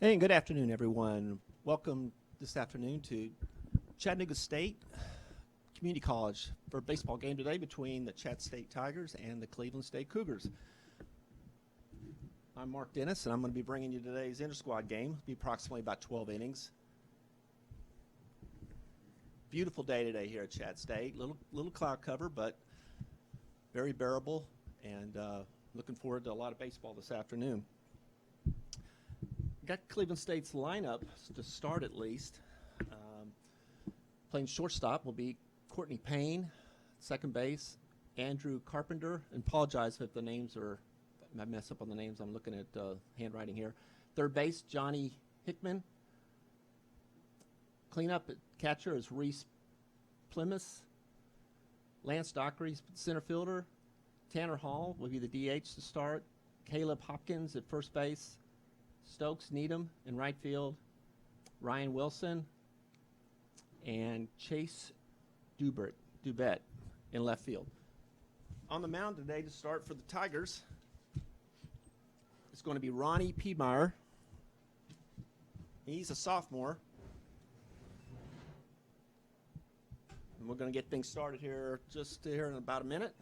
Hey, and good afternoon, everyone. Welcome this afternoon to Chattanooga State Community College for a baseball game today between the Chat State Tigers and the Cleveland State Cougars. I'm Mark Dennis, and I'm going to be bringing you today's inter-squad game. It'll be approximately about 12 innings. Beautiful day today here at Chat State. Little cloud cover, but very bearable, and looking forward to a lot of baseball this afternoon. Got Cleveland State's lineup to start at least. Playing shortstop will be Courtney Payne, second base, Andrew Carpenter, and apologize if the names are, I mess up on the names, I'm looking at handwriting here. Third base, Johnny Hickman. Cleanup at catcher is Reese Plymouth. Lance Dockery's center fielder. Tanner Hall will be the DH to start. Caleb Hopkins at first base. Stokes Needham in right field, Ryan Wilson, and Chase Dubett in left field. On the mound today to start for the Tigers, it's going to be Ronnie Piedmeyer. He's a sophomore. And we're going to get things started here just here in about a minute.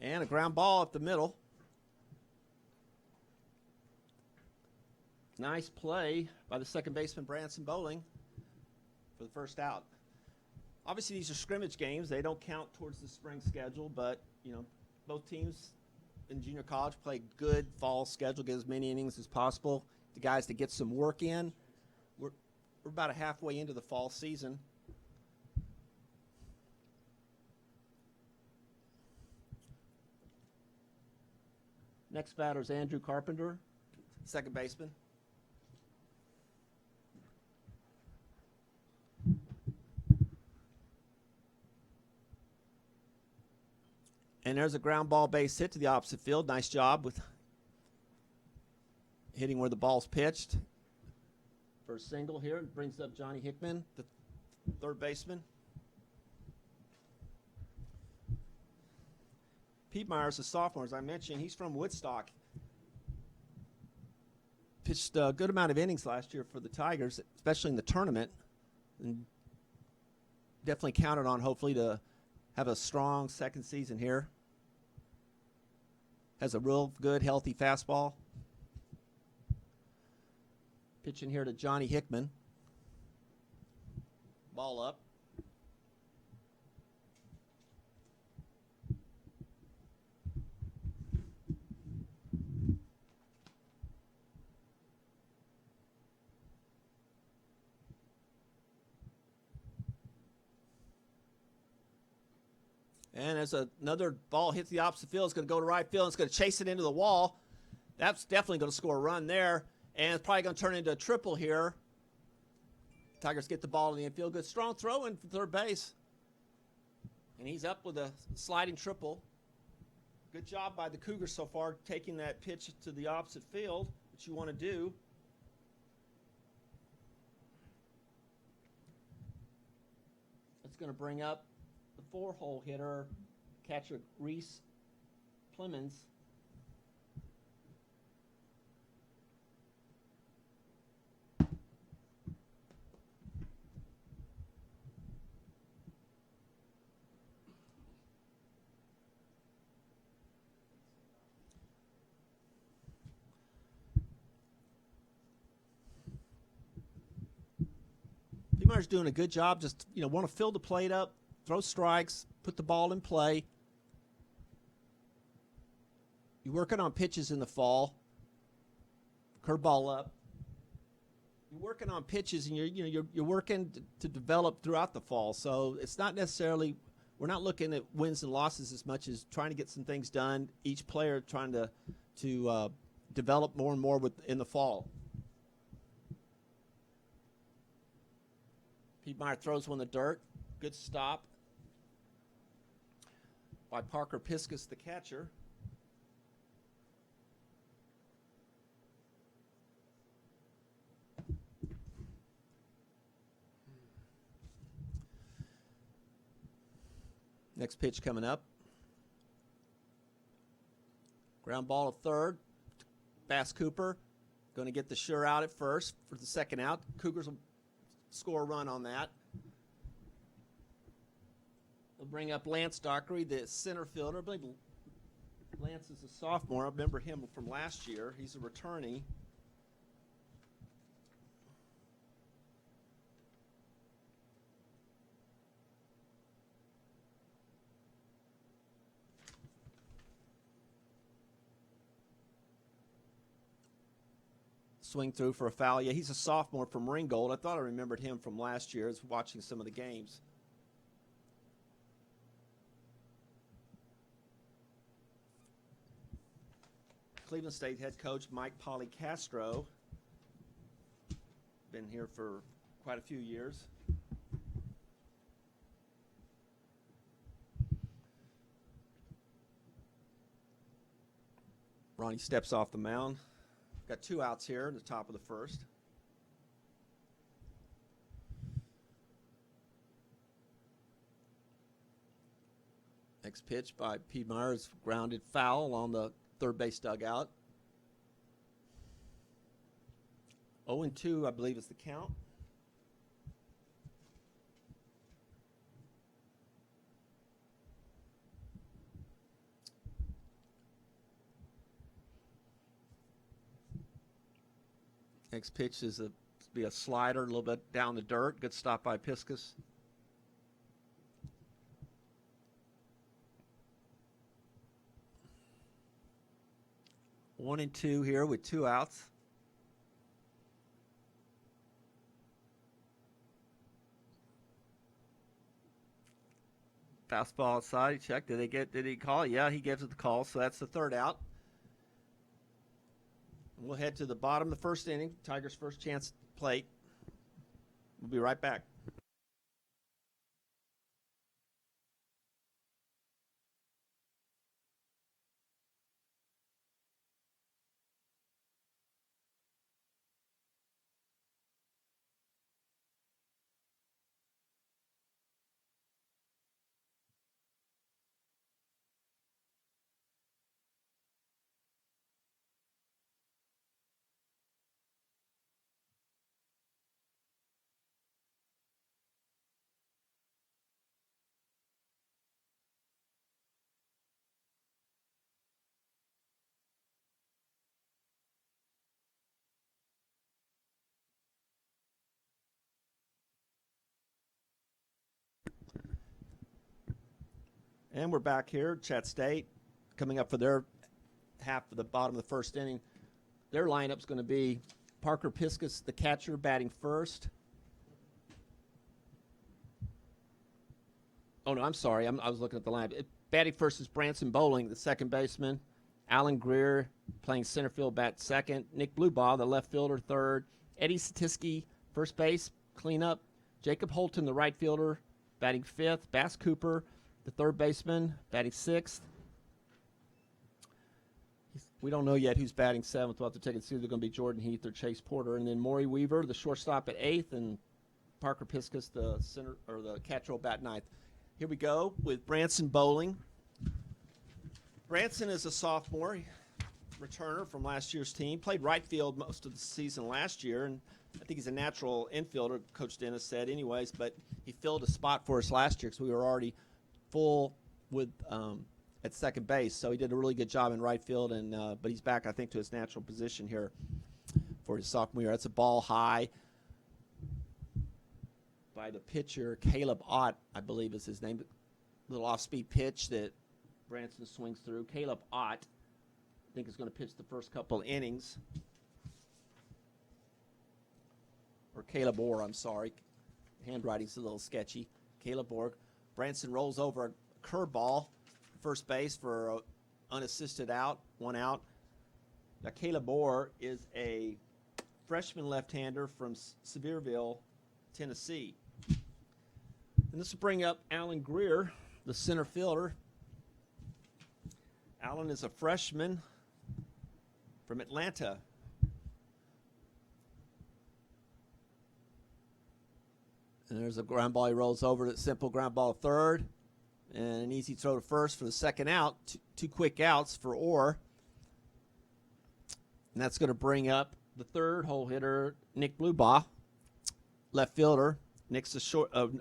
And a ground ball up the middle. Nice play by the second baseman, Branson Bowling, for the first out. Obviously, these are scrimmage games. They don't count towards the spring schedule, but, you know, both teams in junior college play good fall schedule, get as many innings as possible. The guys to get some work in. We're about halfway into the fall season. Next batter is Andrew Carpenter, second baseman. And there's a ground ball base hit to the opposite field. Nice job with hitting where the ball's pitched. For a single here, it brings up Johnny Hickman, the third baseman. Piedmeyer's a sophomore, as I mentioned. He's from Woodstock. Pitched a good amount of innings last year for the Tigers, especially in the tournament. And definitely counted on, hopefully, to have a strong second season here. Has a real good, healthy fastball. Pitching here to Johnny Hickman. Ball up. And as another ball hits the opposite field, it's going to go to right field. It's going to chase it into the wall. That's definitely going to score a run there. And it's probably going to turn into a triple here. Tigers get the ball in the infield. Good strong throw in for third base. And he's up with a sliding triple. Good job by the Cougars so far, taking that pitch to the opposite field, which you want to do. That's going to bring up the four-hole hitter, catcher Reese Plemons. Piedmeyer's doing a good job, just, want to fill the plate up, throw strikes, put the ball in play. You're working on pitches in the fall. Curveball up. You're working on pitches, and you're working to develop throughout the fall. So it's not necessarily, we're not looking at wins and losses as much as trying to get some things done. Each player trying to develop more and more in the fall. Piedmeyer throws one in the dirt. Good stop by Parker Piskus, the catcher. Next pitch coming up. Ground ball to third. Bass Cooper going to get the sure out at first for the second out. Cougars will score a run on that. They'll bring up Lance Dockery, the center fielder. I believe Lance is a sophomore. I remember him from last year. He's a returnee. Swing through for a foul. Yeah, he's a sophomore from Ringgold. I thought I remembered him from last year as watching some of the games. Cleveland State head coach Mike Policastro. Been here for quite a few years. Ronnie steps off the mound. Got 2 outs here in the top of the first. Next pitch by P. Myers, grounded foul on the third base dugout. 0-2, I believe, is the count. Next pitch is be a slider, a little bit down the dirt. Good stop by Piskus. One and two here with 2 outs. Fastball outside. He checked. Did he call it? Yeah, he gives it the call. So that's the 3rd out. We'll head to the bottom of the first inning. Tigers' first chance at the plate. We'll be right back. And we're back here, Chat State, coming up for their half of the bottom of the first inning. Their lineup's going to be Parker Piskus, the catcher, batting first. Oh, no, I'm sorry. I was looking at the lineup. Batting first is Branson Bowling, the second baseman. Alan Greer playing center field, bat second. Nick Bluebaugh, the left fielder, third. Eddie Satisky, first base, cleanup. Jacob Holton, the right fielder, batting fifth. Bass Cooper, the third baseman, batting sixth. We don't know yet who's batting seventh. We'll have to take it. See if they're going to be Jordan Heath or Chase Porter. And then Maury Weaver, the shortstop, at eighth, and Parker Piskus, the center or the catcher, bat ninth. Here we go with Branson Bowling. Branson is a sophomore returner from last year's team. Played right field most of the season last year, and I think he's a natural infielder, Coach Dennis said anyways, but he filled a spot for us last year because we were already full with at second base, so he did a really good job in right field, and but he's back, I think, to his natural position here for his sophomore year. That's a ball high by the pitcher, Caleb Ott, I believe is his name. A little off-speed pitch that Branson swings through. Caleb Ott, I think, is going to pitch the first couple innings. Or Caleb Orr, I'm sorry. Handwriting's a little sketchy. Caleb Orr. Branson rolls over a curveball, first base for an unassisted out, 1 out. Now, Caleb Orr is a freshman left-hander from Sevierville, Tennessee. And this will bring up Alan Greer, the center fielder. Alan is a freshman from Atlanta. And there's a ground ball. He rolls over to simple ground ball third. and an easy throw to first for the second out. Two quick outs for Orr. And that's going to bring up the third hole hitter, Nick Blubaugh, left fielder. Nick's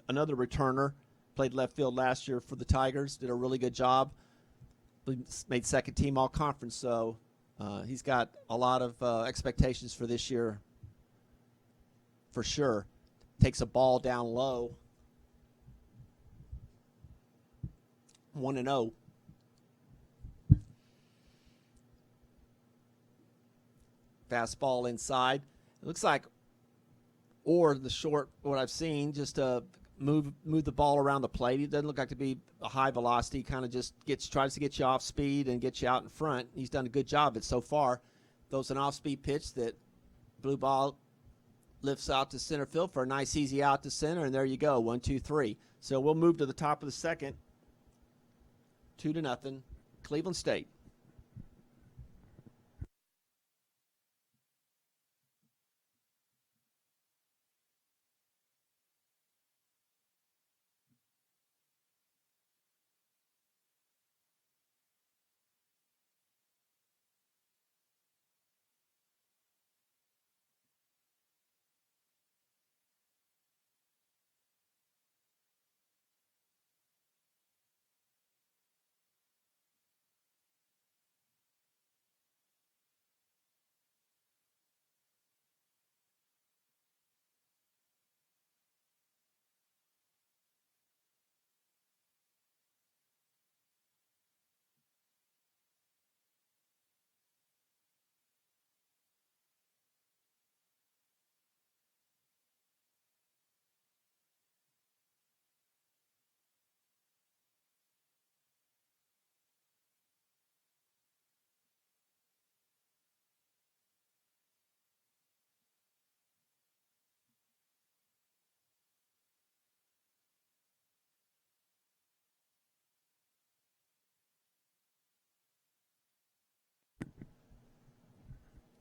another returner. Played left field last year for the Tigers. Did a really good job. Made second team all conference, so he's got a lot of expectations for this year for sure. Takes a ball down low. 1-0. Fastball inside. It looks like, or the short, what I've seen, just move the ball around the plate. It doesn't look like to be a high velocity. Kind of just tries to get you off speed and get you out in front. He's done a good job of it so far. Throws an off-speed pitch that Blubaugh lifts out to center field for a nice easy out to center, and there you go, 1-2-3. So we'll move to the top of the second. 2-0, Cleveland State.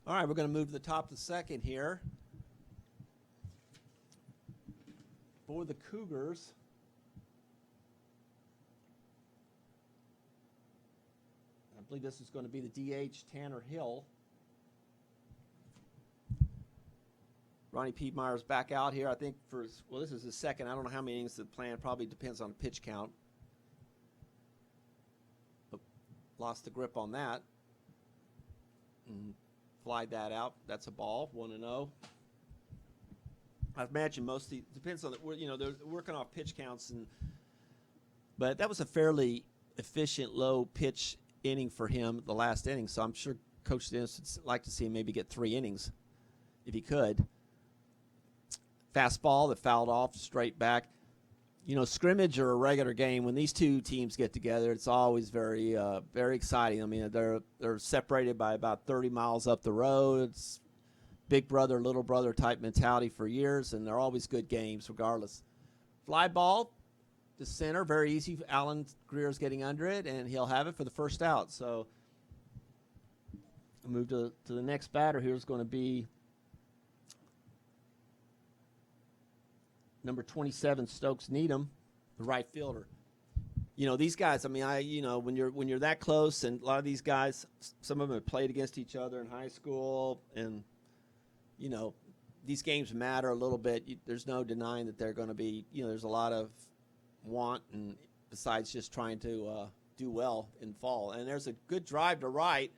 All right, we're going to move to the top of the second here. For the Cougars, I believe this is going to be the DH, Tanner Hill. Ronnie Piedmeier's back out here, I think, this is his second. I don't know how many innings the plan. Probably depends on the pitch count. But lost the grip on that. And flied that out. That's a ball, 1-0. I imagine mostly depends on they're working off pitch counts, but that was a fairly efficient low pitch inning for him the last inning. So I'm sure Coach Dennis would like to see him maybe get 3 innings if he could. Fastball that fouled off straight back. Scrimmage or a regular game, when these two teams get together, it's always very very exciting. I mean, they're separated by about 30 miles up the road. It's big brother, little brother type mentality for years, and they're always good games regardless. Fly ball to center, very easy. Alan Greer's getting under it, and he'll have it for the first out. So we'll move to the next batter. Here's going to be number 27, Stokes Needham, the right fielder. These guys, I mean, when you're that close, and a lot of these guys, some of them have played against each other in high school, and, these games matter a little bit. There's no denying that they're going to be, there's a lot of want, and besides just trying to do well in fall. And there's a good drive to right,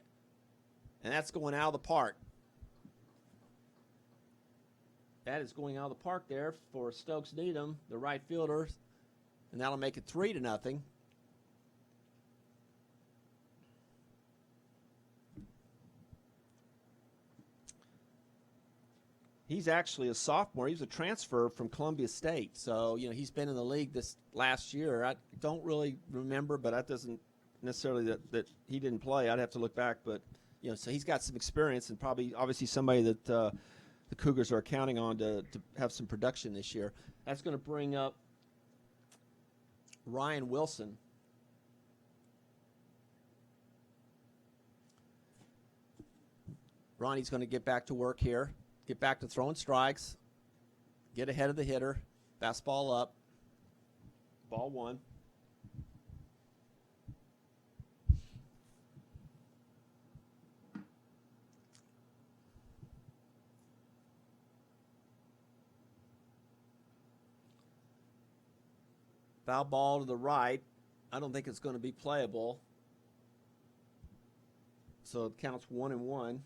and that's going out of the park. That is going out of the park there for Stokes Needham, the right fielder, and that'll make it 3-0. He's actually a sophomore. He was a transfer from Columbia State, so he's been in the league this last year. I don't really remember, but that doesn't necessarily that he didn't play. I'd have to look back, but so he's got some experience, and probably obviously somebody that the Cougars are counting on to have some production this year. That's going to bring up Ryan Wilson. Ronnie's going to get back to work here, get back to throwing strikes, get ahead of the hitter, fastball up, ball 1. Foul ball to the right. I don't think it's going to be playable. So it counts 1-1.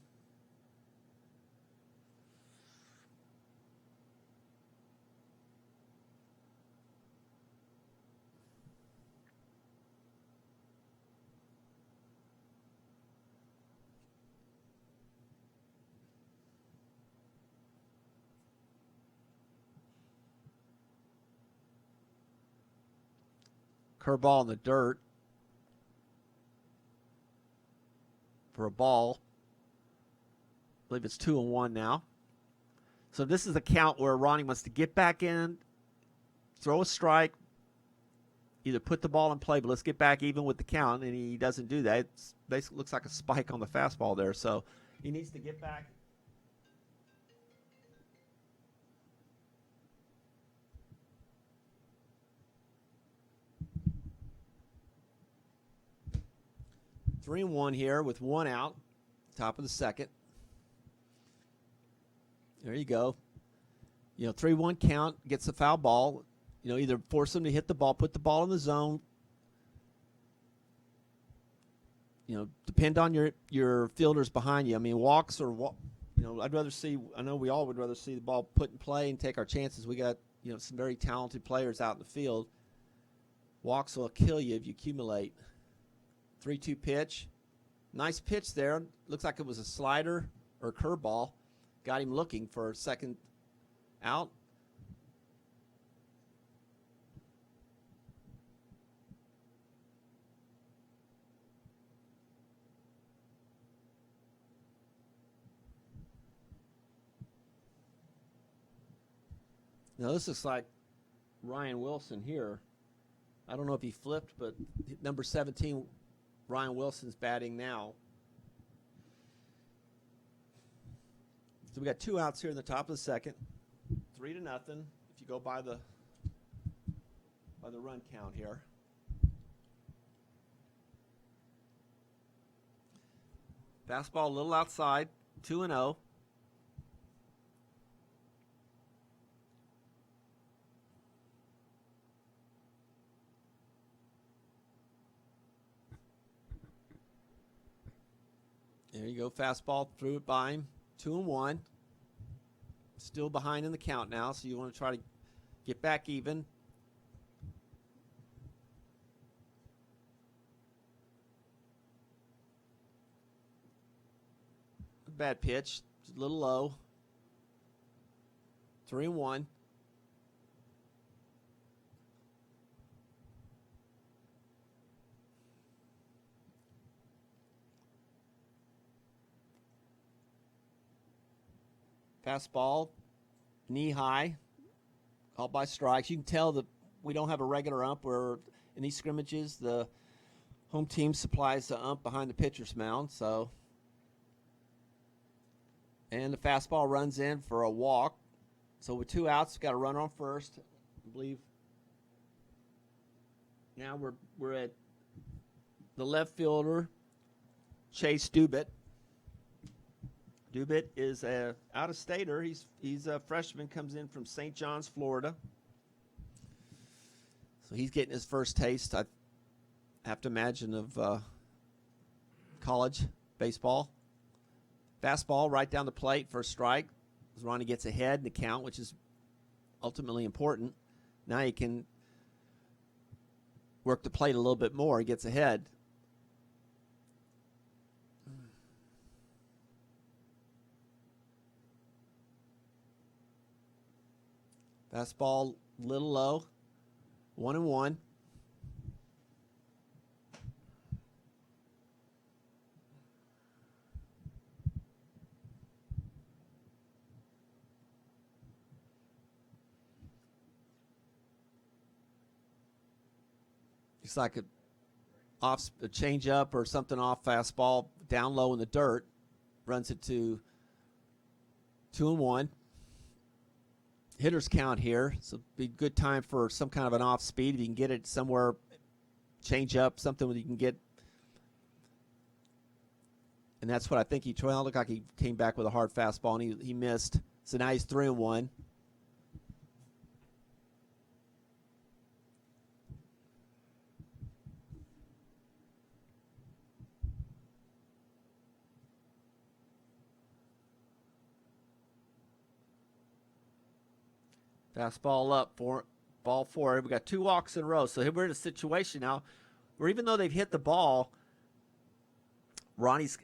Curveball in the dirt for a ball. I believe it's 2-1 now. So this is a count where Ronnie wants to get back in, throw a strike, either put the ball in play, but let's get back even with the count, and he doesn't do that. It basically looks like a spike on the fastball there, so he needs to get back. Three and one here with one out, top of the second. There you go. 3-1 count, gets a foul ball. Either force him to hit the ball, put the ball in the zone. Depend on your fielders behind you. I mean, walks or I'd rather see. I know we all would rather see the ball put in play and take our chances. We got some very talented players out in the field. Walks will kill you if you accumulate. 3-2 pitch. Nice pitch there. Looks like it was a slider or a curveball. Got him looking for a second out. Now this looks like Ryan Wilson here. I don't know if he flipped, but number 17, Ryan Wilson's batting now. So we got two outs here in the top of the second. 3-0 if you go by the run count here. Fastball a little outside, 2-0. There you go, fastball, threw it by him, 2-1. Still behind in the count now, so you want to try to get back even. Bad pitch, a little low. 3-1. Fastball, knee high, called by strikes. You can tell that we don't have a regular ump. Where in these scrimmages, the home team supplies the ump behind the pitcher's mound. And the fastball runs in for a walk. So with two outs, we've got a runner on first. I believe now we're at the left fielder, Chase Dubit. Dubit is a out-of-stater. He's a freshman, comes in from St. John's, Florida. So he's getting his first taste, I have to imagine, of college baseball. Fastball right down the plate for a strike. As Ronnie gets ahead in the count, which is ultimately important. Now he can work the plate a little bit more. He gets ahead. Fastball a little low. 1-1. It's like a change up or something off fastball down low in the dirt. Runs it to 2-1. Hitter's count here, so it'd be a good time for some kind of an off speed. If you can get it somewhere, change up, something that you can get. And that's what I think he tried. It looked like he came back with a hard fastball, and he missed. So now he's 3-1. Fastball up for ball 4. We got 2 walks in a row. So here we're in a situation now where even though they've hit the ball, Ronnie's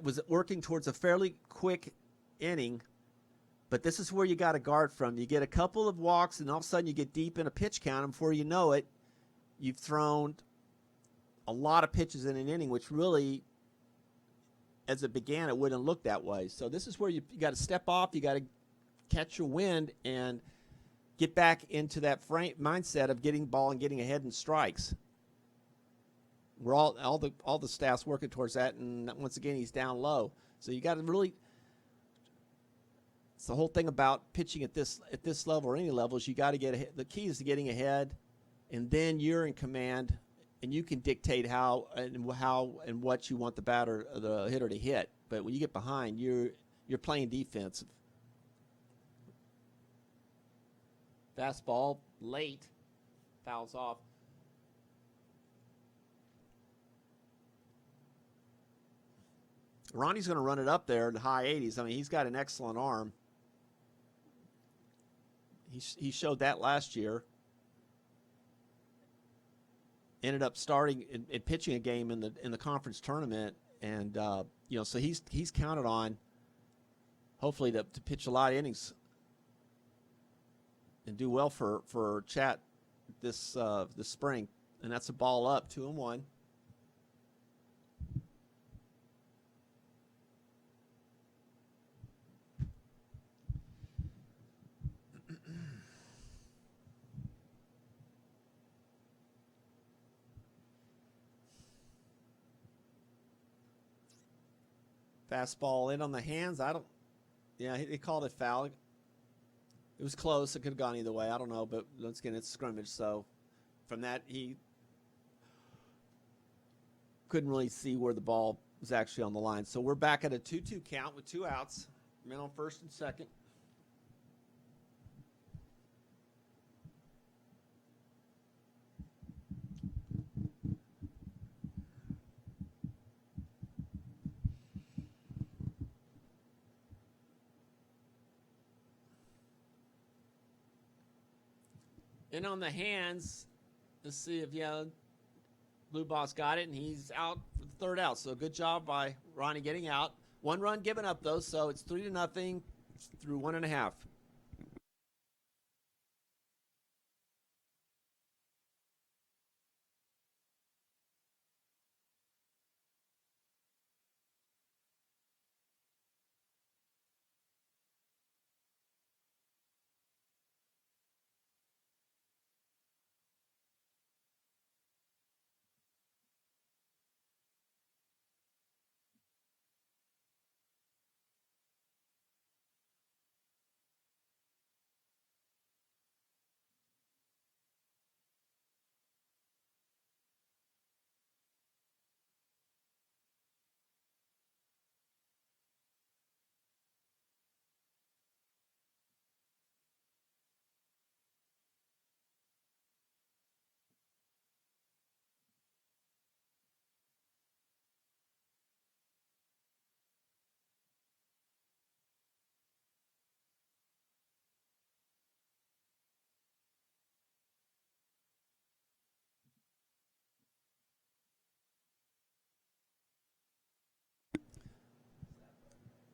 was working towards a fairly quick inning. But this is where you got to guard from. You get a couple of walks, and all of a sudden you get deep in a pitch count, and before you know it, you've thrown a lot of pitches in an inning, which really, as it began, it wouldn't look that way. So this is where you got to step off. You got to catch your wind and get back into that mindset of getting the ball and getting ahead in strikes. We're all the staff's working towards that, and once again, he's down low. So you got to really. It's the whole thing about pitching at this level or any level is you got to get ahead. The key is to getting ahead, and then you're in command, and you can dictate how and what you want the batter or the hitter to hit. But when you get behind, you're playing defensive. Fastball late, fouls off. Ronnie's going to run it up there in the high 80s. I mean, he's got an excellent arm. He showed that last year. Ended up starting and pitching a game in the conference tournament, and so he's counted on hopefully to pitch a lot of innings and do well for Chat this spring. And that's a ball up, 2-1. Fastball in on the hands. He called it foul. It was close. It could have gone either way. I don't know, but once again, it's scrimmage. So from that, he couldn't really see where the ball was actually on the line. So we're back at a 2-2 count with 2 outs. Men on first and second. And on the hands, let's see if Blue Boss got it, and he's out for the 3rd out. So good job by Ronnie getting out. 1 run given up though, so it's 3-0 through 1.5.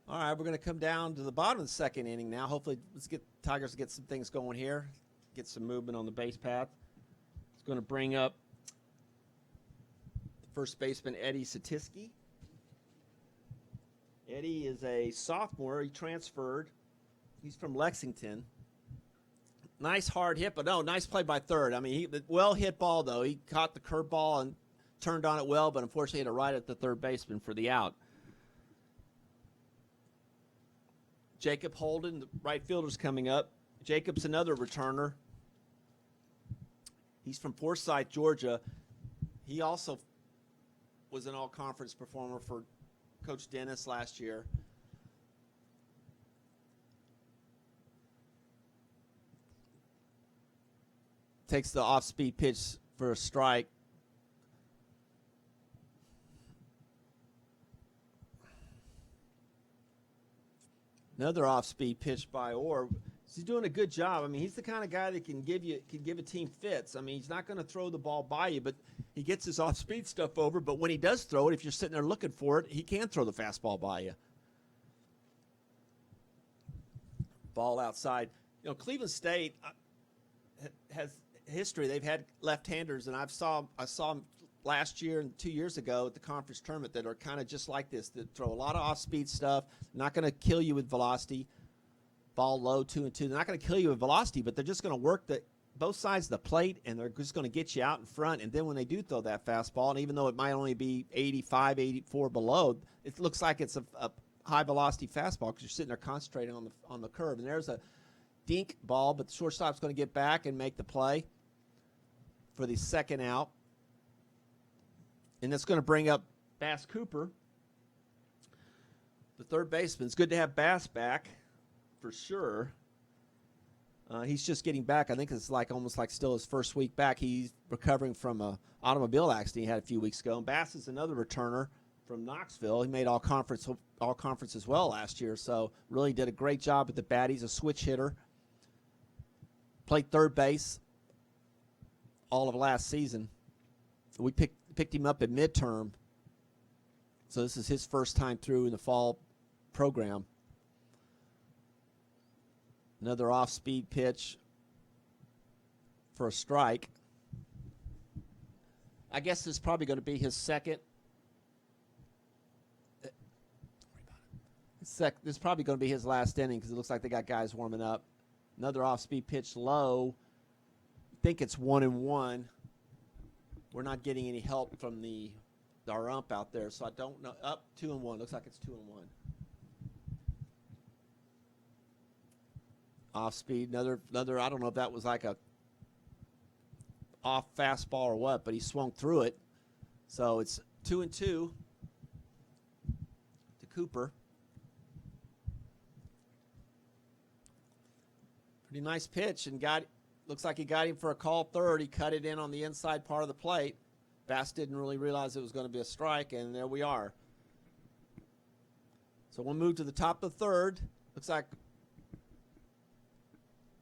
All right, we're going to come down to the bottom of the 2nd inning now. Hopefully, let's get Tigers to get some things going here, get some movement on the base path. It's going to bring up first baseman Eddie Satiski. Eddie is a sophomore. He transferred. He's from Lexington. Nice hard hit, but no, nice play by third. I mean, well hit ball, though. He caught the curveball and turned on it well, but unfortunately hit it right at the third baseman for the out. Jacob Holden, the right fielder's coming up. Jacob's another returner. He's from Forsyth, Georgia. He also was an all-conference performer for Coach Dennis last year. Takes the off-speed pitch for a strike. Another off-speed pitch by Orr. He's doing a good job. I mean, he's the kind of guy that can give a team fits. I mean, he's not going to throw the ball by you, but he gets his off-speed stuff over. But when he does throw it, if you're sitting there looking for it, he can throw the fastball by you. Ball outside. You know, Cleveland State has history. They've had left-handers, and I saw them last year and 2 years ago at the conference tournament that are kind of just like this, that throw a lot of off-speed stuff, not going to kill you with velocity. Ball low, 2-2. They're not going to kill you with velocity, but they're just going to work both sides of the plate, and they're just going to get you out in front. And then when they do throw that fastball, and even though it might only be 85, 84 below, it looks like it's a high-velocity fastball because you're sitting there concentrating on the curve. And there's a dink ball, but the shortstop's going to get back and make the play for the second out. And that's going to bring up Bass Cooper, the third baseman. It's good to have Bass back. For sure. He's just getting back. I think it's almost like still his first week back. He's recovering from an automobile accident he had a few weeks ago. And Bass is another returner from Knoxville. He made all conference as well last year, so really did a great job at the bat. He's a switch hitter. Played third base all of last season. We picked him up at midterm, so this is his first time through in the fall program. Another off-speed pitch for a strike. I guess this is probably going to be his second. This is probably going to be his last inning because it looks like they got guys warming up. Another off-speed pitch low. I think it's 1-1. We're not getting any help from our ump out there, so I don't know. Up 2-1. Looks like it's 2-1. Off speed, another. I don't know if that was like a off fastball or what, but he swung through it. So it's 2-2 to Cooper. Pretty nice pitch, and looks like he got him for a call third. He cut it in on the inside part of the plate. Bass didn't really realize it was going to be a strike, and there we are. So we'll move to the top of the third. Looks like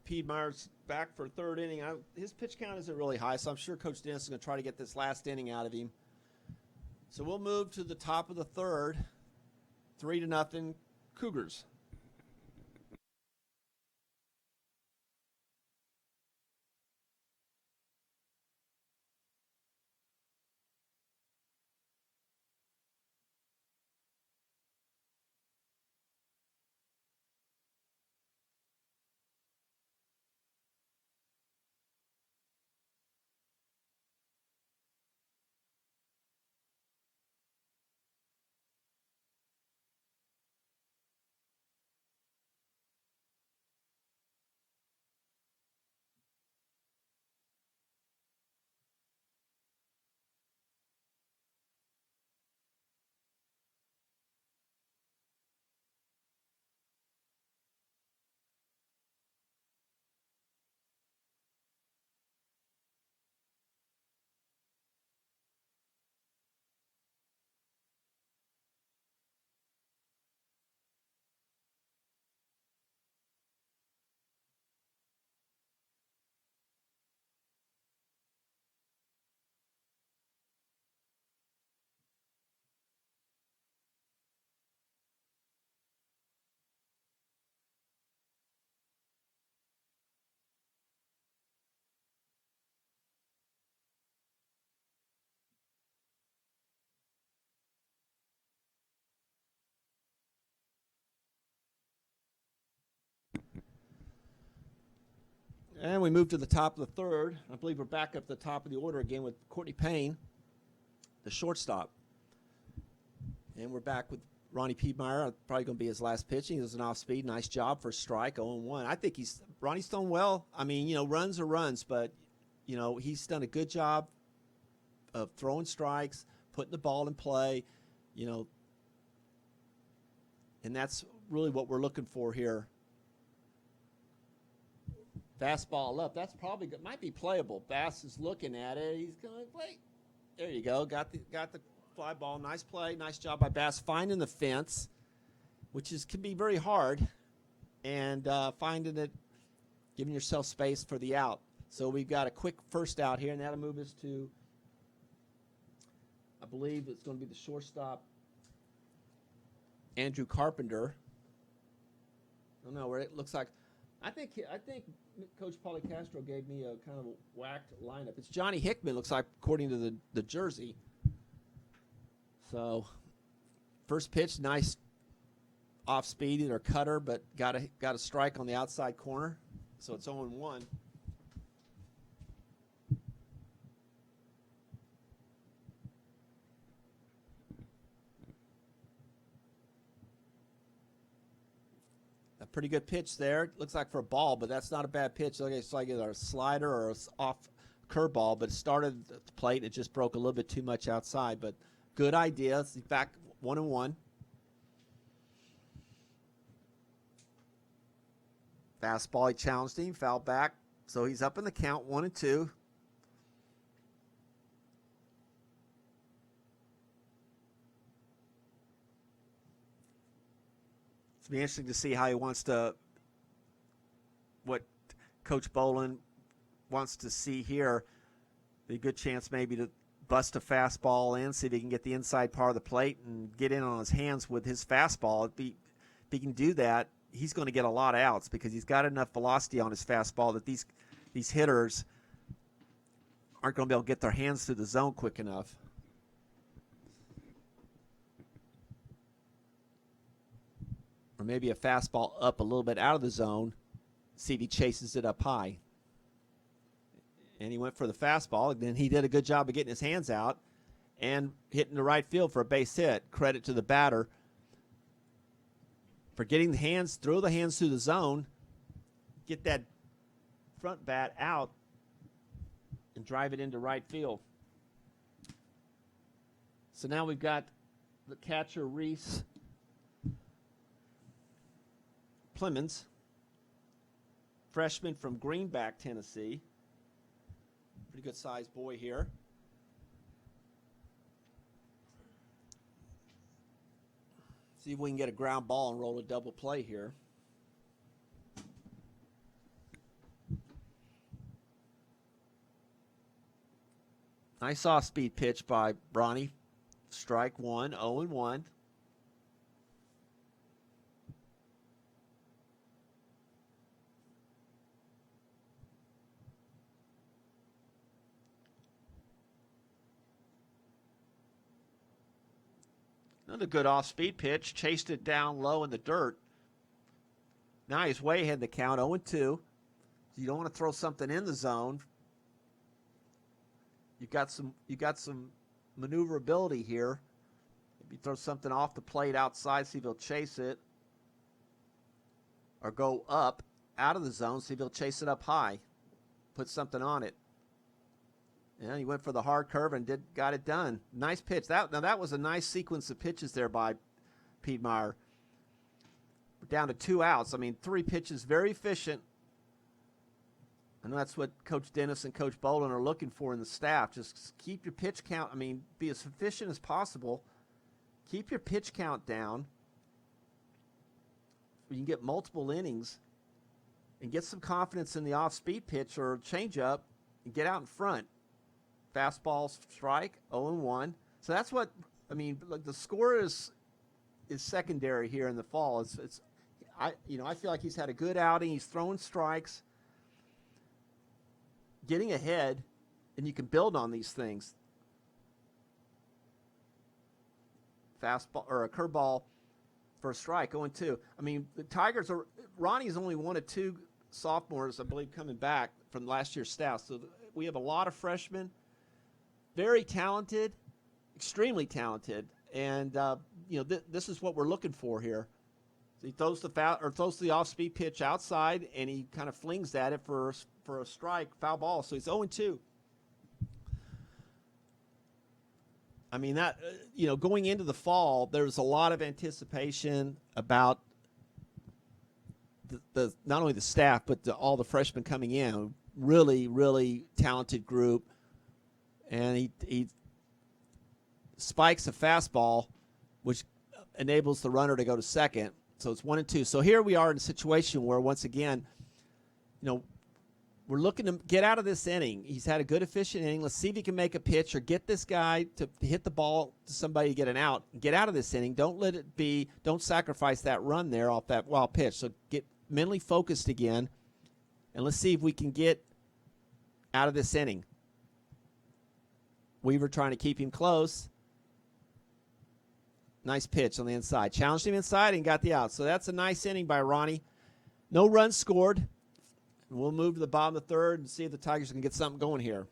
Piedmont's back for third inning. His pitch count isn't really high, so I'm sure Coach Dennis is going to try to get this last inning out of him. So we'll move to the top of the third. 3-0 Cougars. And we move to the top of the third. I believe we're back up the top of the order again with Courtney Payne, the shortstop. And we're back with Ronnie Piedmont. Probably going to be his last pitch. He was an off-speed. Nice job for a strike, 0-1. I think Ronnie's done well. I mean, runs are runs, but, he's done a good job of throwing strikes, putting the ball in play, and that's really what we're looking for here. Fastball up. That's probably good. Might be playable. Bass is looking at it. He's going to wait. There you go. Got the fly ball. Nice play. Nice job by Bass finding the fence, which can be very hard, and finding it giving yourself space for the out. So we've got a quick first out here, and that'll move us to, I believe it's going to be the shortstop, Andrew Carpenter. I don't know where it looks like. I think Coach Paulie Castro gave me a kind of a whacked lineup. It's Johnny Hickman, looks like, according to the jersey. So first pitch, nice off speed or cutter, but got a strike on the outside corner. So it's 0-1. A pretty good pitch there. Looks like for a ball, but that's not a bad pitch. It's like either a slider or a off curveball, but it started at the plate. It just broke a little bit too much outside, but good idea. It's back 1-1. Fastball, he challenged him, fouled back. So he's up in the count, 1-2. It's be interesting to see how he wants to, what Coach Bolin wants to see here. Be a good chance maybe to bust a fastball in, see if he can get the inside part of the plate and get in on his hands with his fastball. If he can do that, he's going to get a lot of outs because he's got enough velocity on his fastball that these hitters aren't going to be able to get their hands through the zone quick enough. Or maybe a fastball up a little bit out of the zone, see if he chases it up high. And he went for the fastball, and then he did a good job of getting his hands out and hitting the right field for a base hit. Credit to the batter for getting the hands, throw the hands through the zone, get that front bat out, and drive it into right field. So now we've got the catcher, Reese Clemens, freshman from Greenback, Tennessee. Pretty good sized boy here. See if we can get a ground ball and roll a double play here. Nice off-speed pitch by Bronny. Strike one, 0-1. Another good off-speed pitch. Chased it down low in the dirt. Now he's way ahead in the count, 0-2. So you don't want to throw something in the zone. You got some maneuverability here. Maybe throw something off the plate outside, see if he'll chase it. Or go up out of the zone, see if he'll chase it up high. Put something on it. Yeah, he went for the hard curve and got it done. Nice pitch. That was a nice sequence of pitches there by Piedmeier. We're down to 2 outs. I mean, 3 pitches, very efficient. And that's what Coach Dennis and Coach Bolin are looking for in the staff. Just keep your pitch count. I mean, be as efficient as possible. Keep your pitch count down. You can get multiple innings and get some confidence in the off-speed pitch or changeup and get out in front. Fastball strike, 0-1. So that's what I mean. Like the score is secondary here in the fall. I feel like he's had a good outing. He's throwing strikes, getting ahead, and you can build on these things. Fastball or a curveball for a strike, 0-2. I mean, the Tigers are. Ronnie's only one of 2 sophomores, I believe, coming back from last year's staff. So we have a lot of freshmen. Very talented, extremely talented, and this is what we're looking for here. So he throws the off-speed pitch outside, and he kind of flings at it for a strike, foul ball. So he's 0-2. I mean that going into the fall, there was a lot of anticipation about the not only the staff but all the freshmen coming in. Really, really talented group. And he spikes a fastball, which enables the runner to go to second. So it's 1-2. So here we are in a situation where, once again, We're looking to get out of this inning. He's had a good, efficient inning. Let's see if he can make a pitch or get this guy to hit the ball to somebody to get an out. Get out of this inning. Don't sacrifice that run there off that wild pitch. So get mentally focused again, and let's see if we can get out of this inning. Weaver trying to keep him close. Nice pitch on the inside. Challenged him inside and got the out. So that's a nice inning by Ronnie. No runs scored. We'll move to the bottom of the third and see if the Tigers can get something going here.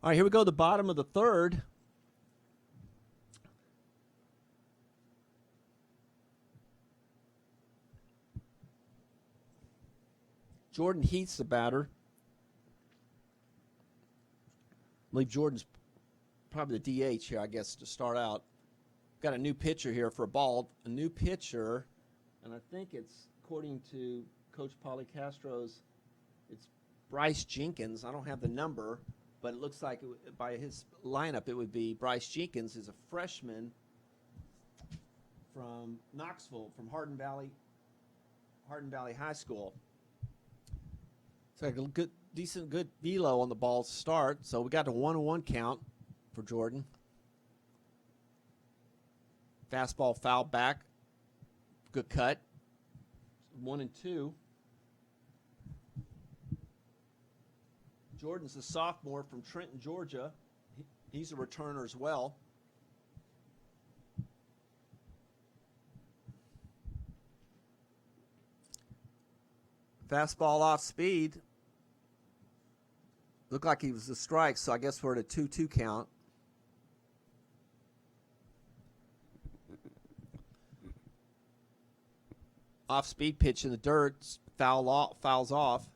All right, here we go, the bottom of the third. Jordan Heath's the batter. I believe Jordan's probably the DH here, I guess, to start out. Got a new pitcher here for a ball. A new pitcher, and I think it's, according to Coach Pauly Castro's, it's Bryce Jenkins. I don't have the number, but it looks like by his lineup it would be Bryce Jenkins is a freshman from Knoxville, from Hardin Valley High School. So a good velo on the ball to start. So we got a 1-1 count for Jordan. Fastball foul back. Good cut. 1-2. Jordan's a sophomore from Trenton, Georgia. He's a returner as well. Fastball off speed. Looked like he was a strike, so I guess we're at a 2-2 count. Off-speed pitch in the dirt, fouls off.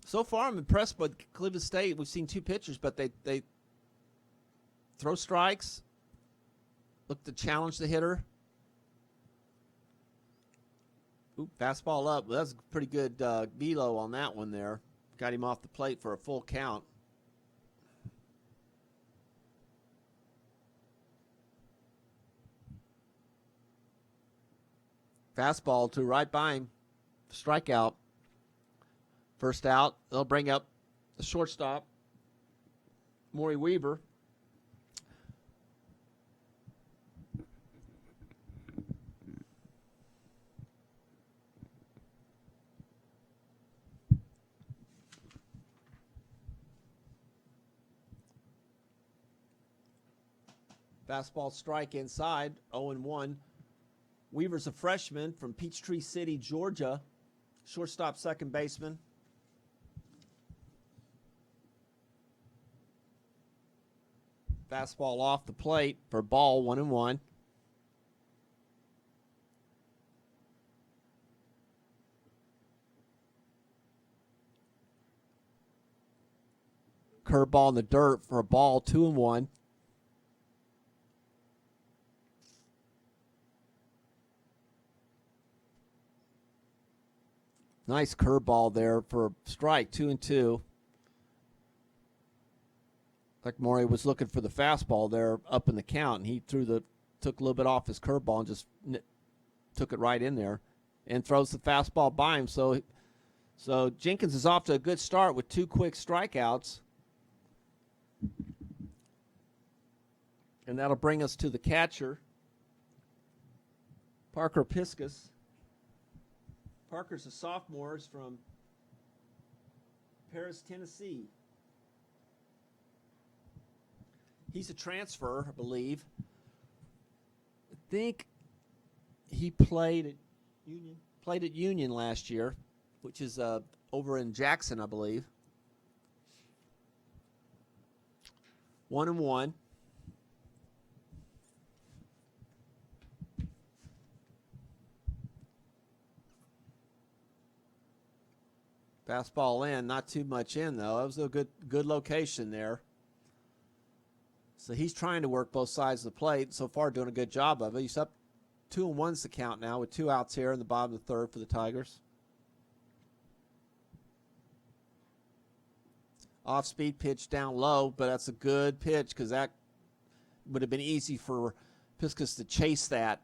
So far, I'm impressed with Cleveland State. We've seen two pitchers, but they throw strikes, look to challenge the hitter. Ooh, fastball up. Well, that's a pretty good velo on that one there. Got him off the plate for a full count. Fastball to right by him. Strikeout. First out. They'll bring up the shortstop, Maury Weaver. Fastball strike inside, 0-1. Weaver's a freshman from Peachtree City, Georgia. Shortstop, second baseman. Fastball off the plate for ball, 1-1. Curveball in the dirt for a ball, 2-1. Nice curveball there for a strike, 2-2. Like Maury was looking for the fastball there up in the count, and he took a little bit off his curveball and just took it right in there, and throws the fastball by him. So Jenkins is off to a good start with 2 quick strikeouts, and that'll bring us to the catcher, Parker Piskus. Parker's a sophomore, is from Paris, Tennessee. He's a transfer, I believe. I think he played at Union last year, which is over in Jackson, I believe. 1-1. Fastball in, not too much in though. That was a good location there. So he's trying to work both sides of the plate. So far, doing a good job of it. He's up 2-1's the count now with 2 outs here in the bottom of the third for the Tigers. Off-speed pitch down low, but that's a good pitch because that would have been easy for Piskus to chase that.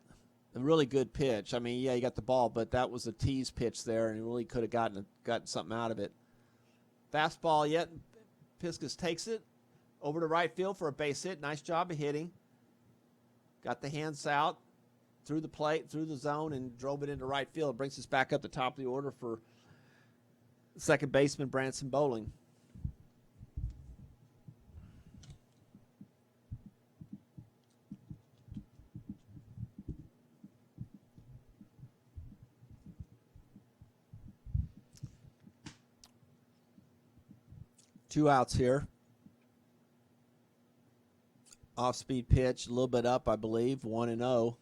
A really good pitch. I mean, yeah, he got the ball, but that was a tease pitch there, and he really could have gotten something out of it. Fastball yet. Piskus takes it over to right field for a base hit. Nice job of hitting. Got the hands out through the plate, through the zone, and drove it into right field. It brings us back up the top of the order for second baseman Branson Bowling. Two outs here. Off-speed pitch, a little bit up, I believe, 1-0.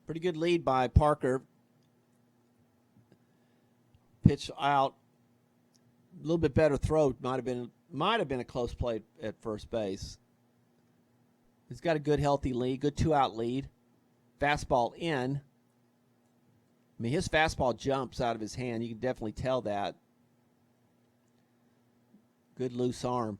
Pretty good lead by Parker. Pitch out, a little bit better throw. Might have been a close play at first base. He's got a good, healthy lead, good 2-out lead. Fastball in. I mean, his fastball jumps out of his hand. You can definitely tell that. Good loose arm.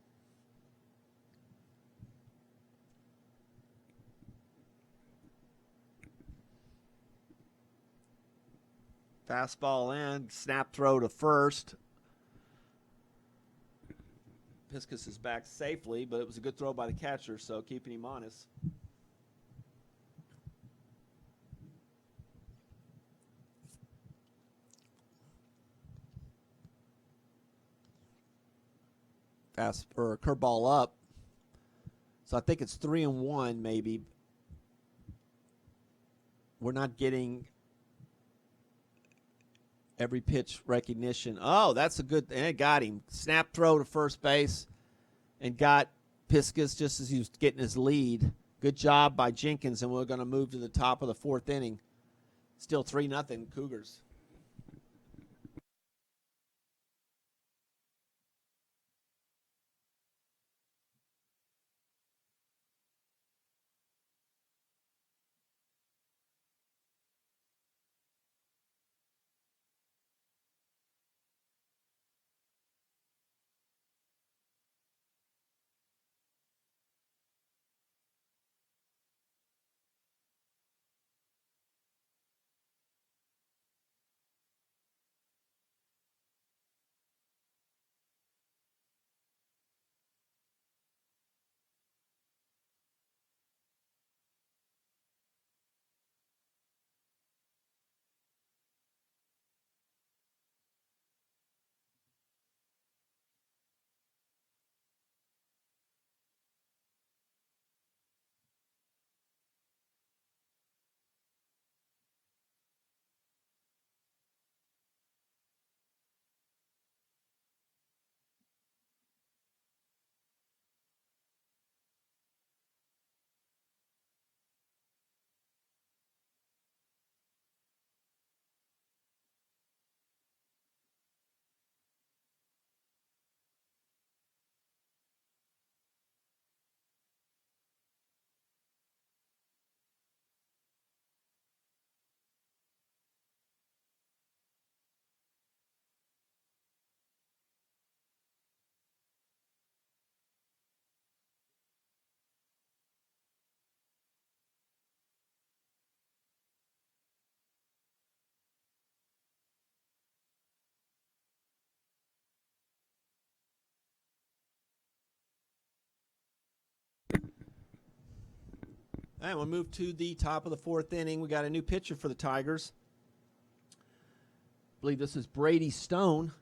Fastball in. Snap throw to first. Piskus is back safely, but it was a good throw by the catcher, so keeping him honest. Curveball up. So I think it's 3-1 maybe. We're not getting every pitch recognition. Oh, that's a good, and it got him. Snap throw to first base and got Piskus just as he was getting his lead. Good job by Jenkins, and we're going to move to the top of the fourth inning. Still 3-0 Cougars. And we'll move to the top of the fourth inning. We got a new pitcher for the Tigers. I believe this is Brady Stone.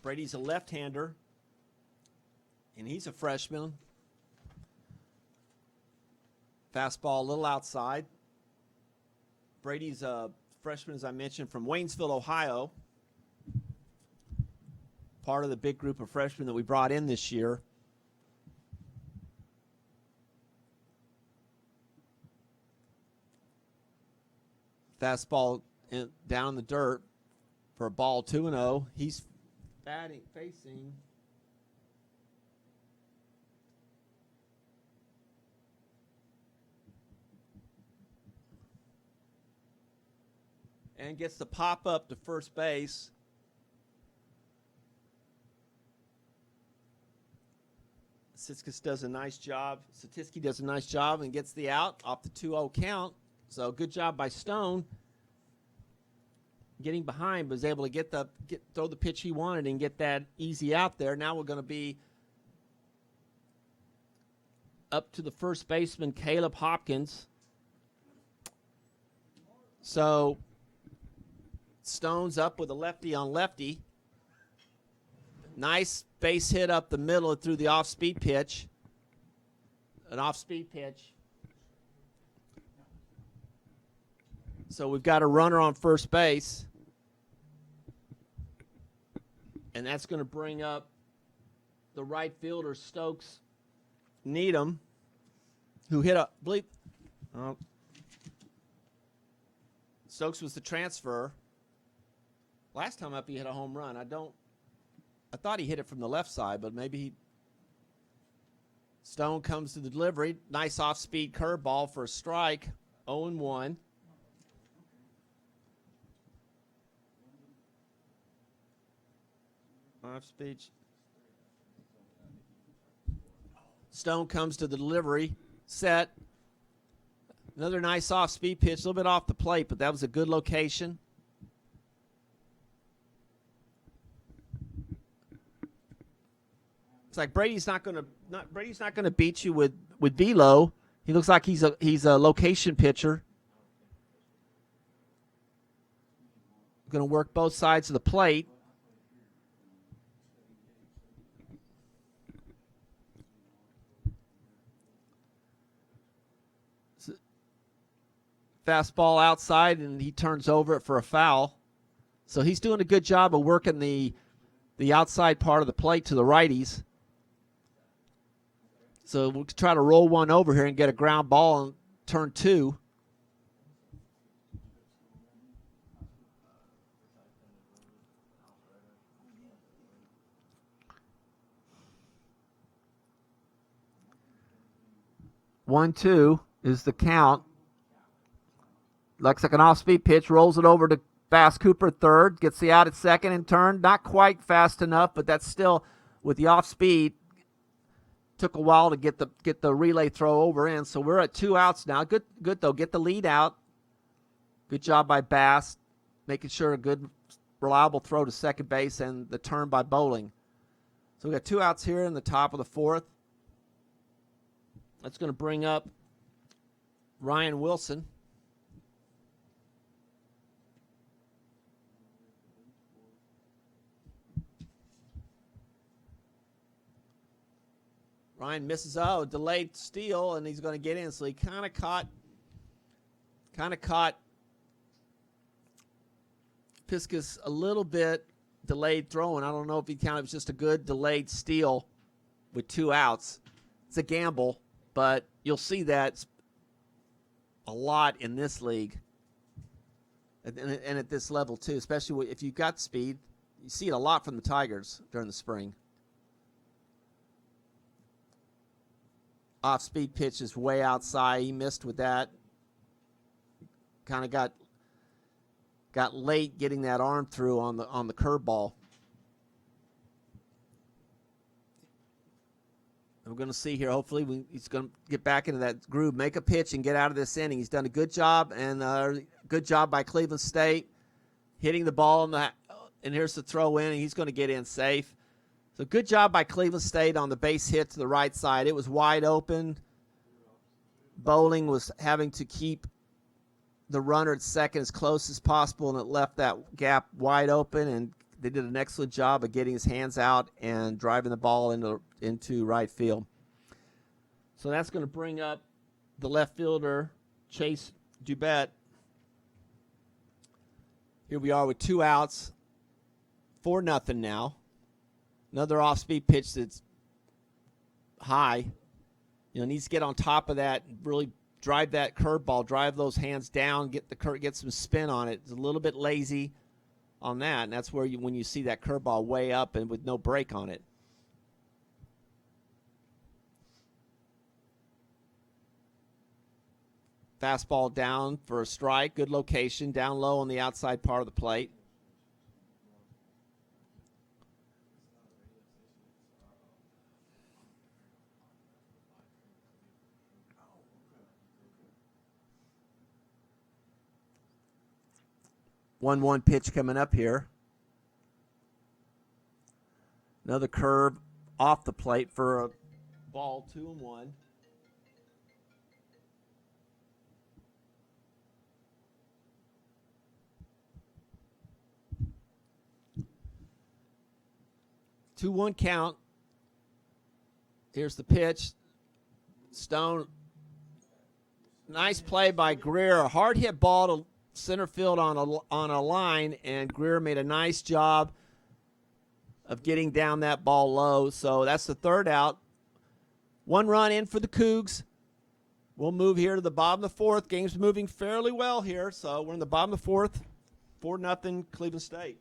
Brady's a left-hander, and he's a freshman. Fastball a little outside. Brady's a freshman, as I mentioned, from Waynesville, Ohio. Part of the big group of freshmen that we brought in this year. Fastball down in the dirt for a ball, 2-0. He's facing and gets the pop up to first base. Siskis does a nice job. Satiski does a nice job and gets the out off the 2-0 count. So good job by Stone getting behind, but was able to throw the pitch he wanted and get that easy out there. Now we're going to be up to the first baseman, Caleb Hopkins. So Stone's up with a lefty on lefty. Nice base hit up the middle through the off-speed pitch. An off-speed pitch. So we've got a runner on first base. And that's going to bring up the right fielder, Stokes Needham, who hit a bleep. Oh. Stokes was the transfer. Last time up he hit a home run. I thought he hit it from the left side, but maybe he. Stone comes to the delivery. Nice off-speed curveball for a strike. 0-1. Off-speed. Stone comes to the delivery. Set. Another nice off-speed pitch. A little bit off the plate, but that was a good location. It's like Brady's not going to beat you with velo. He looks like he's a location pitcher. Going to work both sides of the plate. Fastball outside, and he turns over it for a foul. So he's doing a good job of working the outside part of the plate to the righties. So we'll try to roll one over here and get a ground ball on turn 2. One, 2 is the count. Looks like an off-speed pitch, rolls it over to Bass Cooper, third, gets the out at second and turn. Not quite fast enough, but that's still, with the off-speed, took a while to get the relay throw over in. So we're at 2 outs now. Good though. Get the lead out. Good job by Bass, making sure a good, reliable throw to second base and the turn by Bowling. So we got 2 outs here in the top of the fourth. That's going to bring up Ryan Wilson. Ryan misses delayed steal, and he's going to get in. So he kind of caught Piskus a little bit delayed throwing. I don't know if he counted. It was just a good delayed steal with 2 outs. It's a gamble, but you'll see that a lot in this league and at this level too, especially if you've got speed. You see it a lot from the Tigers during the spring. Off-speed pitch is way outside. He missed with that. Kind of got late getting that arm through on the curveball. We're going to see here. Hopefully, he's going to get back into that groove, make a pitch, and get out of this inning. He's done a good job, and good job by Cleveland State hitting the ball and here's the throw in, and he's going to get in safe. So good job by Cleveland State on the base hit to the right side. It was wide open. Bowling was having to keep the runner at second as close as possible, and it left that gap wide open, and they did an excellent job of getting his hands out and driving the ball into right field. So that's going to bring up the left fielder, Chase Dubett. Here we are with 2 outs, 4-0 now. Another off-speed pitch that's high. Needs to get on top of that, really drive that curveball, drive those hands down, get some spin on it. It's a little bit lazy on that, and that's where when you see that curveball way up and with no break on it. Fastball down for a strike, good location, down low on the outside part of the plate. One pitch coming up here. Another curve off the plate for a ball, 2-1. Two-one count. Here's the pitch. Stone. Nice play by Greer. A hard hit ball to center field on a line, and Greer made a nice job of getting down that ball low. So that's the 3rd out. 1 run in for the Cougs. We'll move here to the bottom of the 4th. Game's moving fairly well here, so we're in the bottom of the 4th. 4-0 Cleveland State.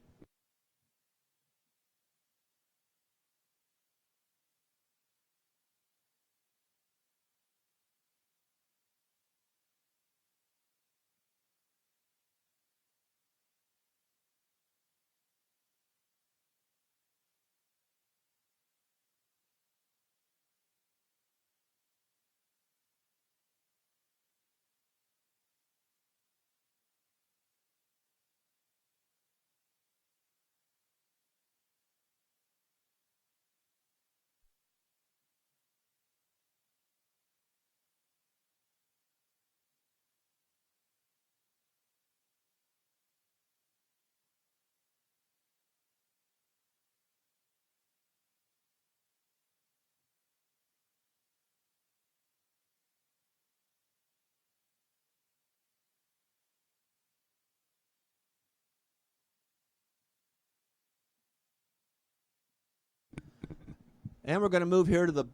And we're going to move here to the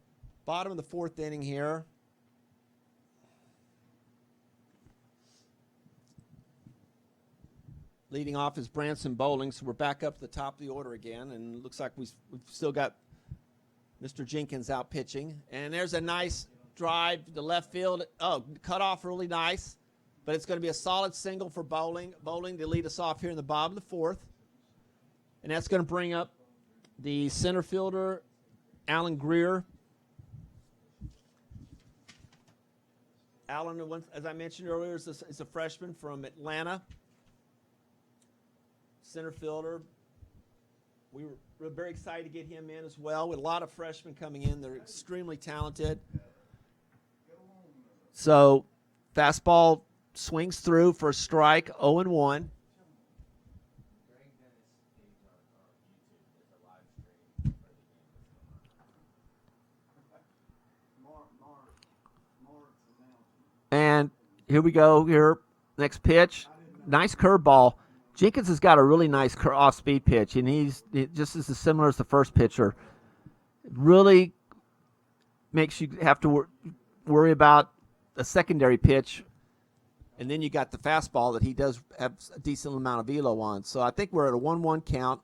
bottom of the 4th inning here. Leading off is Branson Bowling, so we're back up to the top of the order again, and it looks like we've still got Mr. Jenkins out pitching. And there's a nice drive to left field. Oh, cut off really nice, but it's going to be a solid single for Bowling. Bowling to lead us off here in the bottom of the 4th. And that's going to bring up the center fielder, Alan Greer. Alan, as I mentioned earlier, is a freshman from Atlanta. Center fielder. We were very excited to get him in as well. With a lot of freshmen coming in, they're extremely talented. So, fastball swings through for a strike, 0-1. And here we go here. Next pitch. Nice curveball. Jenkins has got a really nice off-speed pitch, and he's just as similar as the first pitcher. It really makes you have to worry about a secondary pitch, and then you got the fastball that he does have a decent amount of velo on. So I think we're at a 1-1 count.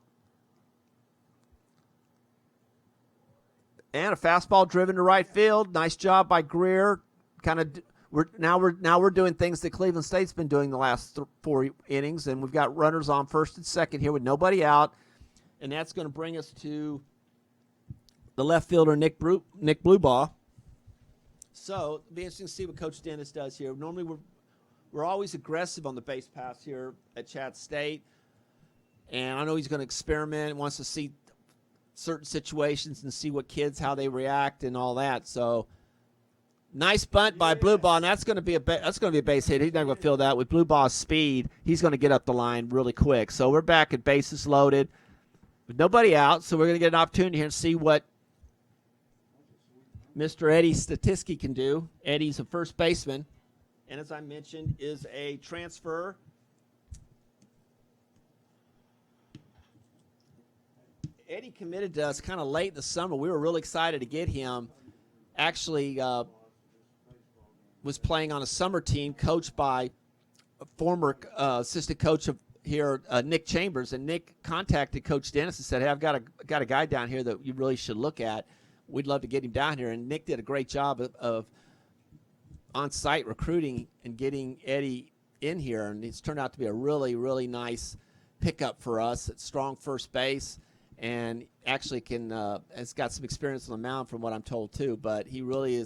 And a fastball driven to right field. Nice job by Greer. We're doing things that Cleveland State's been doing the last 4 innings, and we've got runners on first and second here with nobody out, and that's going to bring us to the left fielder Nick Bluebaugh. So it'll be interesting to see what Coach Dennis does here. Normally we're always aggressive on the base pass here at Chat State, and I know he's going to experiment, wants to see certain situations and see what kids how they react and all that. So Nice bunt by Blue Ball, and that's going to be a base hit. He's not going to feel that. With Blue Ball's speed, he's going to get up the line really quick. So we're back at bases loaded with nobody out. So we're going to get an opportunity here and see what Mr. Eddie Statisky can do. Eddie's a first baseman, and as I mentioned, is a transfer. Eddie committed to us kind of late in the summer. We were really excited to get him. Actually, was playing on a summer team coached by a former assistant coach of here, Nick Chambers, and Nick contacted Coach Dennis and said, "Hey, I've got a guy down here that you really should look at. We'd love to get him down here." And Nick did a great job of on-site recruiting and getting Eddie in here, and it's turned out to be a really, really nice pickup for us. It's strong first base, and actually has got some experience on the mound from what I'm told too. But he really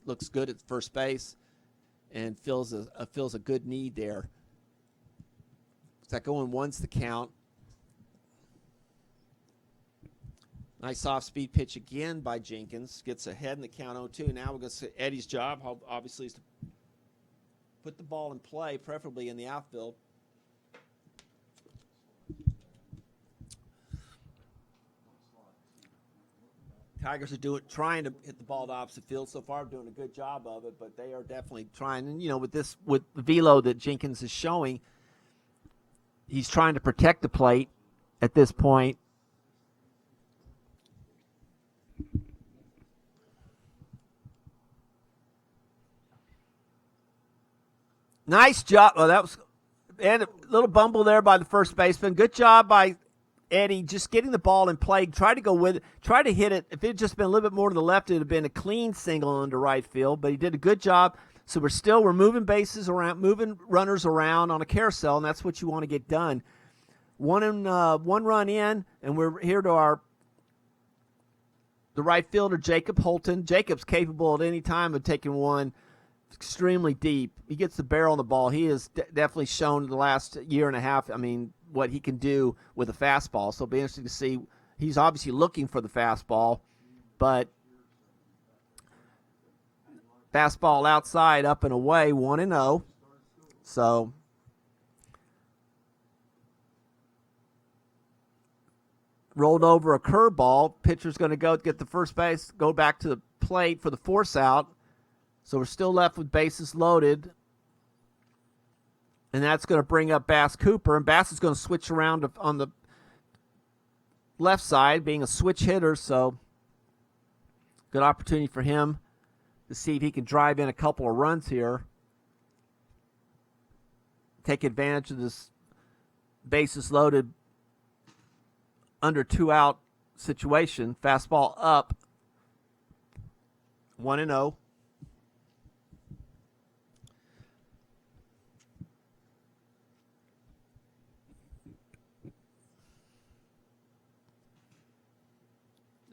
looks good at first base, and fills a good need there. That going one's the count. Nice off-speed pitch again by Jenkins. Gets ahead in the count 0-2. Now we're going to see Eddie's job, obviously, is to put the ball in play, preferably in the outfield. Tigers are trying to hit the ball to opposite field. So far, doing a good job of it, but they are definitely trying. And with the velo that Jenkins is showing, he's trying to protect the plate at this point. Nice job. Oh, and a little bumble there by the first baseman. Good job by Eddie, just getting the ball in play. Try to go with it. Try to hit it. If it had just been a little bit more to the left, it would have been a clean single into right field. But he did a good job. So we're moving bases around, moving runners around on a carousel, and that's what you want to get done. One run in, and we're here to the right fielder, Jacob Holton. Jacob's capable at any time of taking one extremely deep. He gets the barrel on the ball. He has definitely shown the last year and a half, what he can do with a fastball. So it'll be interesting to see. He's obviously looking for the fastball, but fastball outside, up and away, 1-0. So rolled over a curveball. Pitcher's going to go get the first base, go back to the plate for the force out. So we're still left with bases loaded. And that's going to bring up Bass Cooper. And Bass is going to switch around on the left side, being a switch hitter. So good opportunity for him to see if he can drive in a couple of runs here. Take advantage of this bases loaded under 2-out situation. Fastball up. 1-0.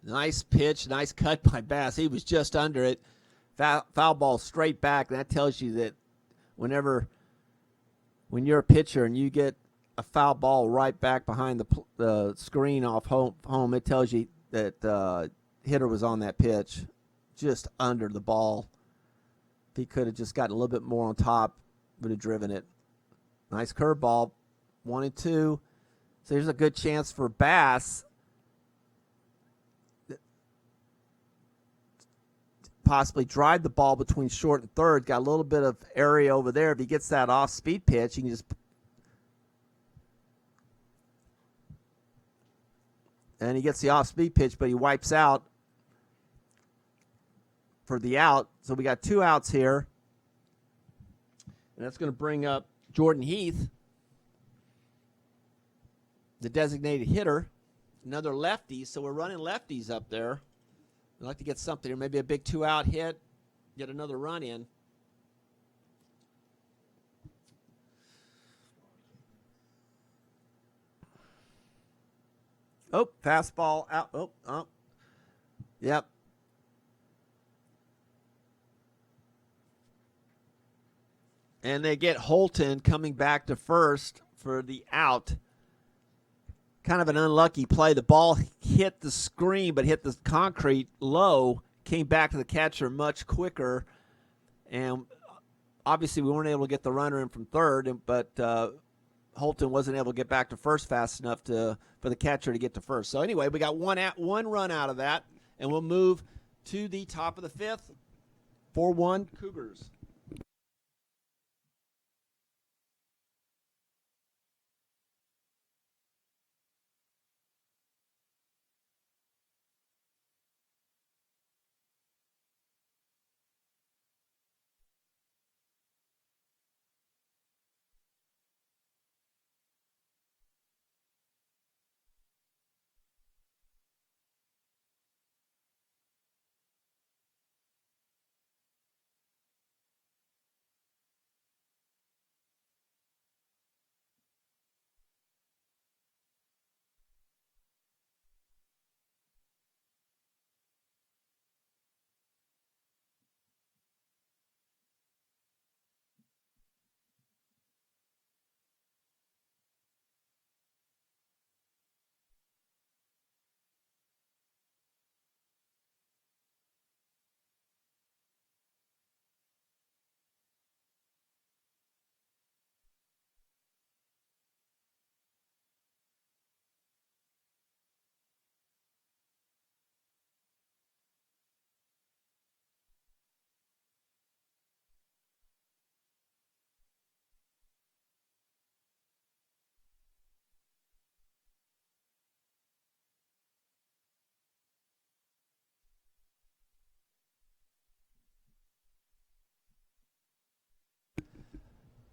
Nice pitch, nice cut by Bass. He was just under it. Foul ball straight back. That tells you that when you're a pitcher and you get a foul ball right back behind the screen off home, it tells you that hitter was on that pitch, just under the ball. If he could have just gotten a little bit more on top, would have driven it. Nice curveball, 1-2. So there's a good chance for Bass. Possibly drive the ball between short and third. Got a little bit of area over there. If he gets that off-speed pitch, he can just... And he gets the off-speed pitch, but he wipes out for the out. So we got 2 outs here. And that's going to bring up Jordan Heath, the designated hitter. Another lefty, so we're running lefties up there. I'd like to get something here, maybe a big 2-out hit, get another run in. Oh, fastball out. Oh. Yep. And they get Holton coming back to first for the out. Kind of an unlucky play. The ball hit the screen but hit the concrete low, came back to the catcher much quicker, And obviously we weren't able to get the runner in from third, but Holton wasn't able to get back to first fast enough for the catcher to get to first. So anyway, we got one run out of that, and we'll move to the top of the fifth. 4-1 Cougars.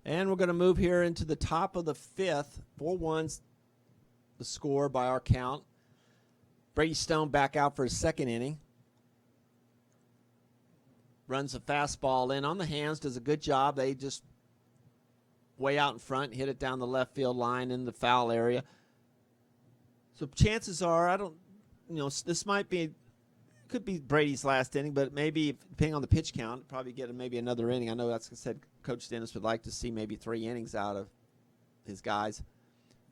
And we're going to move here into the top of the fifth. 4-1's the score by our count. Brady Stone back out for his second inning. Runs a fastball in on the hands, does a good job. They just way out in front, hit it down the left field line in the foul area. So chances are, this could be Brady's last inning, but maybe depending on the pitch count, probably get maybe another inning. I know that's said Coach Dennis would like to see maybe 3 innings out of his guys.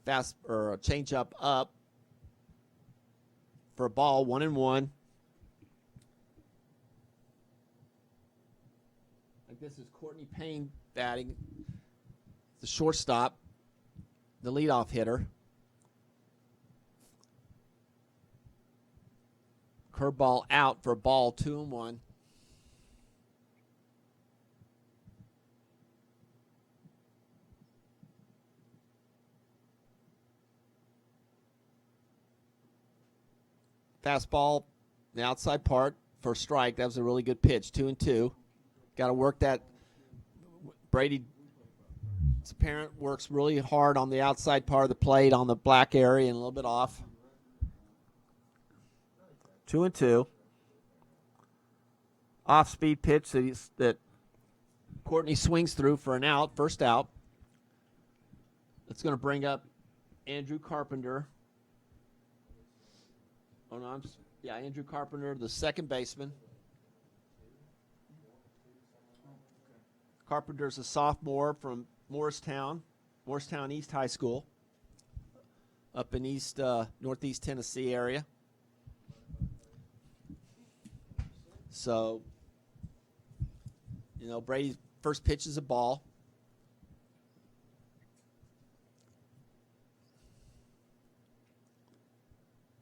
Fast or a change up for a ball, 1-1. Like this is Courtney Payne batting, the shortstop, the leadoff hitter. Curveball out for a ball, 2-1. Fastball, the outside part for a strike. That was a really good pitch, 2-2. Got to work that. Brady's parent works really hard on the outside part of the plate, on the black area, and a little bit off. 2-2. Off-speed pitch that Courtney swings through for an out, first out. That's going to bring up Andrew Carpenter. Andrew Carpenter, the second baseman. Carpenter's a sophomore from Morristown East High School, up in northeast Tennessee area. So, Brady's first pitch is a ball.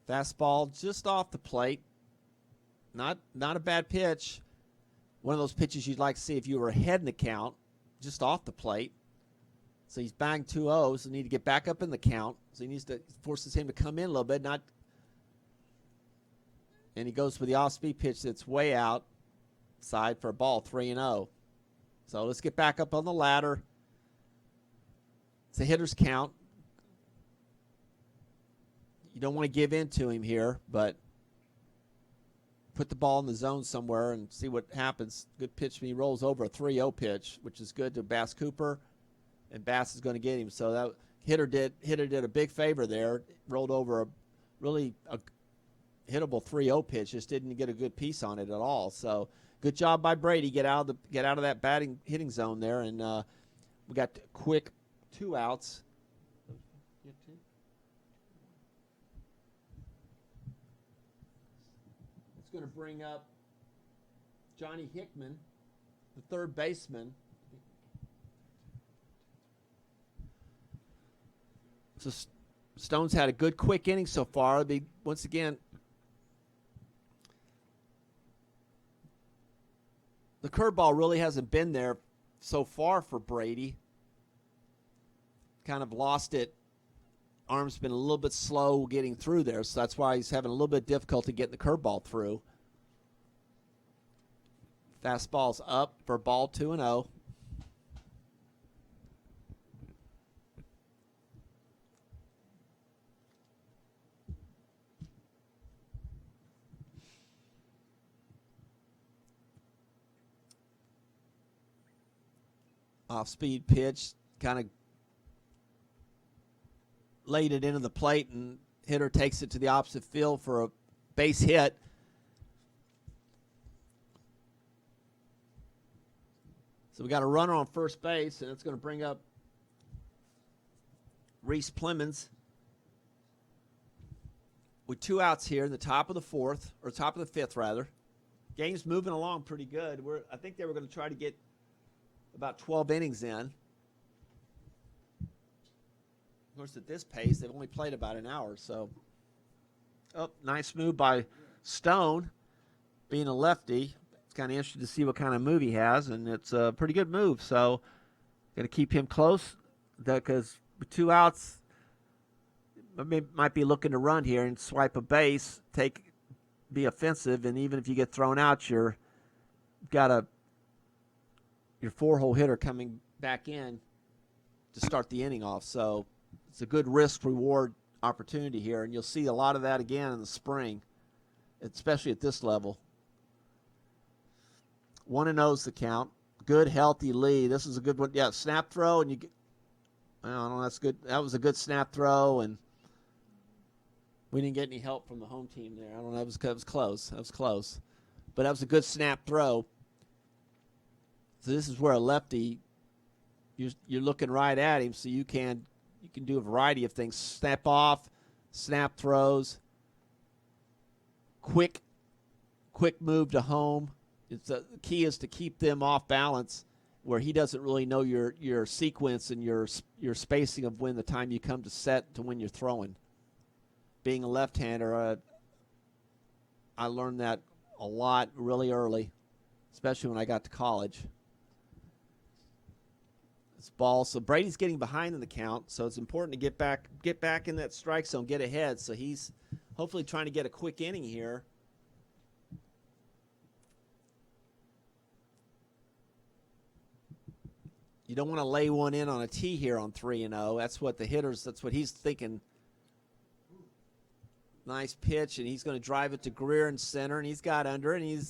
Fastball just off the plate. Not a bad pitch. One of those pitches you'd like to see if you were ahead in the count, just off the plate. So he's banged 2-0, so need to get back up in the count. So he needs to forces him to come in a little bit, and he goes for the off-speed pitch that's way outside for a ball, 3-0. So let's get back up on the ladder. It's a hitter's count. You don't want to give in to him here, but put the ball in the zone somewhere and see what happens. Good pitch when he rolls over a 3-0 pitch, which is good to Bass Cooper, and Bass is going to get him. So that hitter did a big favor there. Rolled over a hittable 3-0 pitch, just didn't get a good piece on it at all. So good job by Brady. Get out of that hitting zone there, and we got quick 2 outs. It's going to bring up Johnny Hickman, the third baseman. So Stone's had a good quick inning so far. Once again, the curveball really hasn't been there so far for Brady. Kind of lost it. Arm's been a little bit slow getting through there, so that's why he's having a little bit of difficulty getting the curveball through. Fastball's up for ball 2-0. Off-speed pitch, kind of laid it into the plate, and hitter takes it to the opposite field for a base hit. So we got a runner on first base, and it's going to bring up Reese Plemons with 2 outs here in the top of the fourth, or top of the fifth, rather. Game's moving along pretty good. I think they were going to try to get about 12 innings in. Of course, at this pace, they've only played about an hour. So, nice move by Stone, being a lefty. It's kind of interesting to see what kind of move he has, and it's a pretty good move. So, going to keep him close because with 2 outs, might be looking to run here and swipe a base, be offensive, and even if you get thrown out, you've got your 4-hole hitter coming back in to start the inning off. So it's a good risk-reward opportunity here, and you'll see a lot of that again in the spring, especially at this level. 1-0's the count. Good, healthy lead. This is a good one. Yeah, snap throw, and I don't know, that's good. That was a good snap throw, and we didn't get any help from the home team there. I don't know. It was close. That was close. But that was a good snap throw. So this is where a lefty, you're looking right at him, so you can do a variety of things. Snap off, snap throws, quick move to home. The key is to keep them off balance where he doesn't really know your sequence and your spacing of when the time you come to set to when you're throwing. Being a left-hander, I learned that a lot really early, especially when I got to college. It's ball. So Brady's getting behind in the count, so it's important to get back in that strike zone, get ahead. So he's hopefully trying to get a quick inning here. You don't want to lay one in on a tee here on 3-0. That's what he's thinking. Nice pitch, and he's going to drive it to Greer in center, and he's got under it, and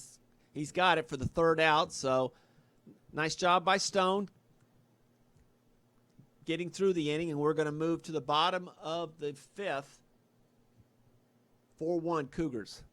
he's got it for the 3rd out. So nice job by Stone getting through the inning, and we're going to move to the bottom of the 5th. 4-1 Cougars.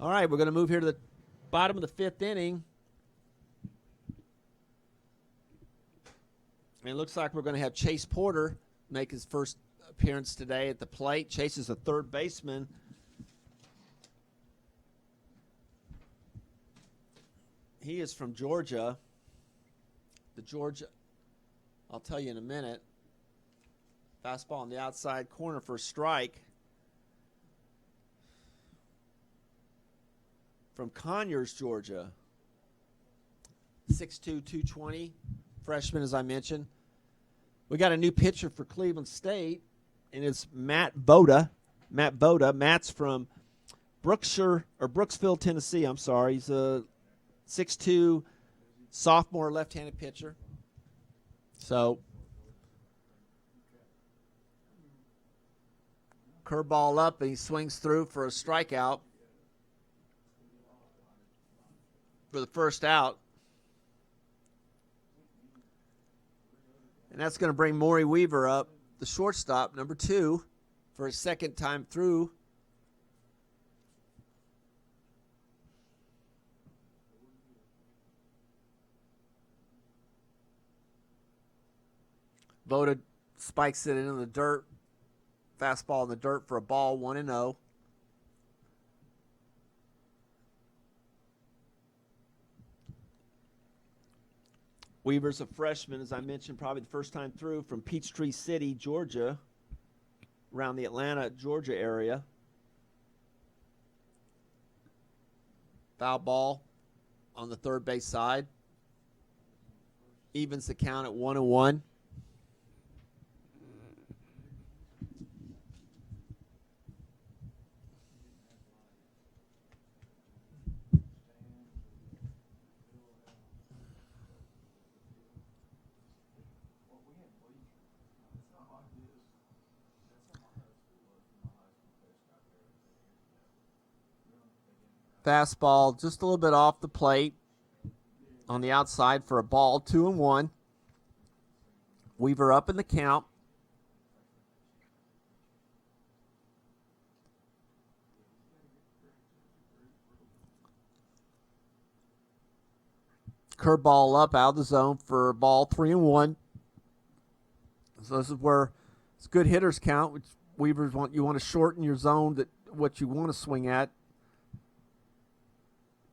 All right, we're going to move here to the bottom of the 5th inning. And it looks like we're going to have Chase Porter make his first appearance today at the plate. Chase is a third baseman. He is from Georgia. The Georgia, I'll tell you in a minute. Fastball on the outside corner for a strike. From Conyers, Georgia. 6'2", 220. Freshman, as I mentioned. We got a new pitcher for Cleveland State, and it's Matt Boda. Matt's from Brooksville, Tennessee. I'm sorry. He's a 6'2", sophomore left-handed pitcher. So, curveball up, and he swings through for a strikeout for the first out. And that's going to bring Maury Weaver up, the shortstop, number 2, for his second time through. Voda spikes it into the dirt. Fastball in the dirt for a ball, 1-0. Weaver's a freshman, as I mentioned, probably the first time through from Peachtree City, Georgia, around the Atlanta, Georgia area. Foul ball on the third base side. Evens the count at 1-1. Fastball just a little bit off the plate on the outside for a ball, 2-1. Weaver up in the count. Curveball up out of the zone for a ball, 3-1. So this is where it's good hitters count, which Weavers you want to shorten your zone, that what you want to swing at.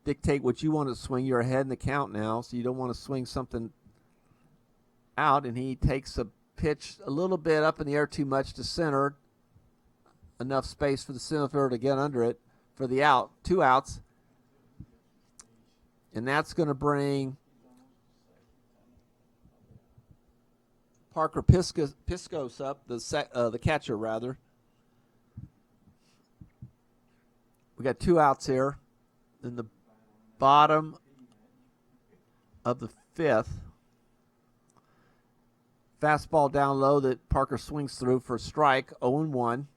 Dictate what you want to swing. You're ahead in the count now, so you don't want to swing something out. And he takes a pitch a little bit up in the air too much to center. Enough space for the center fielder to get under it for the out. 2 outs. And that's going to bring Parker Piscos up, the catcher, rather. We got 2 outs here in the bottom of the 5th. Fastball down low that Parker swings through for a strike, 0-1.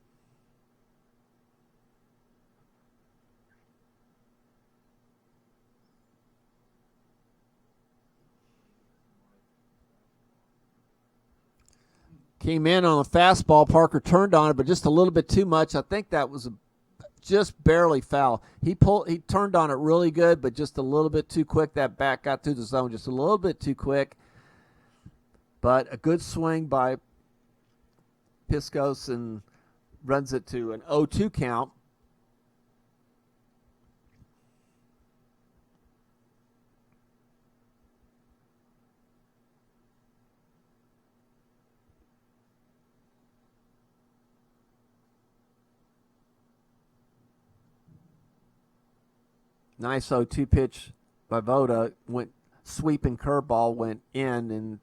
Came in on a fastball. Parker turned on it, but just a little bit too much. I think that was just barely foul. He turned on it really good, but just a little bit too quick. That bat got through the zone just a little bit too quick. But a good swing by Piscos and runs it to an 0-2 count. Nice 0-2 pitch by Voda. Went sweeping curveball, went in and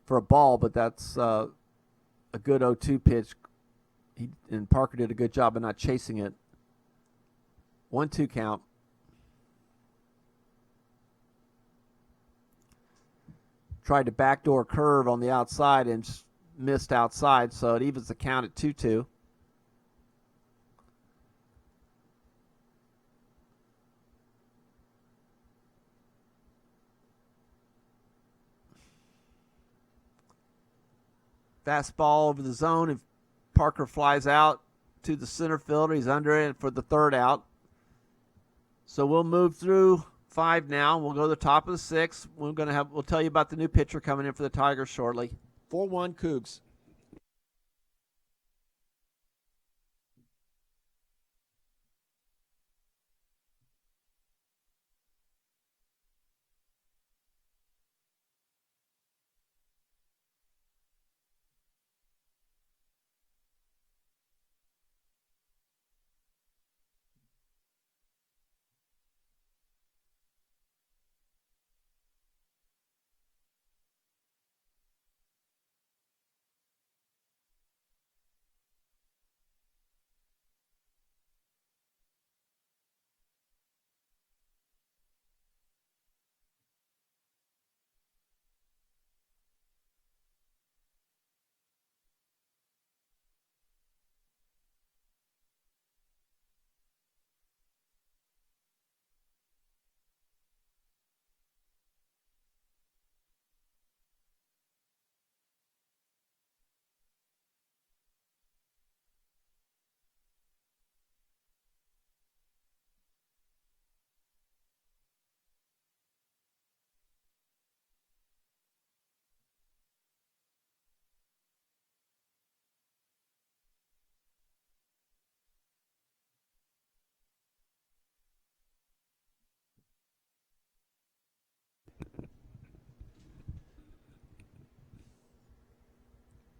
for a ball, but that's a good 0-2 pitch. And Parker did a good job of not chasing it. 1-2 count. Tried to backdoor curve on the outside and missed outside, so it evens the count at 2-2. Fastball over the zone. If Parker flies out to the center fielder, he's under it for the 3rd out. So we'll move through 5 now. We'll go to the top of the 6. We'll tell you about the new pitcher coming in for the Tigers shortly. 4-1 Cougs.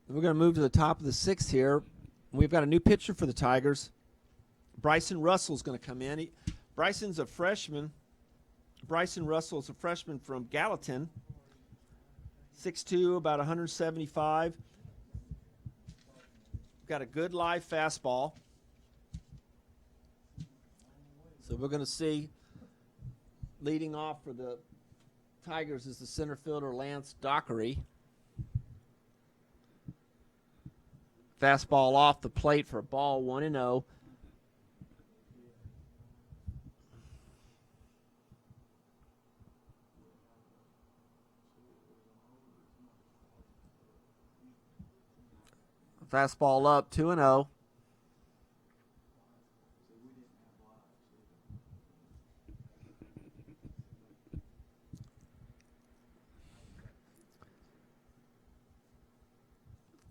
We're going to move to the top of the 6th here. We've got a new pitcher for the Tigers. Bryson Russell's going to come in. Bryson's a freshman. Bryson Russell's a freshman from Gallatin. 6'2", about 175. Got a good live fastball. So we're going to see leading off for the Tigers is the center fielder Lance Dockery. Fastball off the plate for a ball, 1-0. Fastball up, 2-0.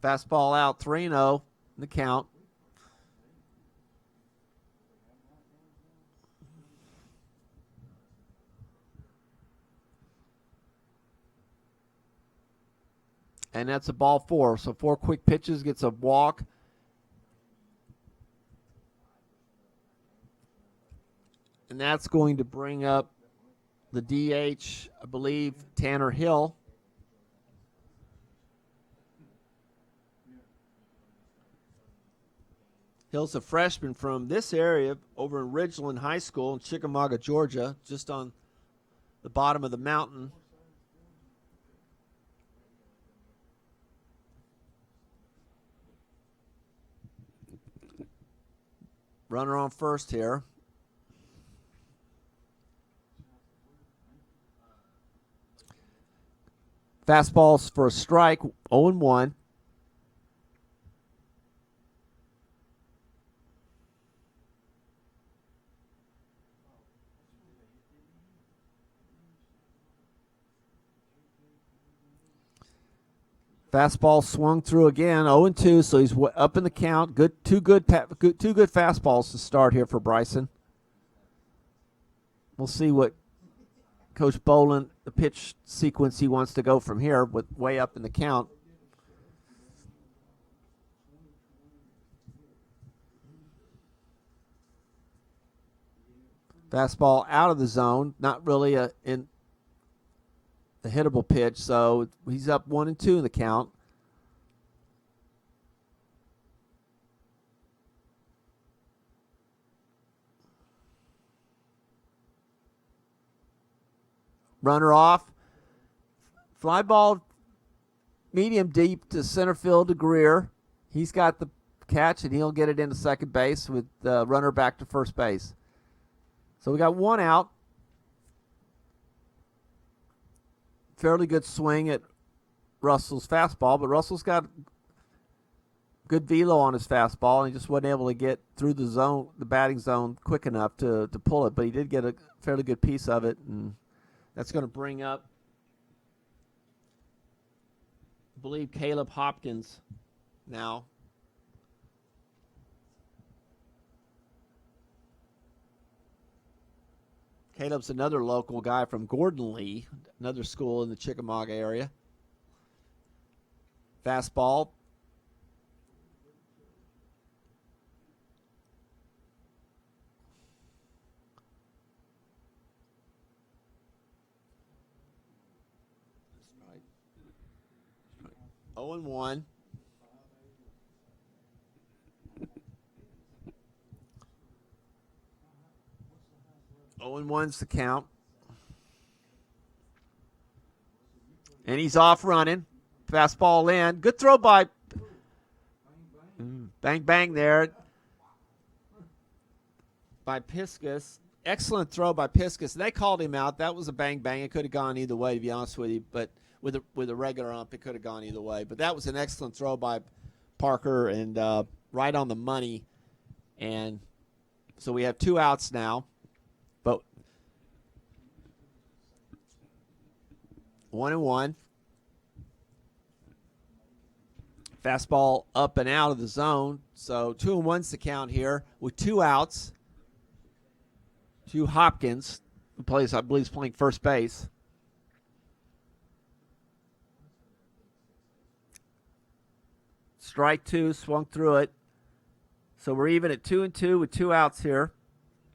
Fastball out, 3-0 in the count. And that's a ball 4. So 4 quick pitches, gets a walk. And that's going to bring up the DH, I believe, Tanner Hill. Hill's a freshman from this area over in Ridgeland High School in Chickamauga, Georgia, just on the bottom of the mountain. Runner on first here. Fastballs for a strike, 0-1. Fastball swung through again, 0-2, so he's up in the count. Two good fastballs to start here for Bryson. We'll see what Coach Bolin, the pitch sequence he wants to go from here, with way up in the count. Fastball out of the zone, not really in the hittable pitch, so he's up 1-2 in the count. Runner off. Fly ball medium deep to center field to Greer. He's got the catch, and he'll get it into second base with the runner back to first base. So we got 1 out. Fairly good swing at Russell's fastball, but Russell's got good velo on his fastball, and he just wasn't able to get through the zone, the batting zone, quick enough to pull it. But he did get a fairly good piece of it, and that's going to bring up, I believe, Caleb Hopkins now. Caleb's another local guy from Gordon Lee, another school in the Chickamauga area. Fastball. Strike. 0-1. Oh and 1's the count. And he's off running. Fastball in. Good throw by Bang Bang there by Piskus. Excellent throw by Piskus. They called him out. That was a bang bang. It could have gone either way, to be honest with you. But with a regular ump, it could have gone either way. But that was an excellent throw by Parker and right on the money. And so we have 2 outs now. But 1-1. Fastball up and out of the zone. So 2-1's the count here with 2 outs. To Hopkins, who plays, I believe, is playing first base. Strike 2, swung through it. So we're even at 2-2 with 2 outs here.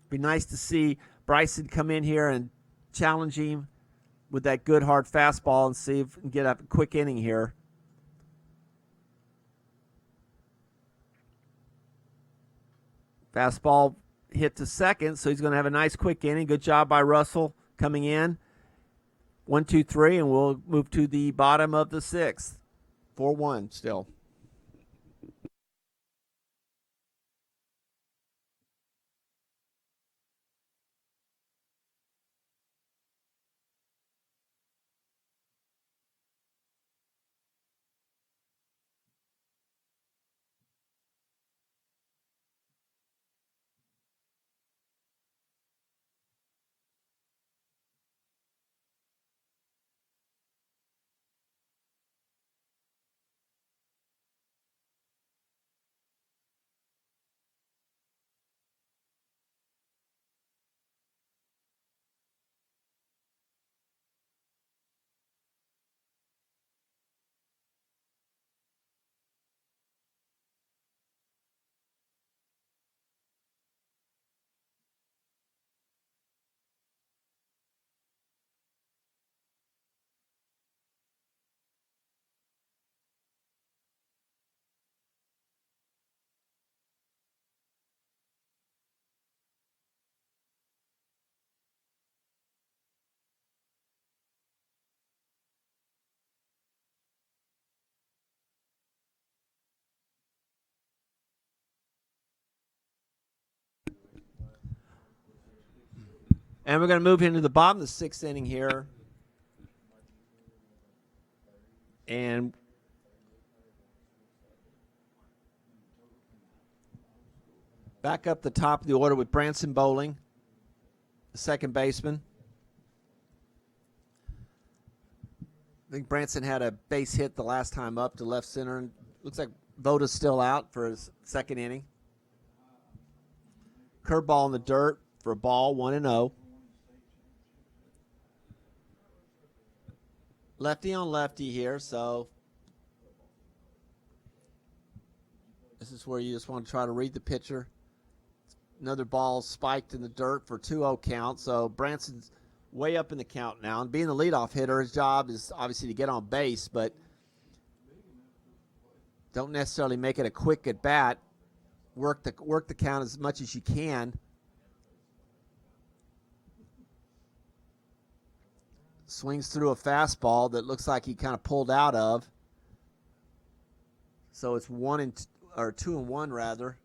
Be nice to see Bryson come in here and challenge him with that good hard fastball and see if we can get a quick inning here. Fastball hit to second, so he's going to have a nice quick inning. Good job by Russell coming in. 1, 2, 3, and we'll move to the bottom of the 6th. 4-1 still. And we're going to move into the bottom of the 6th inning here. And back up the top of the order with Branson Bowling, the second baseman. I think Branson had a base hit the last time up to left center. And looks like Voda's still out for his second inning. Curveball in the dirt for a ball, 1-0. Lefty on lefty here, so this is where you just want to try to read the pitcher. Another ball spiked in the dirt for 2-0 count, so Branson's way up in the count now. And being the leadoff hitter, his job is obviously to get on base, but don't necessarily make it a quick at bat. Work the count as much as you can. Swings through a fastball that looks like he kind of pulled out of. So it's 2-1 rather.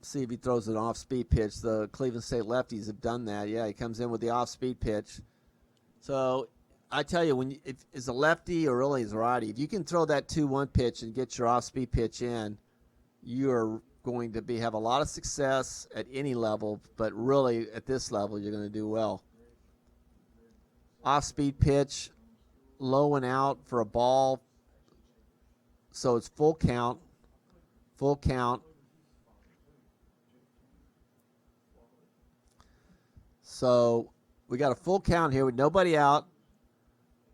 see if he throws an off-speed pitch. The Cleveland State lefties have done that. Yeah, he comes in with the off-speed pitch. So I tell you, when if as a lefty or really as a righty, if you can throw that 2-1 pitch and get your off-speed pitch in, you are going to have a lot of success at any level, but really at this level, you're going to do well. Off-speed pitch, low and out for a ball. So it's full count. Full count. So we got a full count here with nobody out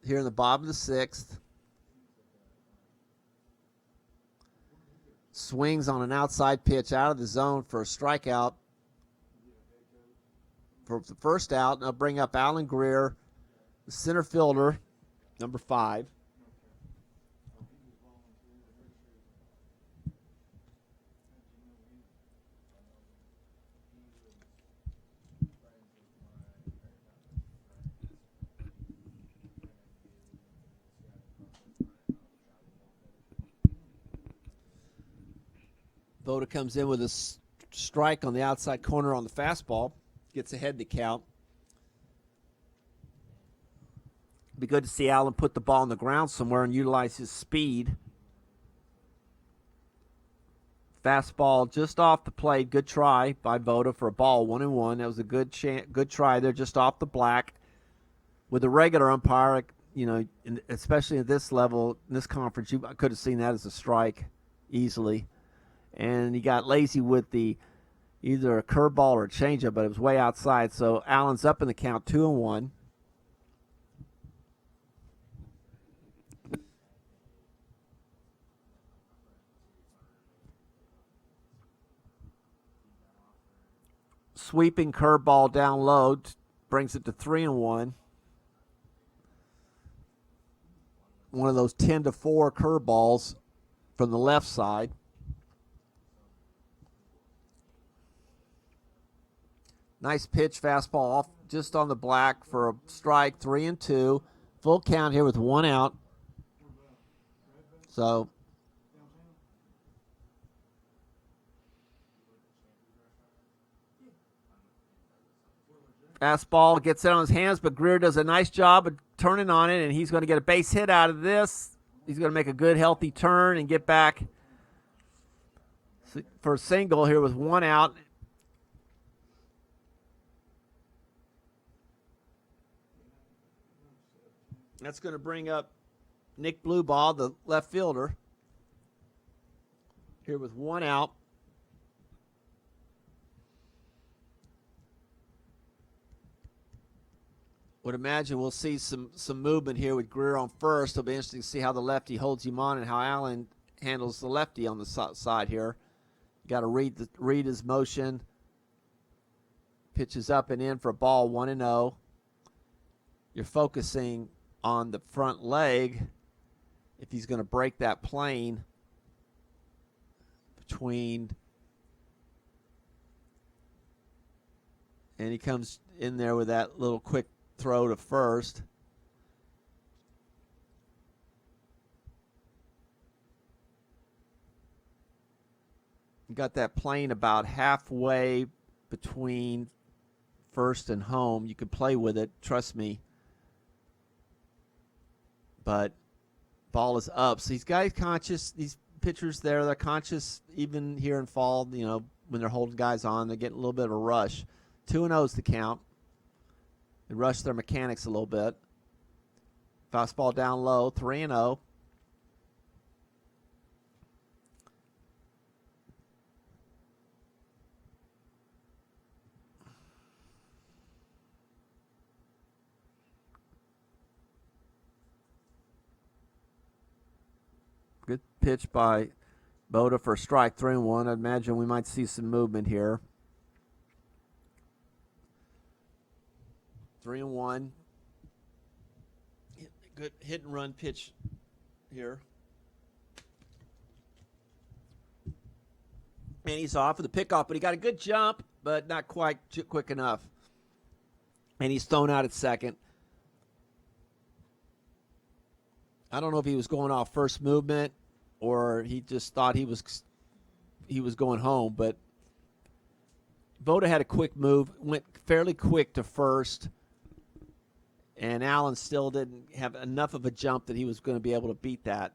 here in the bottom of the sixth. Swings on an outside pitch out of the zone for a strikeout for the first out. And I'll bring up Alan Greer, the center fielder, number 5. Voda comes in with a strike on the outside corner on the fastball. Gets ahead in the count. Be good to see Allen put the ball on the ground somewhere and utilize his speed. Fastball just off the plate. Good try by Voda for a ball, 1-1. That was a good try there, just off the black. With a regular umpire, you know, especially at this level, in this conference, I could have seen that as a strike easily. And he got lazy with either a curveball or a changeup, but it was way outside. So Allen's up in the count, 2-1. Sweeping curveball down low brings it to 3-1. One of those 10-4 curveballs from the left side. Nice pitch, fastball off just on the black for a strike, 3-2. Full count here with 1 out. So fastball gets it on his hands, but Greer does a nice job of turning on it, and he's going to get a base hit out of this. He's going to make a good, healthy turn and get back for a single here with 1 out. That's going to bring up Nick Blueball, the left fielder, here with 1 out. Would imagine we'll see some movement here with Greer on first. It'll be interesting to see how the lefty holds him on and how Allen handles the lefty on the side here. You got to read his motion. Pitches up and in for a ball, 1-0. You're focusing on the front leg if he's going to break that plane between, and he comes in there with that little quick throw to first. You got that plane about halfway between first and home. You can play with it, trust me. But ball is up. So these guys conscious, these pitchers there, they're conscious even here in fall, you know, when they're holding guys on, they're getting a little bit of a rush. 2-0 is the count. They rush their mechanics a little bit. Fastball down low, 3-0. Good pitch by Voda for a strike, 3-1. I'd imagine we might see some movement here. 3-1. Good hit and run pitch here. And he's off with the pickoff, but he got a good jump, but not quite quick enough. And he's thrown out at second. I don't know if he was going off first movement or he just thought he was going home, but Voda had a quick move, went fairly quick to first, and Allen still didn't have enough of a jump that he was going to be able to beat that.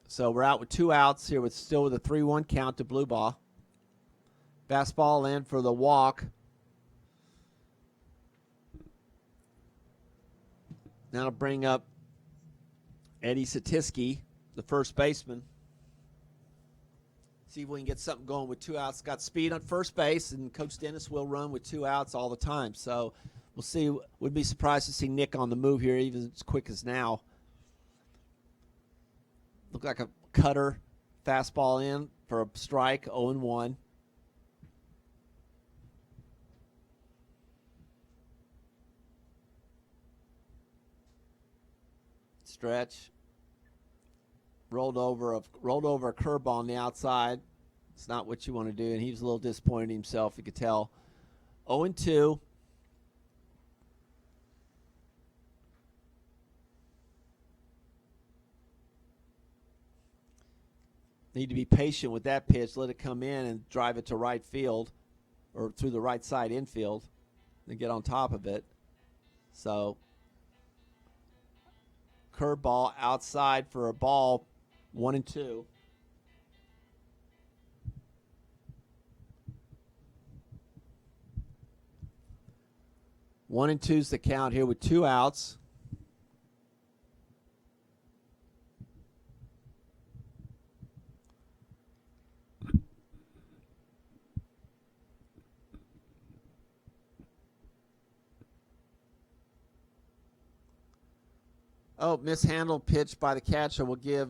So we're out with 2 outs here with still with a 3-1 count to blue ball. Fastball in for the walk. Now to bring up Eddie Satisky, the first baseman. See if we can get something going with 2 outs. Got speed on first base, and Coach Dennis will run with 2 outs all the time. So we'll see. Would be surprised to see Nick on the move here, even as quick as now. Look like a cutter. Fastball in for a strike, 0-1. Stretch. Rolled over a curveball on the outside. It's not what you want to do, and he was a little disappointed in himself, you could tell. 0-2. Need to be patient with that pitch. Let it come in and drive it to right field or through the right side infield and get on top of it. So curveball outside for a ball, 1-2. One and two's the count here with 2 outs. Oh, mishandled pitch by the catcher will give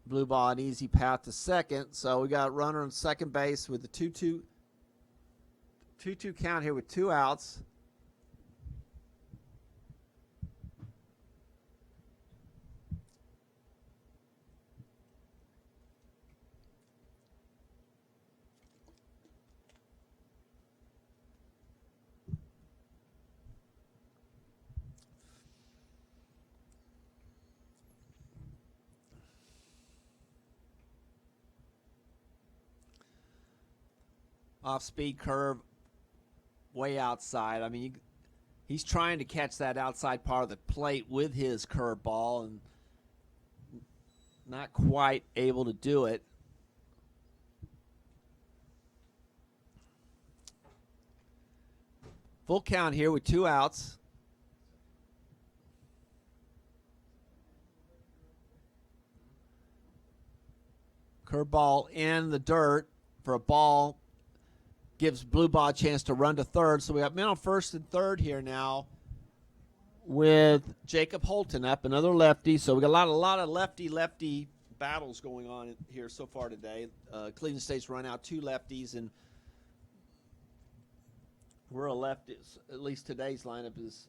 blue ball an easy path to second. So we got a runner on second base with the 2-2 count here with 2 outs. Off-speed curve way outside. I mean, he's trying to catch that outside part of the plate with his curveball and not quite able to do it. Full count here with 2 outs. Curveball in the dirt for a ball. Gives blue ball a chance to run to third. So we got men on first and third here now with Jacob Holton up, another lefty. So we got a lot of lefty battles going on here so far today. Cleveland State's run out 2 lefties, and we're a lefty. At least today's lineup is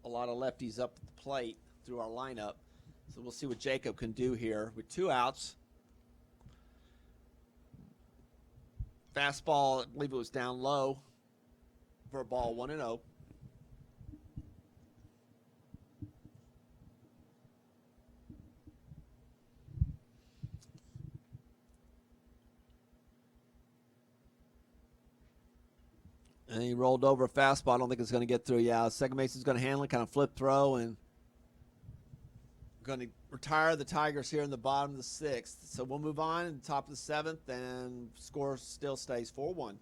a lot of lefties up at the plate through our lineup. So we'll see what Jacob can do here with 2 outs. Fastball, I believe it was down low for a ball, 1-0. And he rolled over a fastball. I don't think it's going to get through. Yeah, second base is going to handle it, kind of flip throw, and going to retire the Tigers here in the bottom of the 6th. So we'll move on in the top of the 7th, and score still stays 4-1.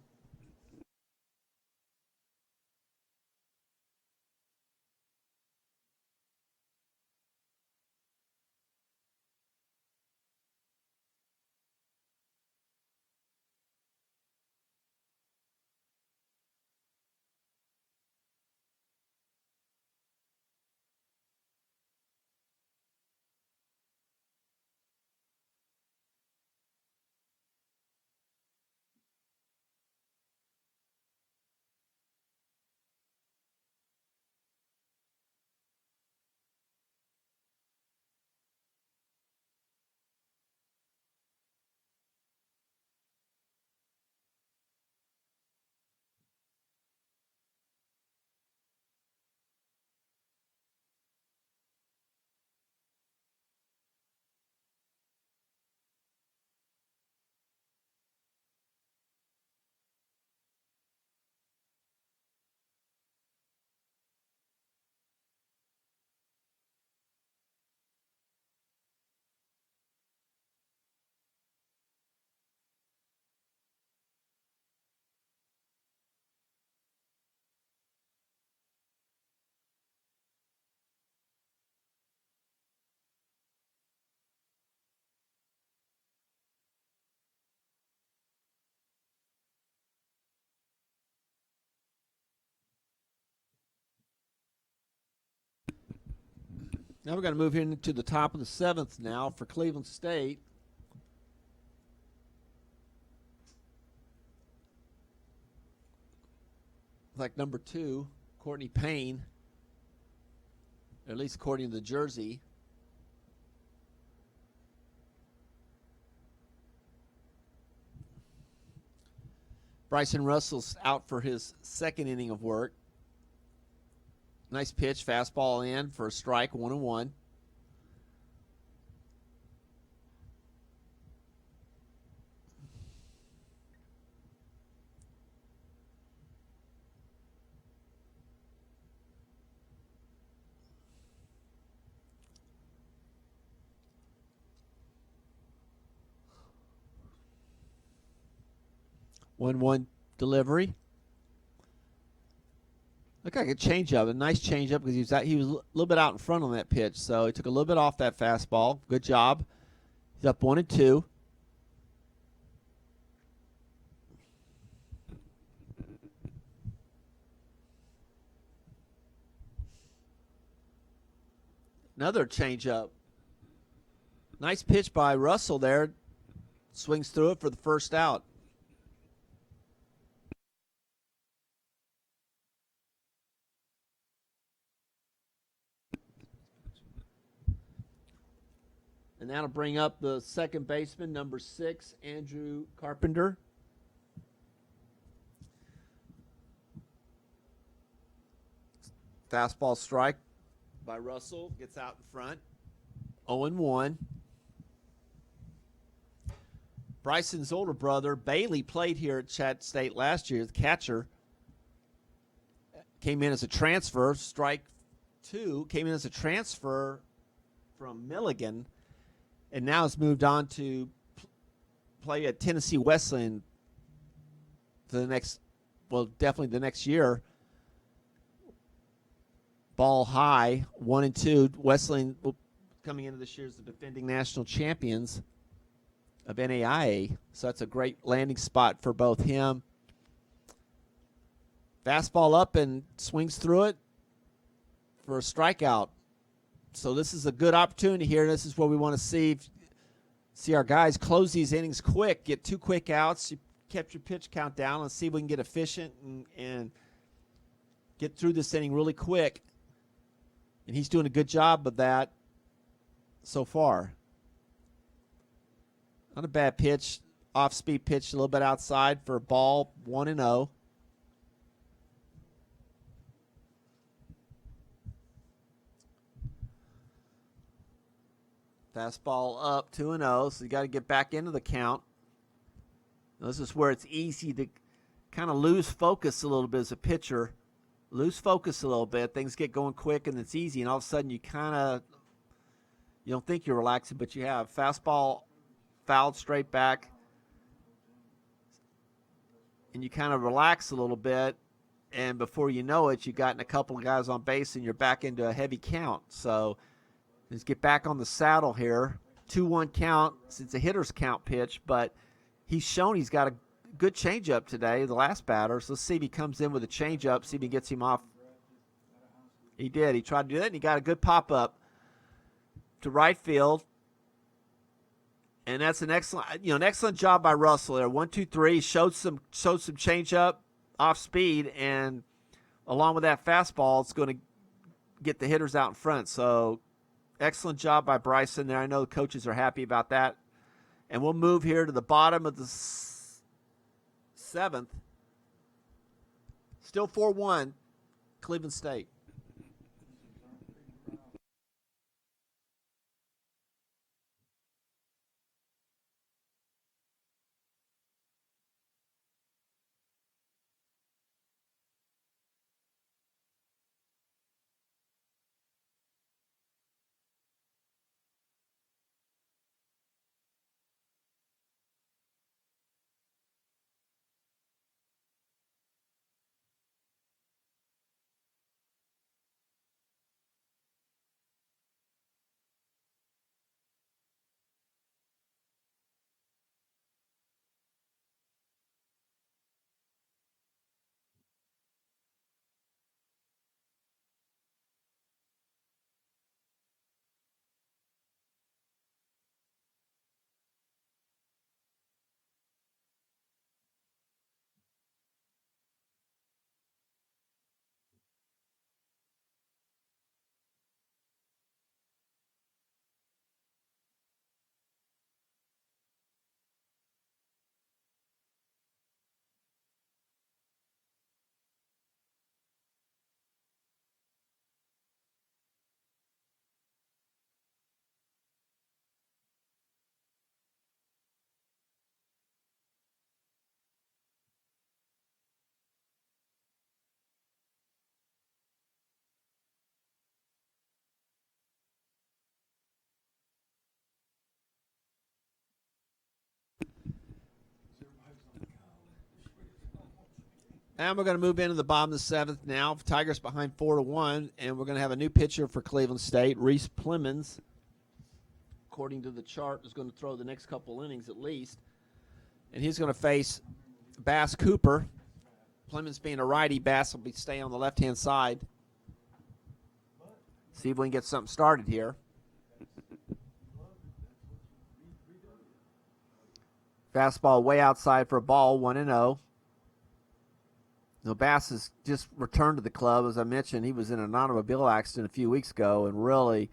Now we're going to move into the top of the 7th now for Cleveland State. Like number 2, Courtney Payne, or at least according to the jersey. Bryson Russell's out for his 2nd inning of work. Nice pitch, fastball in for a strike, 1-1. One delivery. Looked like a changeup, a nice changeup because he was a little bit out in front on that pitch, so he took a little bit off that fastball. Good job. He's up 1-2. Another changeup. Nice pitch by Russell there. Swings through it for the first out. And that'll bring up the second baseman, number 6, Andrew Carpenter. Fastball strike by Russell. Gets out in front. 0-1. Bryson's older brother, Bailey, played here at Chat State last year, the catcher. Came in as a transfer. Strike 2. Came in as a transfer from Milligan. And now has moved on to play at Tennessee Wesleyan for the next, well, definitely the next year. Ball high, 1-2. Wesleyan coming into this year as the defending national champions of NAIA. So that's a great landing spot for both him. Fastball up and swings through it for a strikeout. So this is a good opportunity here. This is what we want to see our guys close these innings quick, get 2 quick outs. You kept your pitch count down. Let's see if we can get efficient and get through this inning really quick. And he's doing a good job of that so far. Not a bad pitch. Off-speed pitch a little bit outside for a ball, 1-0. Fastball up, 2-0, so you got to get back into the count. Now, this is where it's easy to kind of lose focus a little bit as a pitcher. Lose focus a little bit. Things get going quick, and it's easy, and all of a sudden you don't think you're relaxing, but you have. Fastball fouled straight back, and you kind of relax a little bit, and before you know it, you've gotten a couple of guys on base, and you're back into a heavy count. So let's get back on the saddle here. 2-1 count. It's a hitter's count pitch, but he's shown he's got a good changeup today, the last batter. So let's see if he comes in with a changeup, see if he gets him off. He did. He tried to do that, and he got a good pop-up to right field. And that's an excellent job by Russell there. 1-2-3, showed some changeup off speed, and along with that fastball, it's going to get the hitters out in front. So excellent job by Bryson there. I know the coaches are happy about that. And we'll move here to the bottom of the 7th. Still 4-1, Cleveland State. And we're going to move into the bottom of the seventh now. Tigers behind 4-1, and we're going to have a new pitcher for Cleveland State, Reese Plemons. According to the chart, is going to throw the next couple innings at least. And he's going to face Bass Cooper. Plemons being a righty, Bass will be staying on the left-hand side. See if we can get something started here. Fastball way outside for a ball, 1-0. Bass has just returned to the club. As I mentioned, he was in an automobile accident a few weeks ago, and really,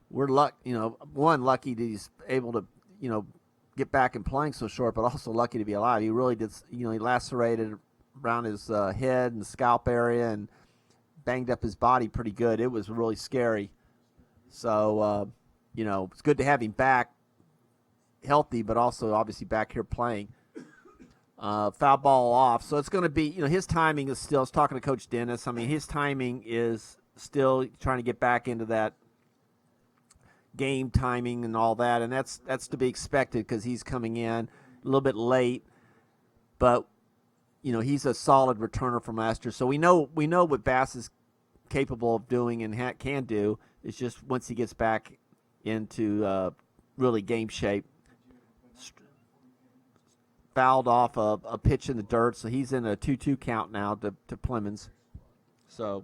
we're lucky that he's able to, get back and playing so short, but also lucky to be alive. He really did, he lacerated around his head and scalp area and banged up his body pretty good. It was really scary. So, it's good to have him back healthy, but also obviously back here playing. Foul ball off. So it's going to be, his timing is still, I was talking to Coach Dennis. I mean, his timing is still trying to get back into that game timing and all that. And that's to be expected because he's coming in a little bit late. But, he's a solid returner from last year. So we know what Bass is capable of doing and can do. It's just once he gets back into really game shape. Fouled off a pitch in the dirt, so he's in a 2-2 count now to Plemons. So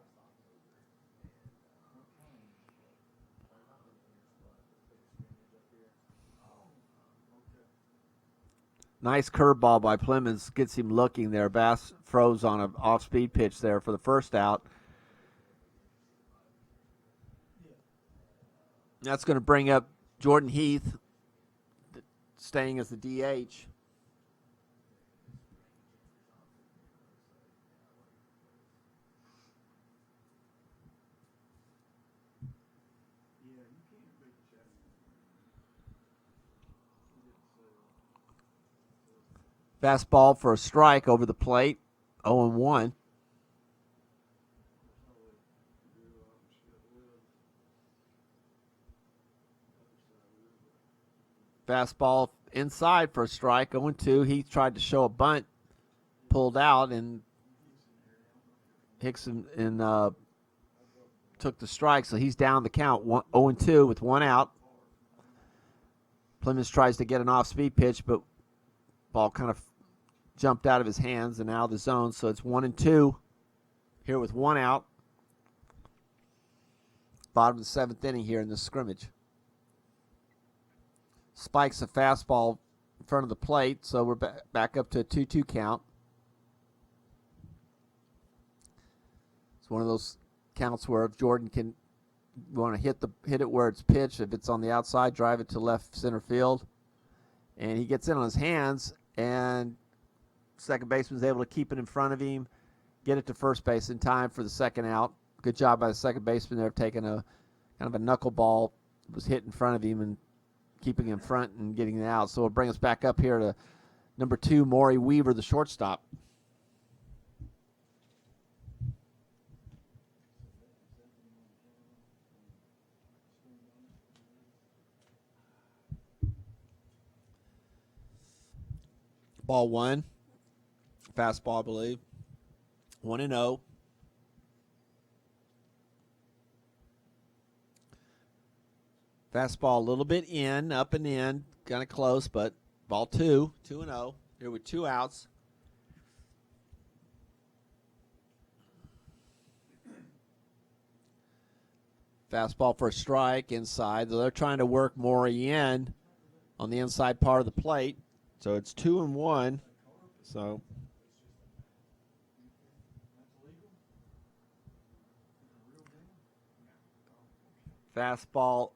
nice curveball by Plemons, gets him looking there. Bass froze on an off-speed pitch there for the first out. That's going to bring up Jordan Heath, staying as the DH. Fastball for a strike over the plate, 0-1. Fastball inside for a strike, 0-2. He tried to show a bunt, pulled out, and Hickson took the strike, so he's down the count, 0-2 with one out. Plemons tries to get an off-speed pitch, but ball kind of jumped out of his hands and out of the zone, so it's 1-2 here with one out. Bottom of the seventh inning here in this scrimmage. Spikes a fastball in front of the plate, so we're back up to a 2-2 count. It's one of those counts where if Jordan can want to hit it where it's pitched, if it's on the outside, drive it to left center field. And he gets in on his hands, and second baseman's able to keep it in front of him, get it to first base in time for the second out. Good job by the second baseman there, taking a kind of a knuckleball, was hit in front of him and keeping him in front and getting it out. So it'll bring us back up here to number 2, Maury Weaver, the shortstop. Ball 1. Fastball, I believe. 1-0. Fastball a little bit in, up and in, kind of close, but ball 2, 2-0. Here with 2 outs. Fastball for a strike inside. They're trying to work Maury in on the inside part of the plate. So it's 2-1. So fastball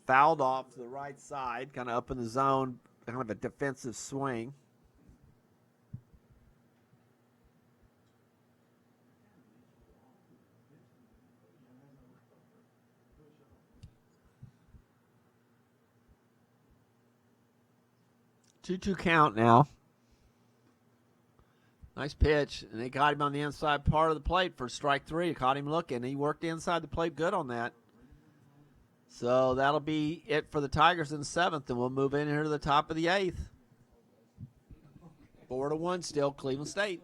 fouled off to the right side, kind of up in the zone, kind of a defensive swing. Two count now. Nice pitch, and they got him on the inside part of the plate for strike 3. Caught him looking. He worked inside the plate good on that. So that'll be it for the Tigers in the 7th, and we'll move in here to the top of the 8th. 4-1 still, Cleveland State.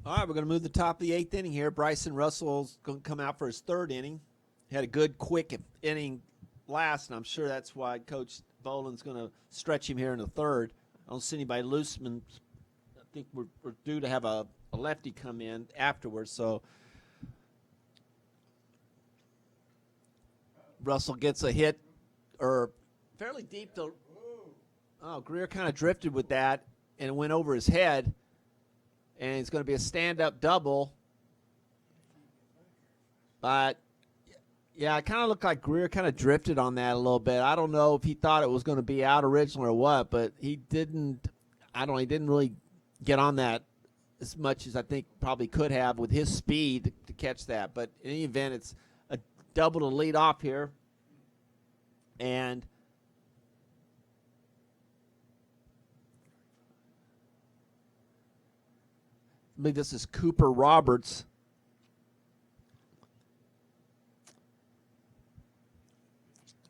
All right, we're going to move to the top of the 8th inning here. Bryson Russell's going to come out for his 3rd inning. He had a good, quick inning last, and I'm sure that's why Coach Boland's going to stretch him here in the 3rd. I don't see anybody loose. I think we're due to have a lefty come in afterwards, so Russell gets a hit, or fairly deep to. Oh, Greer kind of drifted with that and went over his head. And it's going to be a stand-up double. But, yeah, it kind of looked like Greer kind of drifted on that a little bit. I don't know if he thought it was going to be out originally or what, but he didn't – I don't know. He didn't really get on that as much as I think probably could have with his speed to catch that. But in any event, it's a double to lead off here. And – I believe this is Cooper Roberts.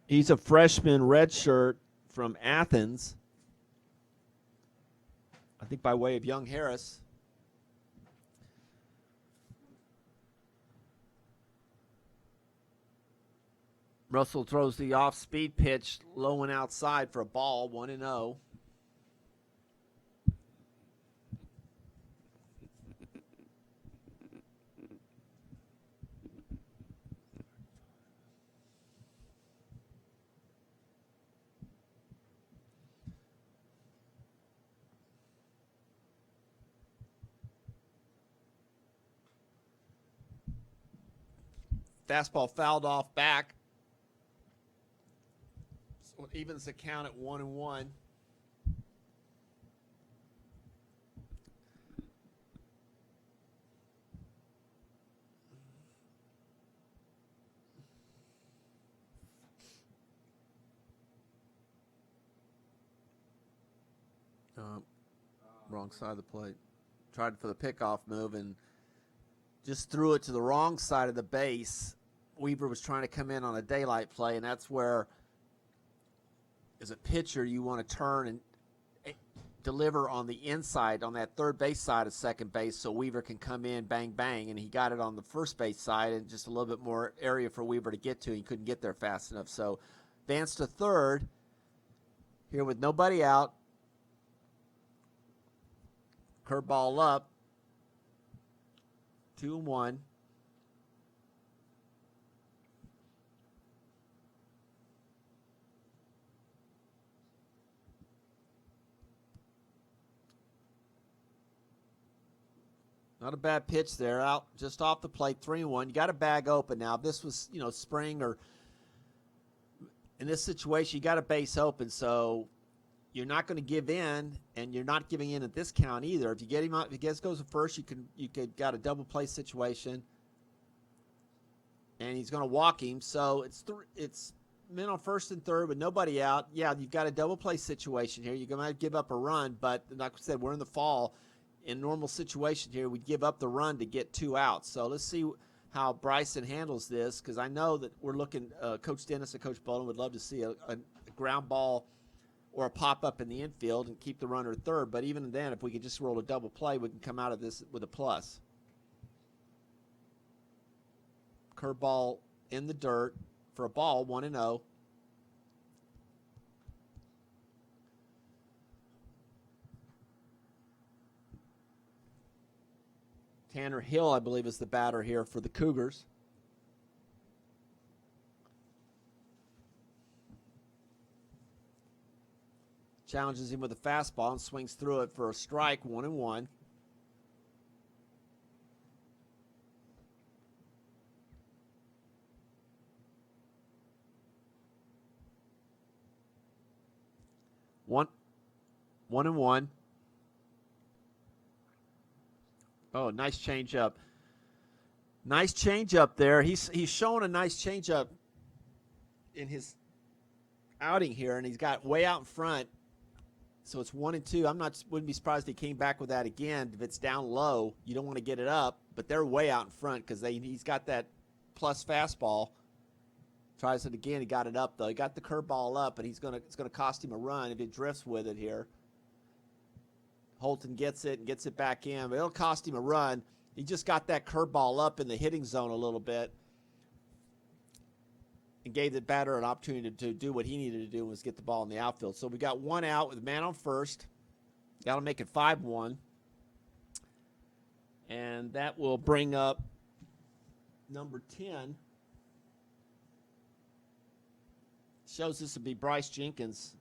He's a freshman redshirt from Athens. I think by way of Young Harris. Russell throws the off-speed pitch low and outside for a ball, 1-0. Fastball fouled off back. So it evens the count at 1-1. Wrong side of the plate. Tried for the pickoff move and just threw it to the wrong side of the base. Weaver was trying to come in on a daylight play, and that's where, as a pitcher, you want to turn and deliver on the inside, on that third base side of second base, so Weaver can come in, bang, bang, and he got it on the first base side and just a little bit more area for Weaver to get to. He couldn't get there fast enough. So advanced to third here with nobody out. Curveball up. 2-1. Not a bad pitch there, out just off the plate, 3-1. You got a bag open now. If this was, spring or in this situation, you got a base open, so you're not going to give in, and you're not giving in at this count either. If you get him out, if he goes to first, you could got a double play situation, and he's going to walk him. So it's men on first and third with nobody out. Yeah, you've got a double play situation here. You're going to give up a run, but like I said, we're in the fall. In normal situation here, we'd give up the run to get 2 outs. So let's see how Bryson handles this, because I know that we're looking. Coach Dennis and Coach Boland would love to see a ground ball or a pop-up in the infield and keep the runner third. But even then, if we could just roll a double play, we can come out of this with a plus. Curveball in the dirt for a ball, 1-0. Tanner Hill, I believe, is the batter here for the Cougars. Challenges him with a fastball and swings through it for a strike, 1-1. One and one. Oh, nice changeup. Nice changeup there. He's showing a nice changeup in his outing here, and he's got way out in front. So it's 1-2. Wouldn't be surprised if he came back with that again. If it's down low, you don't want to get it up, but they're way out in front because he's got that plus fastball. Tries it again. He got it up though. He got the curveball up, and it's gonna cost him a run if he drifts with it here. Holton gets it and gets it back in, but it'll cost him a run. He just got that curveball up in the hitting zone a little bit and gave the batter an opportunity to do what he needed to do, was get the ball in the outfield. So we got one out with a man on first. Got to make it 5-1. And that will bring up number 10. Shows this will be Bryce Jenkins.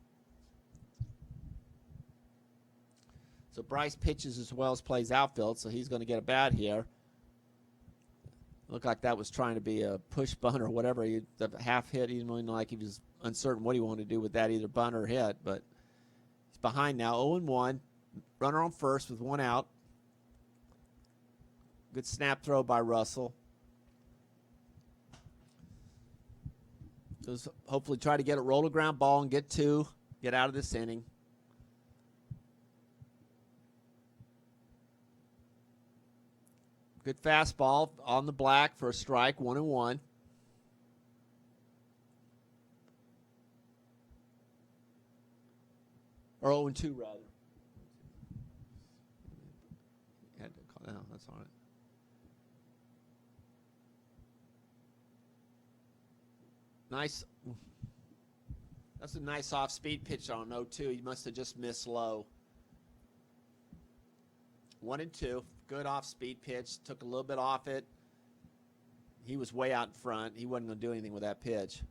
So Bryce pitches as well as plays outfield, so he's going to get a bat here. Looked like that was trying to be a push bunt or whatever. The half hit, he didn't really know, like he was uncertain what he wanted to do with that, either bunt or hit. But he's behind now, 0-1. Runner on first with one out. Good snap throw by Russell. Just hopefully try to get it, roll a ground ball and get two, get out of this inning. Good fastball on the black for a strike, 1-1. Or 0-2, rather. Had to call, no, that's all right. Nice. That's a nice off-speed pitch on 0-2. He must have just missed low. 1-2. Good off-speed pitch. Took a little bit off it. He was way out in front. He wasn't going to do anything with that pitch.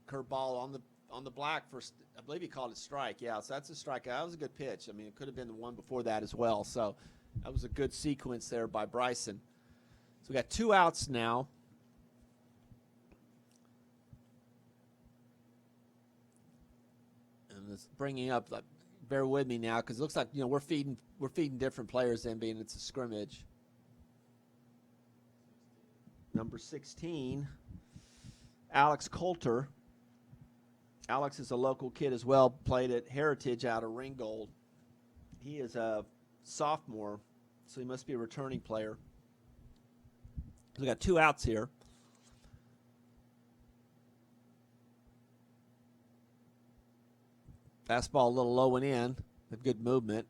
Curveball on the black for, I believe he called it strike. Yeah, so that's a strike. That was a good pitch. I mean, it could have been the one before that as well. So that was a good sequence there by Bryson. So we got two outs now. And this bringing up, bear with me now, because it looks like, we're feeding different players in, being it's a scrimmage. Number 16, Alex Coulter. Alex is a local kid as well, played at Heritage out of Ringgold. He is a sophomore, so he must be a returning player. We got two outs here. Fastball a little low and in, with good movement.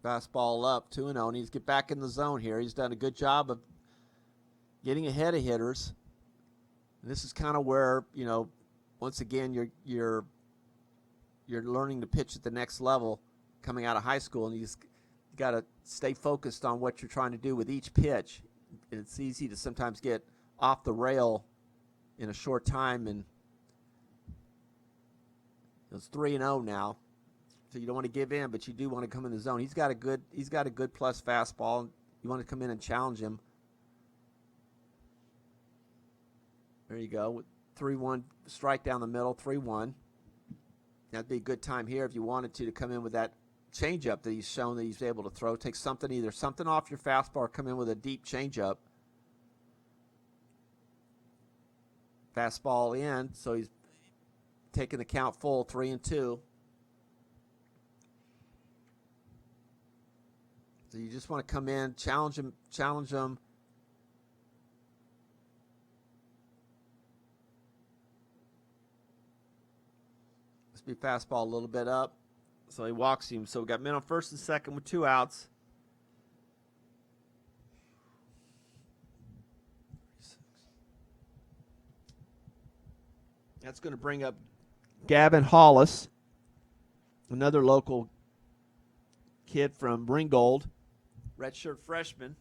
Fastball up, 2-0. Needs to get back in the zone here. He's done a good job of getting ahead of hitters. And this is kind of where, once again, you're learning to pitch at the next level coming out of high school, and you got to stay focused on what you're trying to do with each pitch. And it's easy to sometimes get off the rail in a short time, and it's 3-0 now. So you don't want to give in, but you do want to come in the zone. He's got a good plus fastball. You want to come in and challenge him. There you go. 3-1 strike down the middle, 3-1. That'd be a good time here if you wanted to come in with that changeup that he's shown that he's able to throw. Take either something off your fastball or come in with a deep changeup. Fastball in, so he's taking the count full, 3-2. So you just want to come in, challenge him. Let's be fastball a little bit up. So he walks him. So we got men on first and second with two outs. That's going to bring up Gavin Hollis, another local kid from Ringgold, redshirt freshman.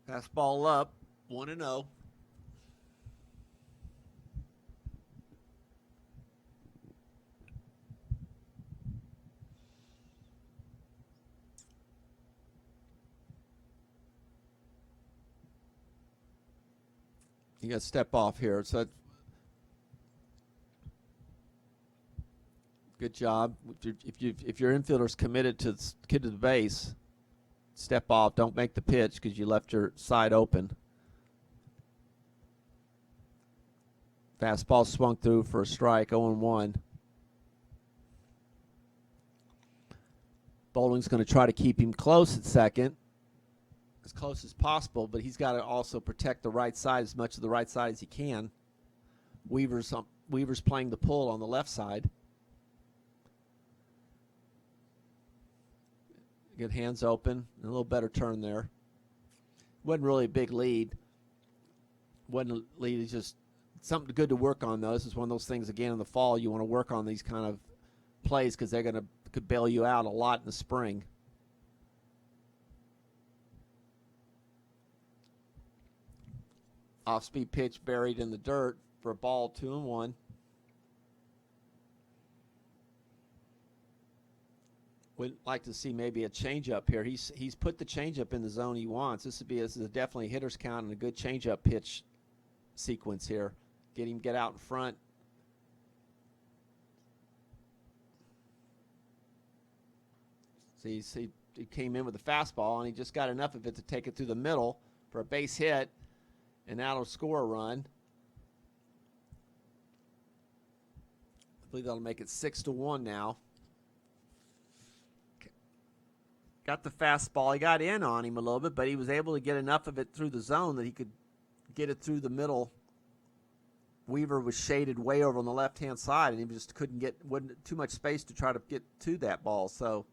Fastball up, 1-0. You got to step off here. So good job. If your infielder's committed to the base, step off. Don't make the pitch because you left your side open. Fastball swung through for a strike, 0-1. Bowling's going to try to keep him close at second, as close as possible, but he's got to also protect the right side, as much of the right side as he can. Weaver's playing the pull on the left side. Get hands open, a little better turn there. Wasn't really a big lead. Wasn't a lead, it's just something good to work on, though. This is one of those things, again, in the fall, you want to work on these kind of plays because they're going to could bail you out a lot in the spring. Off-speed pitch buried in the dirt for a ball, 2-1. Would like to see maybe a changeup here. He's put the changeup in the zone he wants. This is definitely a hitter's count and a good changeup pitch sequence here. Get out in front. See, he came in with a fastball, and he just got enough of it to take it through the middle for a base hit, and that'll score a run. I believe that'll make it 6-1 now. Got the fastball. He got in on him a little bit, but he was able to get enough of it through the zone that he could get it through the middle. Weaver was shaded way over on the left-hand side, and he just wasn't too much space to try to get to that ball. So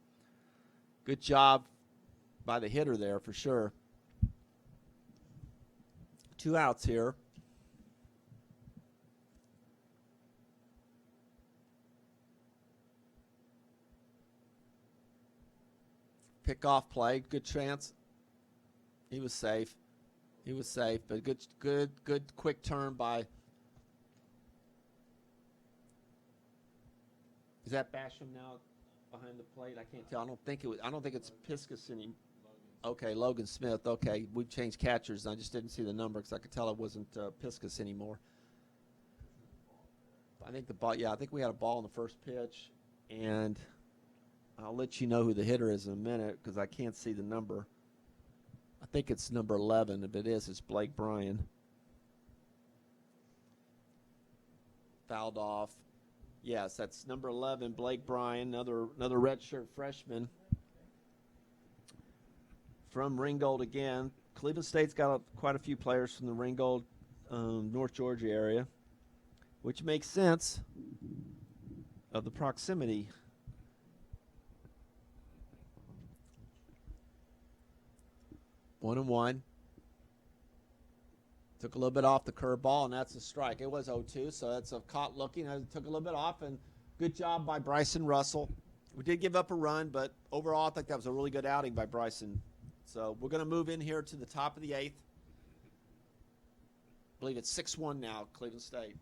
good job by the hitter there for sure. 2 outs here. Pick-off play, good chance. He was safe. But good quick turn by. Is that Basham now behind the plate? I can't tell. I don't think it's Piskus anymore. Okay, Logan Smith. Okay, we've changed catchers. I just didn't see the number because I could tell it wasn't Piskus anymore. I think the ball. Yeah, I think we had a ball in the first pitch, and I'll let you know who the hitter is in a minute because I can't see the number. I think it's number 11. If it is, it's Blake Bryan. Fouled off. Yes, that's number 11, Blake Bryan, another redshirt freshman from Ringgold again. Cleveland State's got quite a few players from the Ringgold, North Georgia area, which makes sense of the proximity. One and one. Took a little bit off the curveball, and that's a strike. It was 0-2, so that's a caught looking. It took a little bit off, and good job by Bryson Russell. We did give up a run, but overall I think that was a really good outing by Bryson. So we're going to move in here to the top of the 8th. I believe it's 6-1 now, Cleveland State.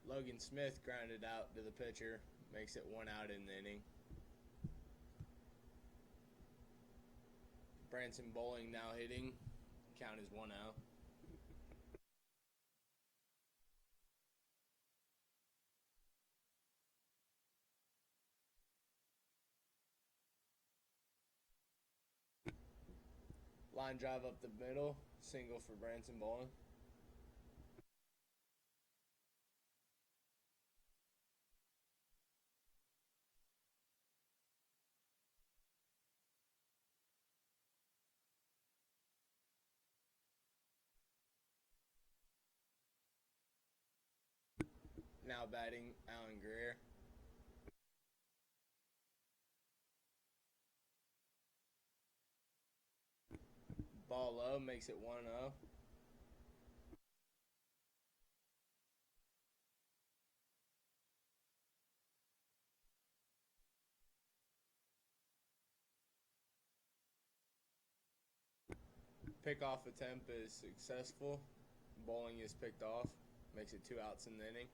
Logan Smith grounded out to the pitcher, makes it 1 out in the inning. Branson Bowling now hitting, count is 1 out. Line drive up the middle, single for Branson Bowling. Now batting Alan Greer. Ball low, makes it 1-0. Pickoff attempt is successful. Bowling is picked off, makes it 2 outs in the inning.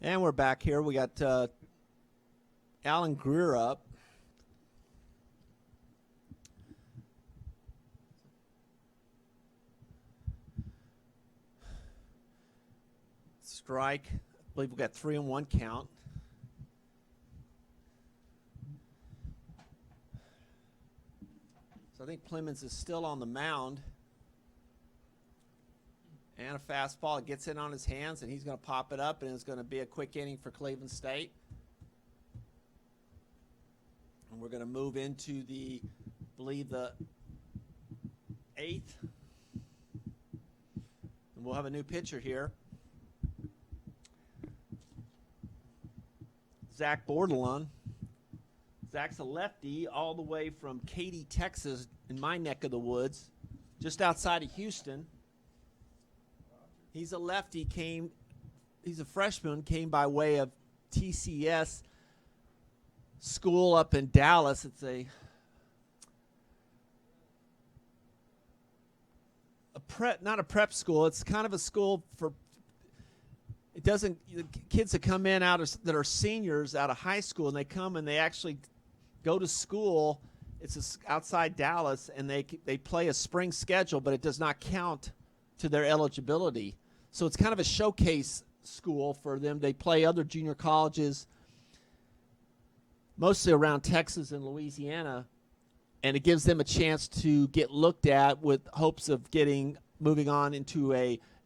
And we're back here. We got Alan Greer up. Strike. I believe we got 3-1 count. So I think Clemens is still on the mound. And a fastball. It gets in on his hands, and he's going to pop it up, and it's going to be a quick inning for Cleveland State. And we're going to move into the, I believe, the 8th. And we'll have a new pitcher here. Zach Bordelon. Zach's a lefty all the way from Katy, Texas, in my neck of the woods, just outside of Houston. He's a lefty, he's a freshman, came by way of TCS school up in Dallas. It's a prep, not a prep school. It's kind of a school for, it doesn't, the kids that come in that are seniors out of high school, and they come and they actually go to school. It's outside Dallas, and they play a spring schedule, but it does not count to their eligibility. So it's kind of a showcase school for them. They play other junior colleges, mostly around Texas and Louisiana, and it gives them a chance to get looked at with hopes of moving on into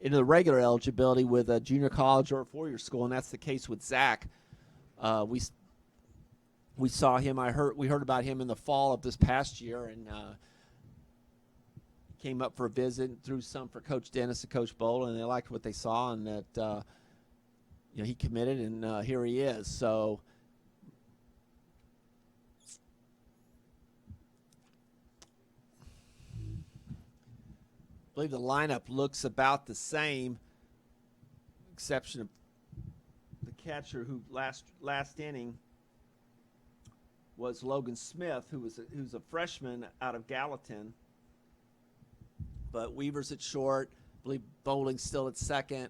the regular eligibility with a junior college or a four-year school, and that's the case with Zach. We saw him. We heard about him in the fall of this past year, and came up for a visit and threw some for Coach Dennis and Coach Bowl, and they liked what they saw, and that he committed, and here he is. So I believe the lineup looks about the same, exception of the catcher who last inning was Logan Smith, who's a freshman out of Gallatin. But Weaver's at short. I believe Bowling's still at second.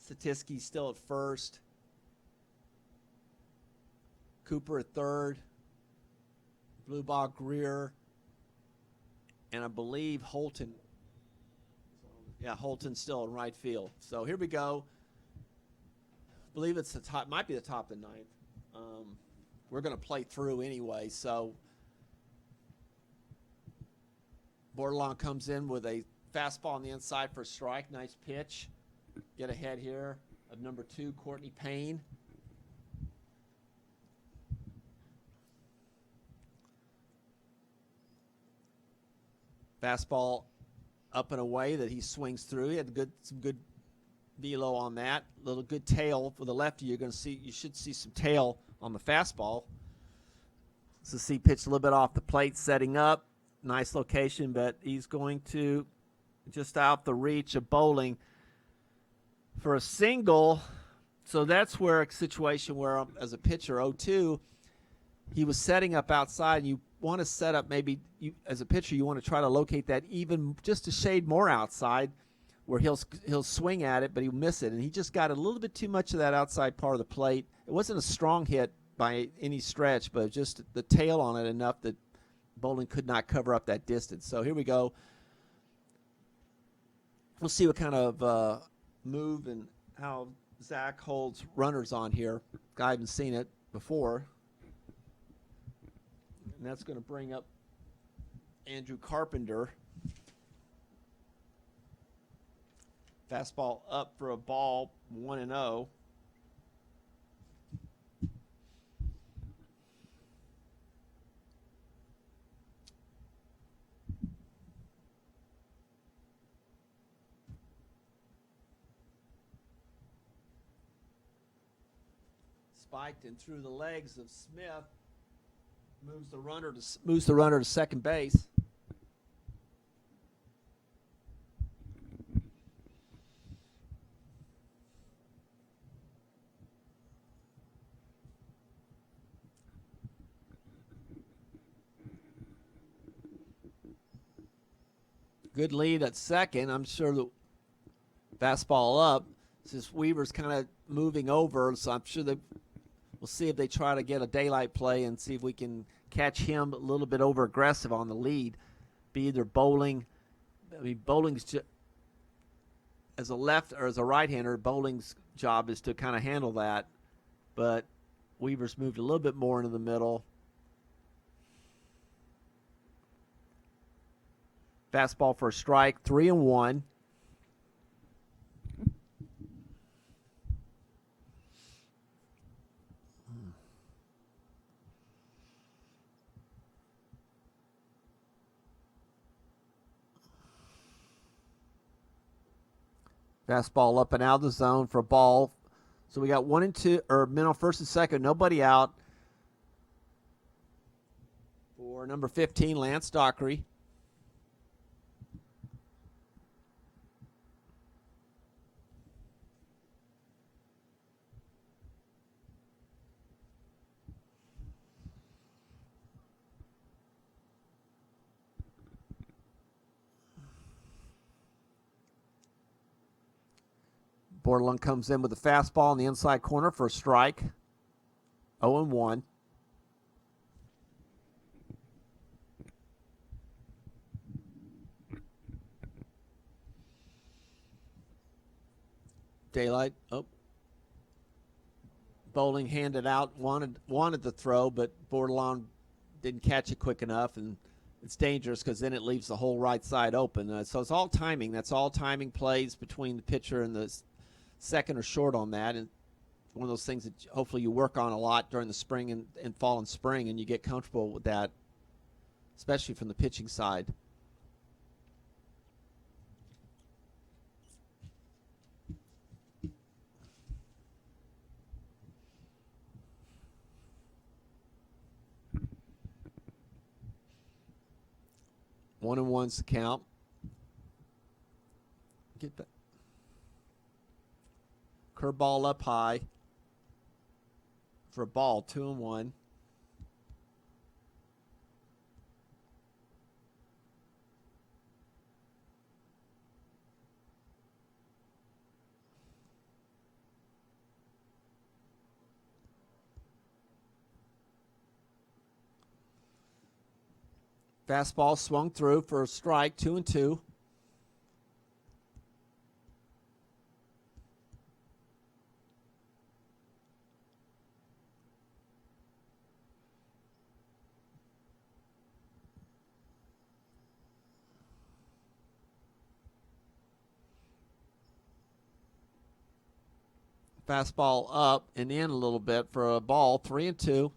Satisky's still at first. Cooper at third. Bluebaugh, Greer. And I believe Holton. Yeah, Holton's still in right field. So here we go. I believe it's the top, might be the top of the ninth. We're going to play through anyway, so Bordelon comes in with a fastball on the inside for a strike. Nice pitch. Get ahead here of number 2, Courtney Payne. Fastball up and away that he swings through. He had some good velo on that. Little good tail for the lefty. You should see some tail on the fastball. So see, pitch a little bit off the plate, setting up. Nice location, but he's going to just out the reach of Bowling for a single. So that's where a situation where, as a pitcher, 0-2, he was setting up outside. You want to set up maybe, as a pitcher, you want to try to locate that even just a shade more outside where he'll swing at it, but he'll miss it. And he just got a little bit too much of that outside part of the plate. It wasn't a strong hit by any stretch, but just the tail on it enough that Bowling could not cover up that distance. So here we go. We'll see what kind of move and how Zach holds runners on here. I haven't seen it before. And that's going to bring up Andrew Carpenter. Fastball up for a ball, 1-0. Spiked and through the legs of Smith. Moves the runner to second base. Good lead at second. I'm sure the fastball up. Since Weaver's kind of moving over, so I'm sure we'll see if they try to get a daylight play and see if we can catch him a little bit over aggressive on the lead. Be either Bowling. I mean, Bowling's as a left or as a right-hander, Bowling's job is to kind of handle that. But Weaver's moved a little bit more into the middle. Fastball for a strike, 3-1. Fastball up and out of the zone for a ball. So we got 1-2, or middle, first and second, nobody out. For number 15, Lance Dockery. Bordelon comes in with a fastball in the inside corner for a strike. 0-1. Daylight. Oh. Bowling handed out, wanted the throw, but Bordelon didn't catch it quick enough, and it's dangerous because then it leaves the whole right side open. So it's all timing. That's all timing plays between the pitcher and the second or short on that, and one of those things that hopefully you work on a lot during the spring and fall and spring, and you get comfortable with that, especially from the pitching side. One and one's the count. Get that. Curveball up high for a ball, 2-1. Fastball swung through for a strike, 2-2. Fastball up and in a little bit for a ball, 3-2.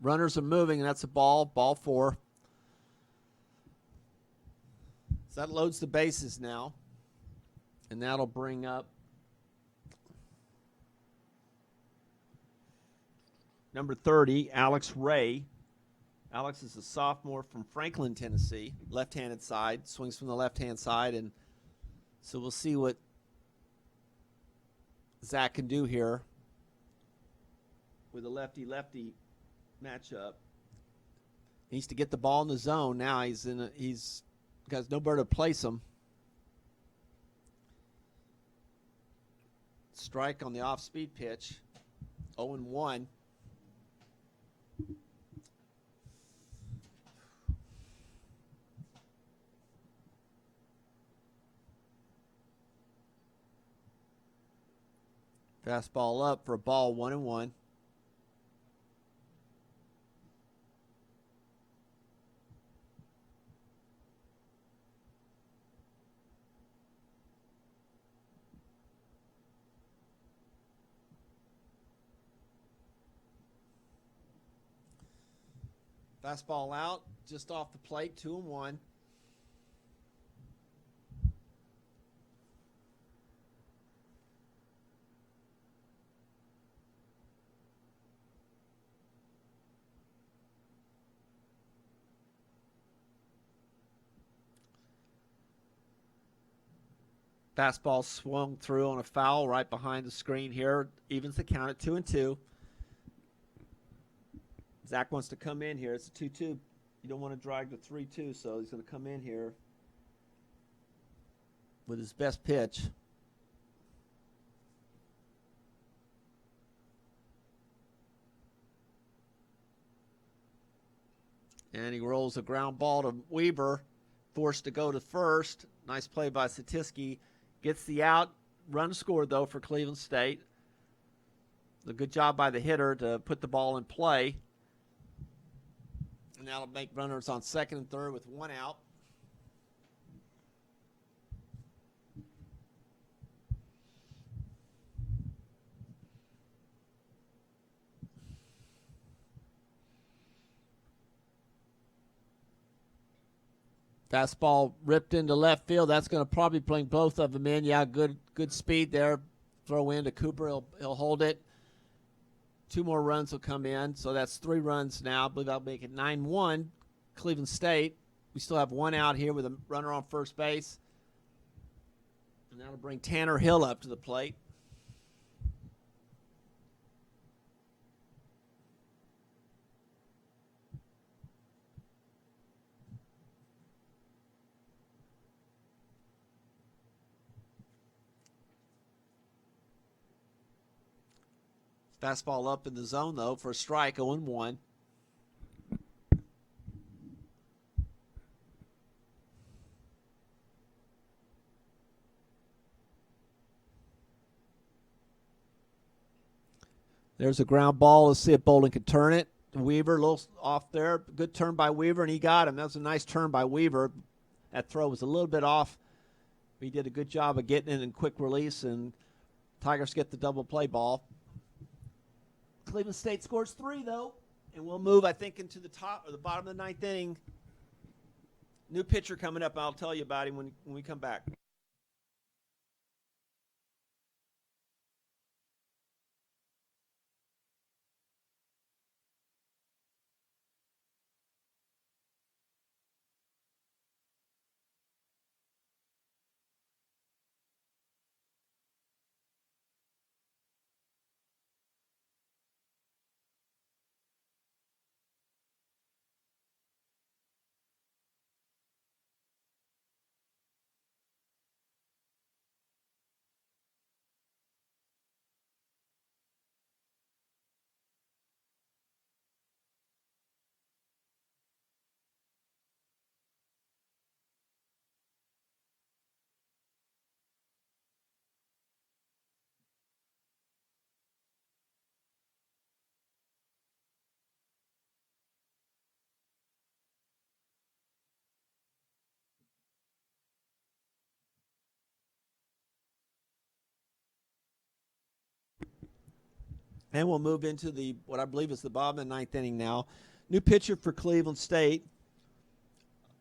Runners are moving, and that's a ball. Ball 4. So that loads the bases now. And that'll bring up number 30, Alex Ray. Alex is a sophomore from Franklin, Tennessee. Left-handed side. Swings from the left-hand side. And so we'll see what Zach can do here with a lefty-lefty matchup. He needs to get the ball in the zone. Now he's got nowhere to place him. Strike on the off-speed pitch. 0-1. Fastball up for a ball. 1-1. Fastball out, just off the plate, 2-1. Fastball swung through on a foul right behind the screen here. Evens the count at 2-2. Zach wants to come in here. It's a 2-2. You don't want to drag to 3-2, so he's going to come in here with his best pitch. And he rolls a ground ball to Weaver, forced to go to first. Nice play by Satiski. Gets the out. Run scored, though, for Cleveland State. A good job by the hitter to put the ball in play. And that'll make runners on second and third with 1 out. Fastball ripped into left field. That's going to probably bring both of them in. Yeah, good speed there. Throw in to Cooper. He'll hold it. 2 more runs will come in. So that's 3 runs now. I believe that'll make it 9-1. Cleveland State. We still have 1 out here with a runner on first base. And that'll bring Tanner Hill up to the plate. Fastball up in the zone, though, for a strike, 0-1. There's a ground ball. Let's see if Bolden can turn it. Weaver, a little off there. Good turn by Weaver, and he got him. That was a nice turn by Weaver. That throw was a little bit off. He did a good job of getting it in quick release, and Tigers get the double play ball. Cleveland State scores 3, though, and we'll move, I think, into the top or the bottom of the 9th inning. New pitcher coming up. I'll tell you about him when we come back. And we'll move into what I believe is the bottom of the ninth inning now. New pitcher for Cleveland State.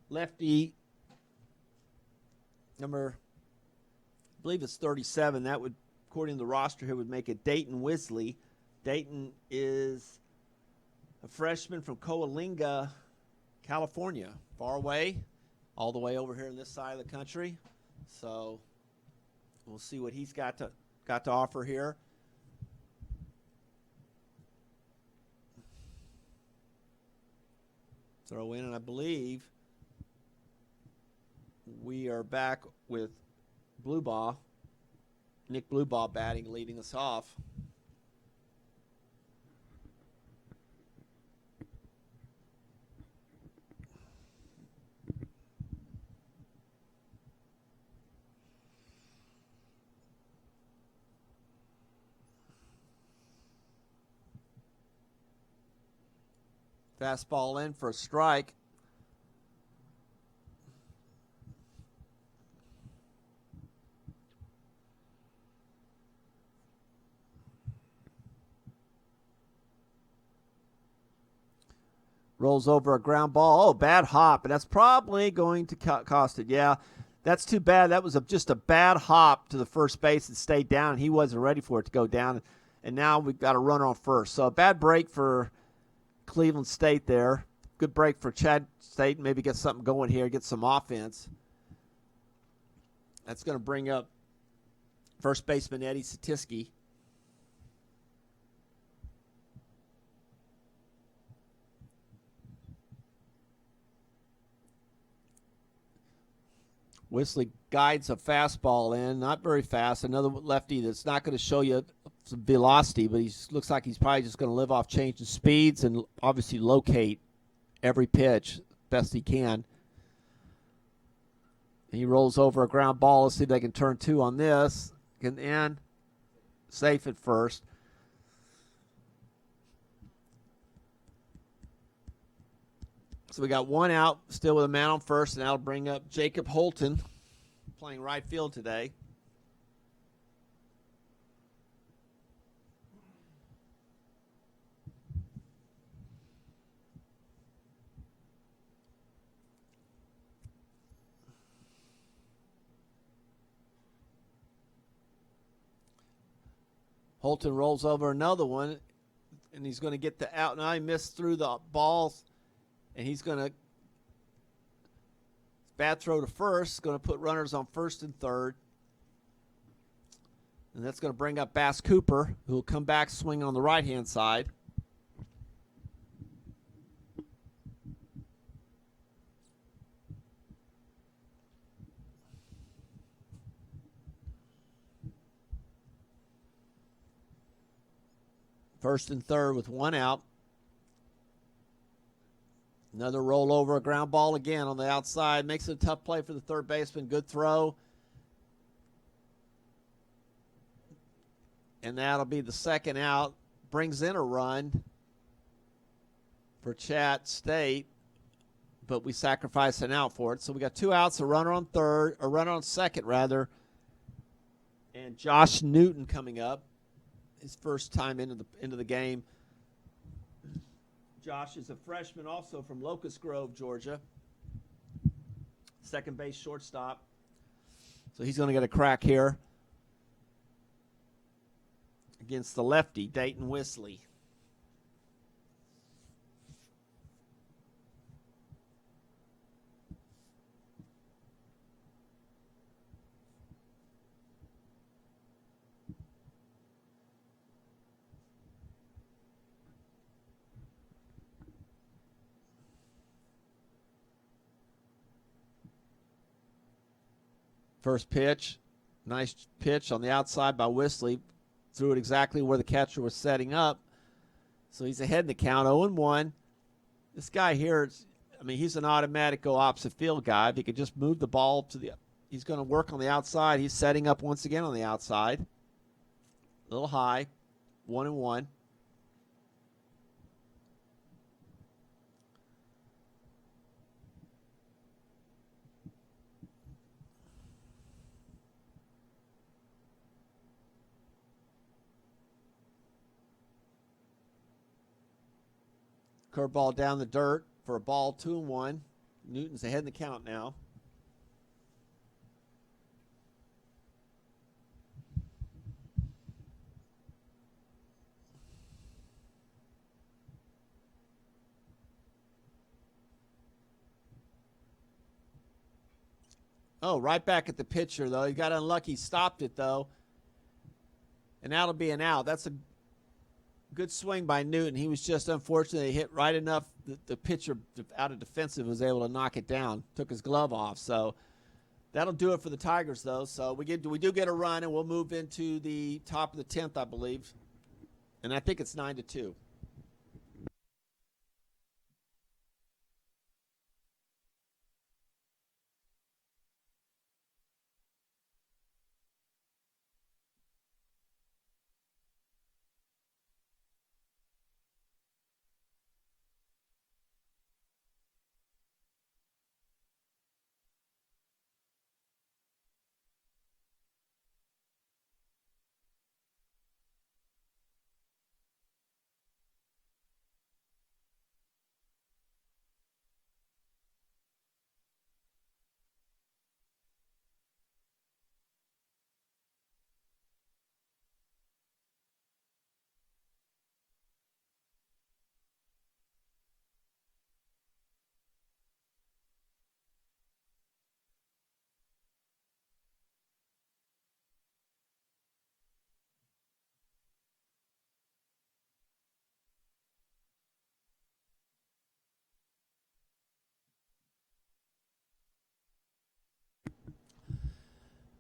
Lefty, number, I believe it's 37. That would, according to the roster here, would make it Dayton Wisley. Dayton is a freshman from Coalinga, California. Far away, all the way over here on this side of the country. So we'll see what he's got to offer here. Throw in, and I believe we are back with Bluebaugh. Nick Bluebaugh batting, leading us off. Fastball in for a strike. Rolls over a ground ball. Oh, bad hop. And that's probably going to cost it. Yeah, that's too bad. That was just a bad hop to the first base and stayed down. And he wasn't ready for it to go down. And now we've got a runner on first. So a bad break for Cleveland State there. Good break for Chad State. Maybe get something going here, get some offense. That's going to bring up first baseman Eddie Satisky. Wisley guides a fastball in, not very fast. Another lefty that's not going to show you some velocity, but he looks like he's probably just going to live off changing speeds and obviously locate every pitch best he can. And he rolls over a ground ball. Let's see if they can turn two on this. Can end. Safe at first. So we got one out, still with a man on first, and that'll bring up Jacob Holton, playing right field today. Holton rolls over another one, and he's going to get the out. Now he missed through the balls. And he's going to, bad throw to first, going to put runners on first and third. And that's going to bring up Bass Cooper, who will come back swinging on the right-hand side. First and third with one out. Another rollover, a ground ball again on the outside. Makes it a tough play for the third baseman. Good throw. And that'll be the second out. Brings in a run for Chat State, but we sacrifice an out for it. So we got two outs, a runner on third, a runner on second, rather. And Josh Newton coming up. His first time into the game. Josh is a freshman also from Locust Grove, Georgia. Second base shortstop. So he's going to get a crack here against the lefty, Dayton Wisley. First pitch, nice pitch on the outside by Wisley. Threw it exactly where the catcher was setting up. So he's ahead in the count, 0-1. This guy here, he's an automatic go opposite field guy. If he could just move the ball he's going to work on the outside. He's setting up once again on the outside. A little high, 1-1. Curveball down the dirt for a ball, 2-1. Newton's ahead in the count now. Oh, right back at the pitcher, though. He got unlucky. Stopped it, though. And that'll be an out. That's a good swing by Newton. He was just unfortunately hit right enough that the pitcher out of defensive was able to knock it down. Took his glove off. So that'll do it for the Tigers, though. So we do get a run, and we'll move into the top of the 10th, I believe. And I think it's 9-2.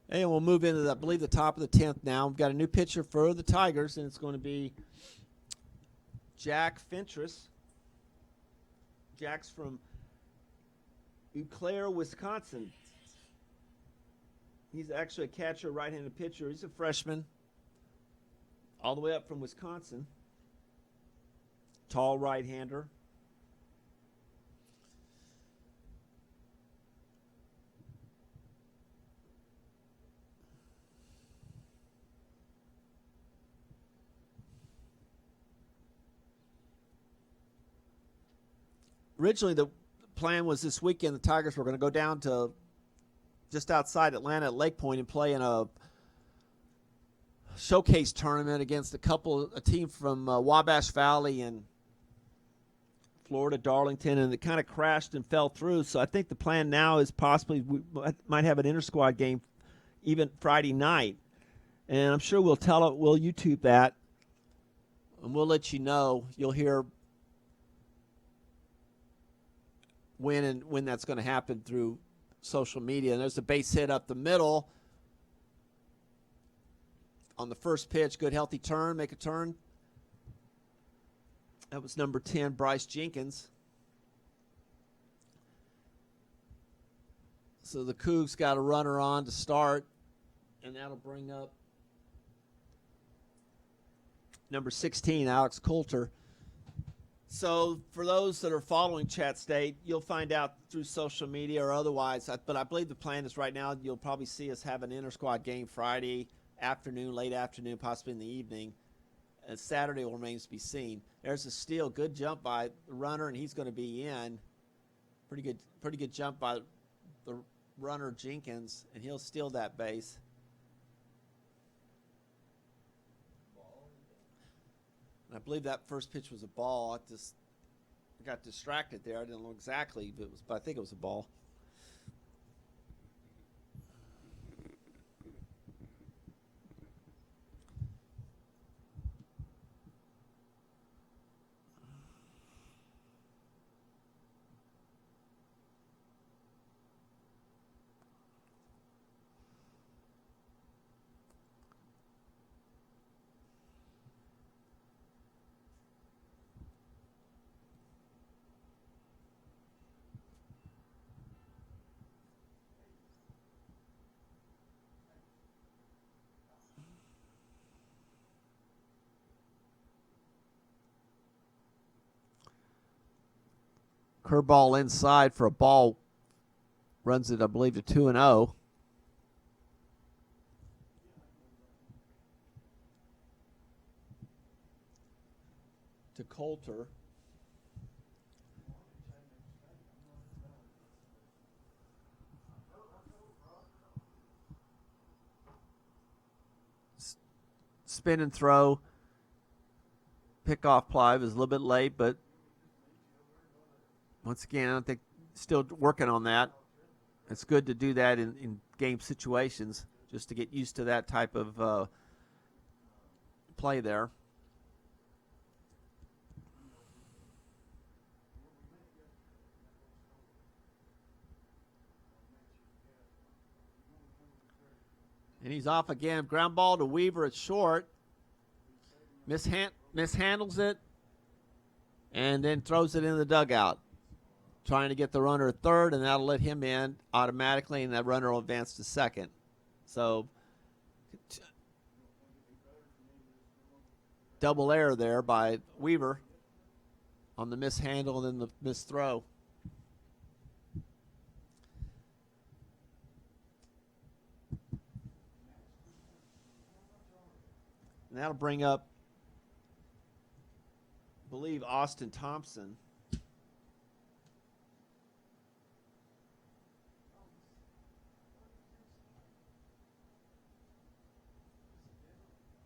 And we'll move into, I believe, the top of the 10th now. We've got a new pitcher for the Tigers, and it's going to be Jack Fentress. Jack's from Eau Claire, Wisconsin. He's actually a catcher, right-handed pitcher. He's a freshman, all the way up from Wisconsin. Tall right-hander. Originally, the plan was this weekend the Tigers were going to go down to just outside Atlanta at Lake Point and play in a showcase tournament against a team from Wabash Valley and Florida, Darlington, and it kind of crashed and fell through. So I think the plan now is possibly we might have an inter-squad game even Friday night. And I'm sure we'll YouTube that, and we'll let you know. You'll hear when that's going to happen through social media. And there's a base hit up the middle on the first pitch. Good healthy turn, make a turn. That was number 10, Bryce Jenkins. So the Cougs got a runner on to start, and that'll bring up number 16, Alex Coulter. So for those that are following Chat State, you'll find out through social media or otherwise. But I believe the plan is right now you'll probably see us have an inter-squad game Friday afternoon, late afternoon, possibly in the evening. And Saturday will remains to be seen. There's a steal, good jump by the runner, and he's going to be in. Pretty good jump by the runner Jenkins, and he'll steal that base. I believe that first pitch was a ball. I got distracted there. I didn't know exactly if it was, but I think it was a ball. Curveball inside for a ball. Runs it, I believe, to 2-0. To Coulter. spin and throw. Pickoff play was a little bit late, but once again, I don't think still working on that. It's good to do that in game situations just to get used to that type of play there. And he's off again. Ground ball to Weaver. It's short. Mishandles it and then throws it in the dugout, trying to get the runner at third, and that'll let him in automatically, and that runner will advance to second. So double error there by Weaver on the mishandle and then the misthrow. And that'll bring up, I believe, Austin Thompson.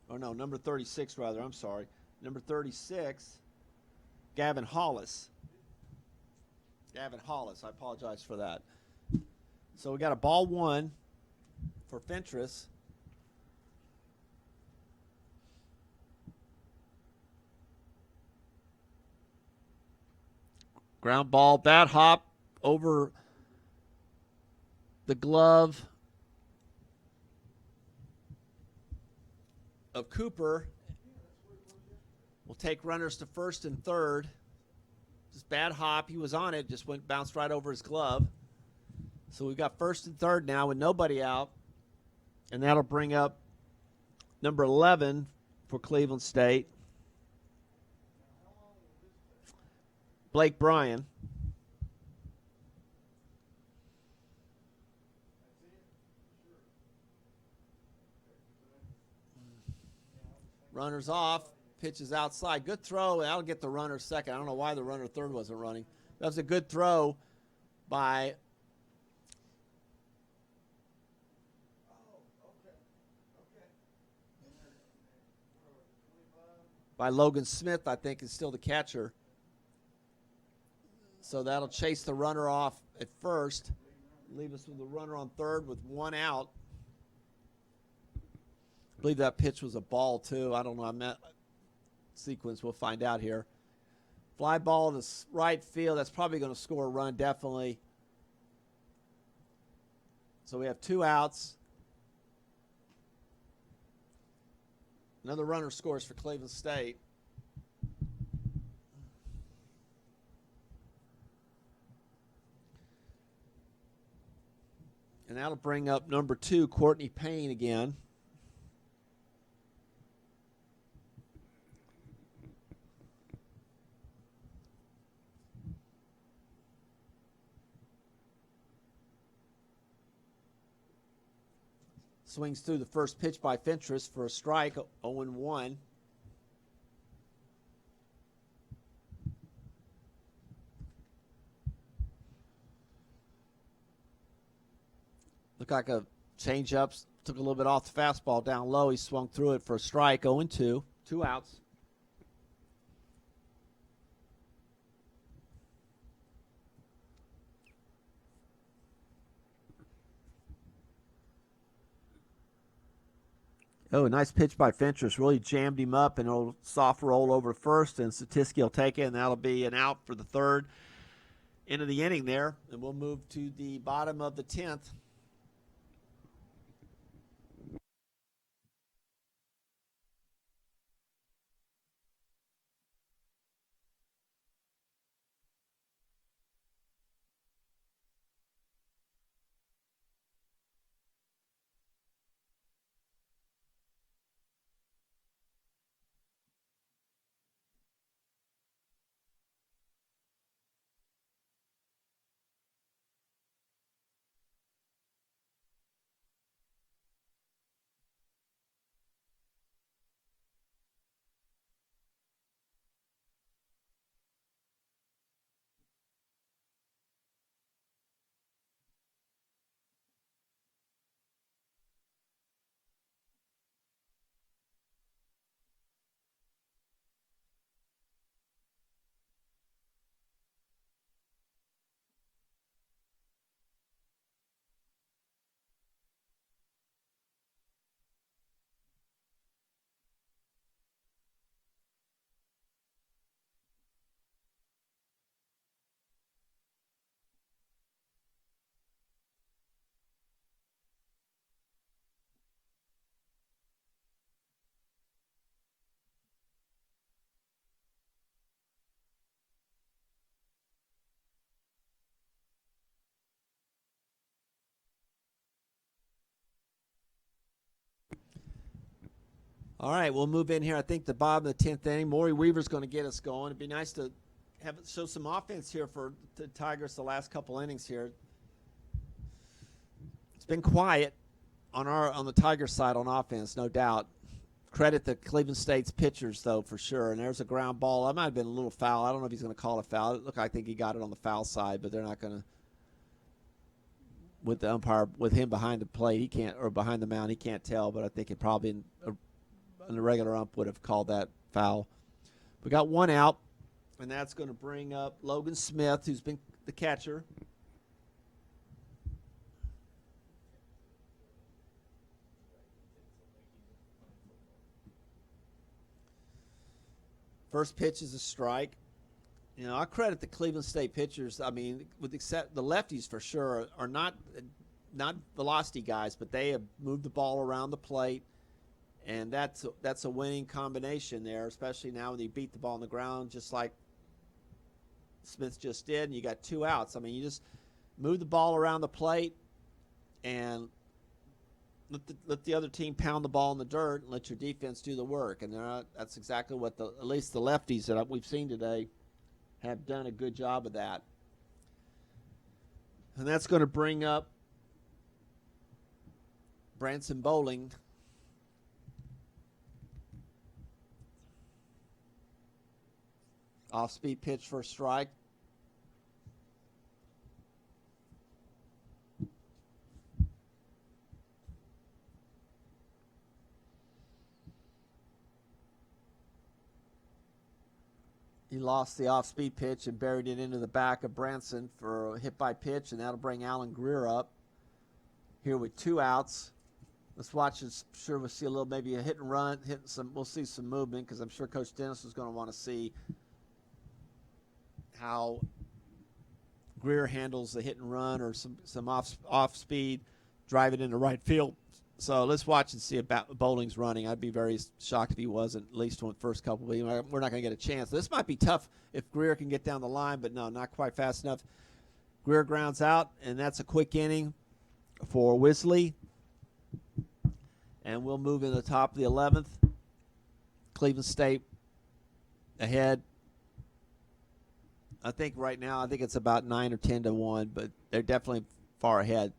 Oh, no, number 36, rather. I'm sorry. Number 36, Gavin Hollis. Gavin Hollis. I apologize for that. So we got a ball one for Fentress. Ground ball, bat hop over the glove of Cooper. We'll take runners to first and third. Just bad hop. He was on it, just bounced right over his glove. So we've got first and third now with nobody out. And that'll bring up number 11 for Cleveland State, Blake Bryan. Runners off, pitches outside. Good throw, and that'll get the runner second. I don't know why the runner third wasn't running. That was a good throw by Logan Smith, I think, is still the catcher. So that'll chase the runner off at first, leave us with the runner on third with one out. I believe that pitch was a ball, too. I don't know. I'm not sequence. We'll find out here. Fly ball to right field. That's probably going to score a run, definitely. So we have 2 outs. Another runner scores for Cleveland State. And that'll bring up number 2, Courtney Payne again. Swings through the first pitch by Fentress for a strike, 0-1. Looked like a change-up, took a little bit off the fastball down low. He swung through it for a strike, 0-2, 2 outs. Oh, a nice pitch by Fentress. Really jammed him up, and it'll soft roll over first, and Satiski will take it, and that'll be an out for the third. End of the inning there, and we'll move to the bottom of the 10th. All right, we'll move in here. I think the bottom of the 10th inning. Maury Weaver's going to get us going. It'd be nice to show some offense here for the Tigers the last couple innings here. It's been quiet on the Tigers side on offense, no doubt. Credit the Cleveland State's pitchers, though, for sure. And there's a ground ball. That might have been a little foul. I don't know if he's going to call a foul. It looked like I think he got it on the foul side, but they're not going to. With the umpire, with him behind the plate, he can't, or behind the mound, he can't tell. But I think it probably in the regular ump would have called that foul. We got one out, and that's going to bring up Logan Smith, who's been the catcher. First pitch is a strike. You know, I credit the Cleveland State pitchers. I mean, with except the lefties for sure are not velocity guys, but they have moved the ball around the plate, and that's a winning combination there, especially now when you beat the ball on the ground, just like Smith just did, and you got 2 outs. I mean, you just move the ball around the plate and let the other team pound the ball in the dirt and let your defense do the work. And that's exactly what at least the lefties that we've seen today have done a good job of that. And that's going to bring up Branson Bowling. Off-speed pitch for a strike. He lost the off-speed pitch and buried it into the back of Branson for a hit-by-pitch, and that'll bring Alan Greer up here with 2 outs. Let's watch this. I'm sure we'll see a little, maybe a hit and run, we'll see some movement, because I'm sure Coach Dennis is going to want to see how Greer handles the hit and run or some off-speed, drive it into right field. So let's watch and see about Bowling's running. I'd be very shocked if he wasn't, at least on the first couple of weeks. We're not going to get a chance. This might be tough if Greer can get down the line, but no, not quite fast enough. Greer grounds out, and that's a quick inning for Wisley. And we'll move in the top of the 11th. Cleveland State ahead. I think right now, it's about 9 or 10 to 1, but they're definitely far ahead.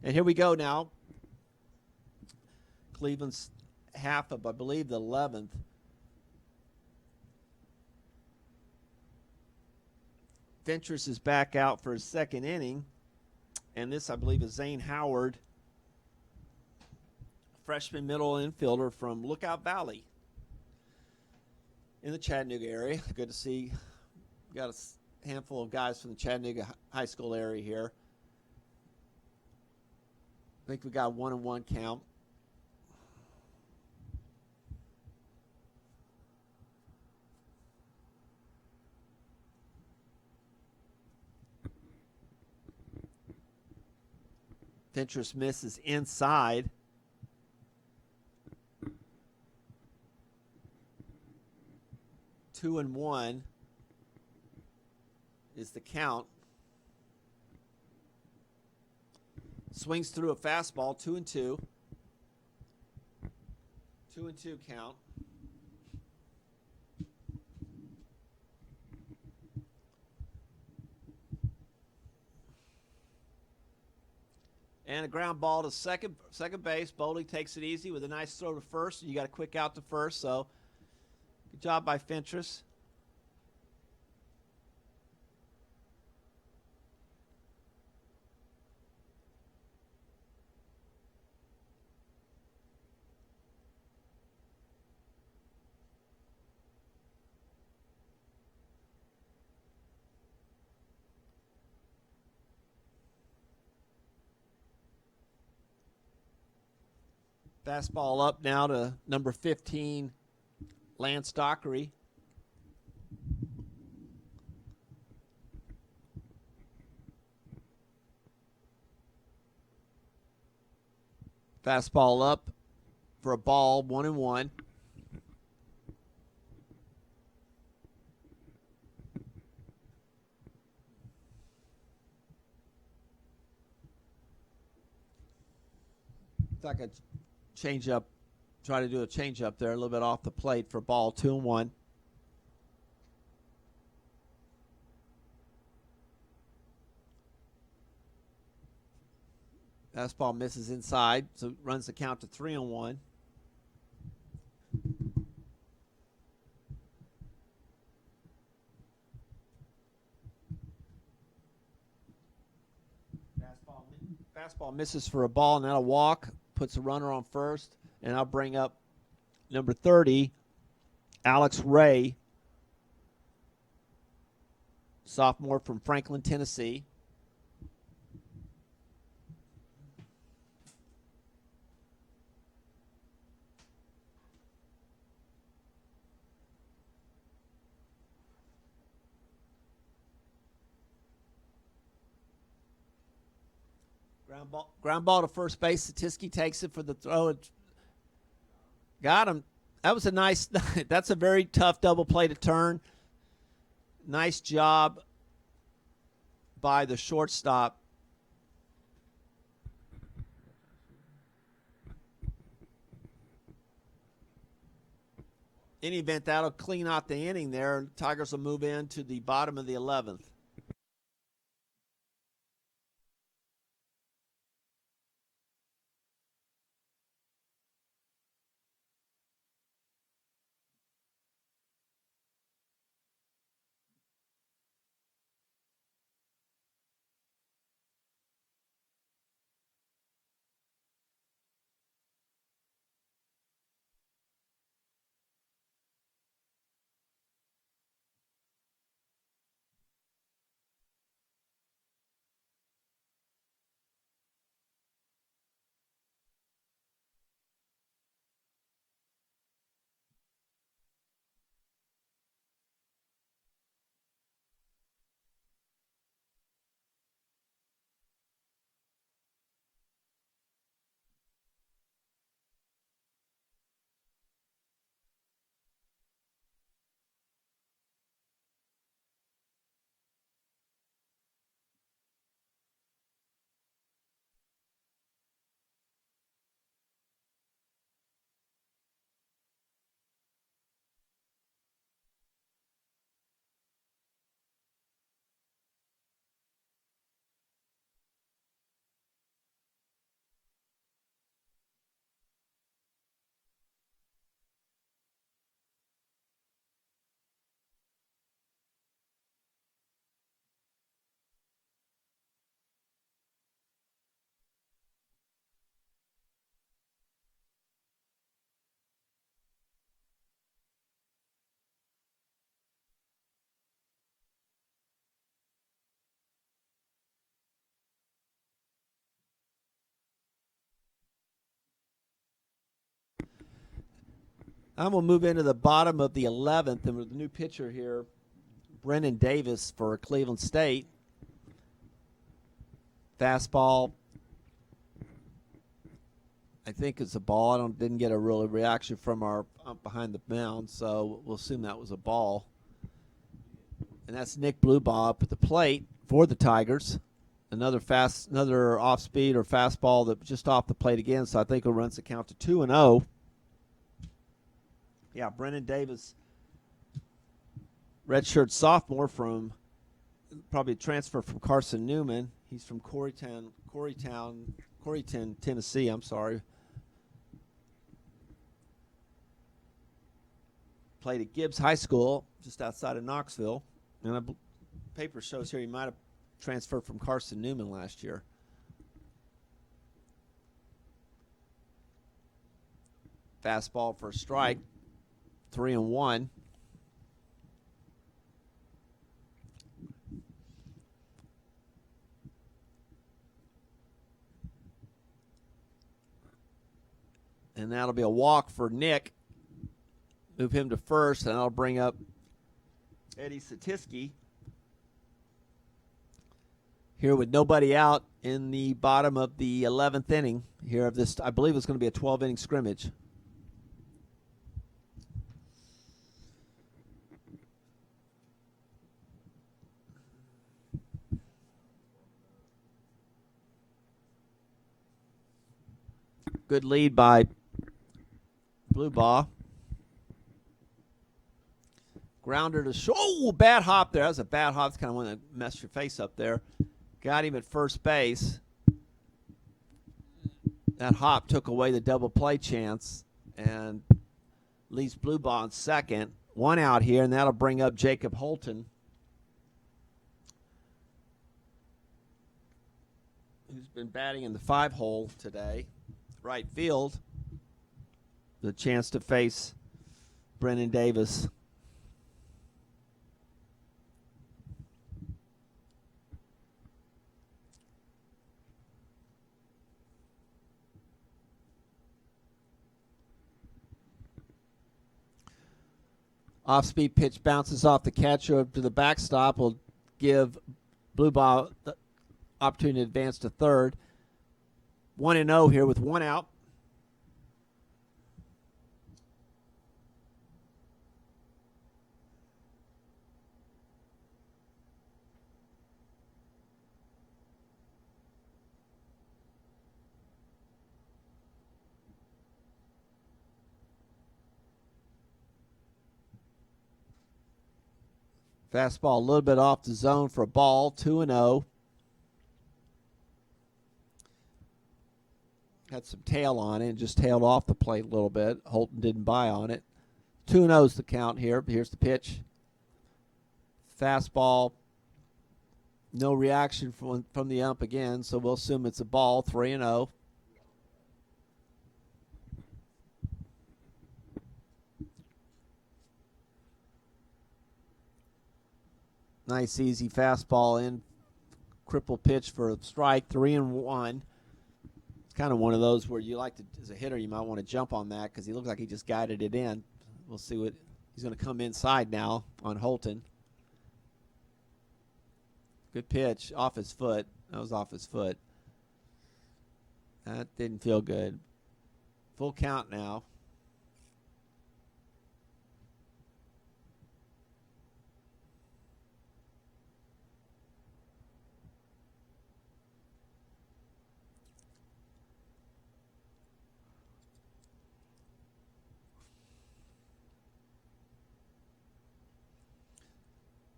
And here we go now. Cleveland's half of, I believe, the 11th. Fentress is back out for his second inning. And this, I believe, is Zane Howard, freshman middle infielder from Lookout Valley in the Chattanooga area. Good to see. Got a handful of guys from the Chattanooga high school area here. I think we got 1-1 count. Fentress misses inside. 2-1 is the count. Swings through a fastball, 2-2. 2-2 count. And a ground ball to second base. Bowley takes it easy with a nice throw to first. You got a quick out to first, so good job by Fentress. Fastball up now to number 15, Lance Dockery. Fastball up for a ball, 1-1. It's like a change up, try to do a change up there, a little bit off the plate for ball, 2-1. Fastball misses inside, so runs the count to 3-1. Fastball misses for a ball, and that'll walk. Puts a runner on first, and I'll bring up number 30, Alex Ray, sophomore from Franklin, Tennessee. Ground ball to first base. Satiski takes it for the throw. Got him. That was a nice. That's a very tough double play to turn. Nice job by the shortstop. In any event, that'll clean out the inning there. Tigers will move into the bottom of the 11th. I'm going to move into the bottom of the 11th, and with the new pitcher here, Brennan Davis for Cleveland State. Fastball, I think it's a ball. Didn't get a real reaction from our ump behind the mound, so we'll assume that was a ball. And that's Nick Bluebaugh up at the plate for the Tigers. Another off speed or fastball that just off the plate again. So I think it runs the count to 2-0. Yeah, Brennan Davis, redshirt sophomore from probably a transfer from Carson Newman. He's from Corryton, Tennessee. I'm sorry. Played at Gibbs High School just outside of Knoxville. And the paper shows here he might have transferred from Carson Newman last year. Fastball for a strike. 3-1. And that'll be a walk for Nick. Move him to first, and that'll bring up Eddie Satiski. Here with nobody out in the bottom of the 11th inning here of this. I believe it's going to be a 12-inning scrimmage. Good lead by Bluebaugh. Grounder to short. Oh, bad hop there. That was a bad hop. It's kind of one that messed your face up there. Got him at first base. That hop took away the double play chance and leaves Bluebaugh in second. One out here, and that'll bring up Jacob Holton, who's been batting in the 5-hole today. Right field. The chance to face Brennan Davis. Off-speed pitch bounces off the catcher up to the backstop. Will give Bluebaugh the opportunity to advance to third. 1-0 here with one out. Fastball a little bit off the zone for a ball. 2-0. Had some tail on it and just tailed off the plate a little bit. Holton didn't buy on it. 2-0 is the count here. Here's the pitch. Fastball. No reaction from the ump again, so we'll assume it's a ball. 3-0. Nice easy fastball in. Cripple pitch for a strike. 3-1. It's kind of one of those where you like to, as a hitter, you might want to jump on that because he looks like he just guided it in. We'll see what he's going to come inside now on Holton. Good pitch off his foot. That was off his foot. That didn't feel good. Full count now.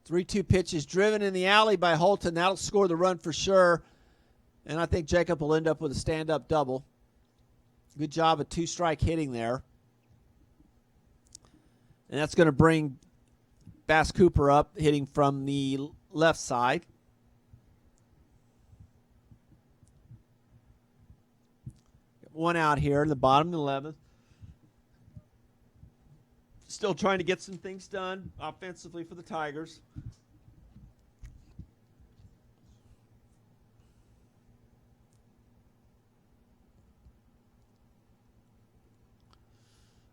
Three-two pitches driven in the alley by Holton. That'll score the run for sure. And I think Jacob will end up with a stand-up double. Good job of two-strike hitting there. And that's going to bring Bass Cooper up, hitting from the left side. One out here in the bottom of the 11th. Still trying to get some things done offensively for the Tigers.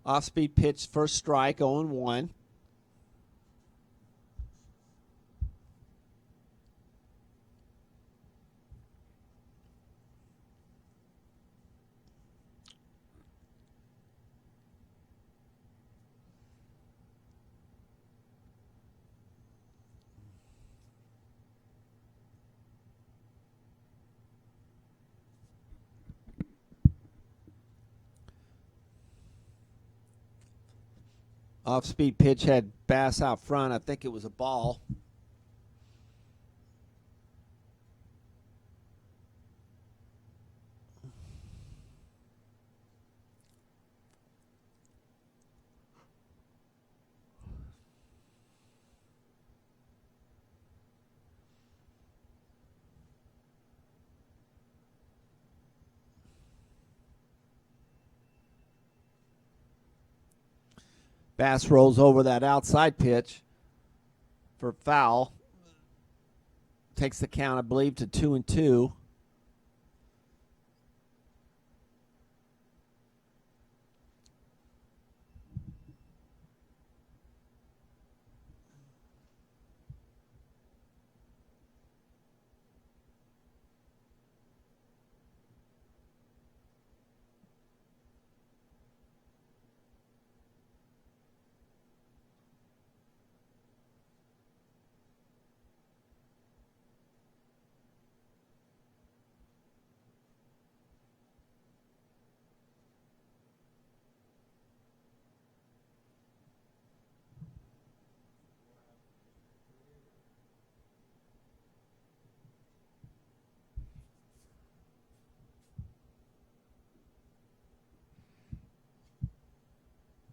Off-speed pitch, first strike, 0-1. Off-speed pitch had Bass out front. I think it was a ball. Bass rolls over that outside pitch for foul. Takes the count, I believe, to 2-2.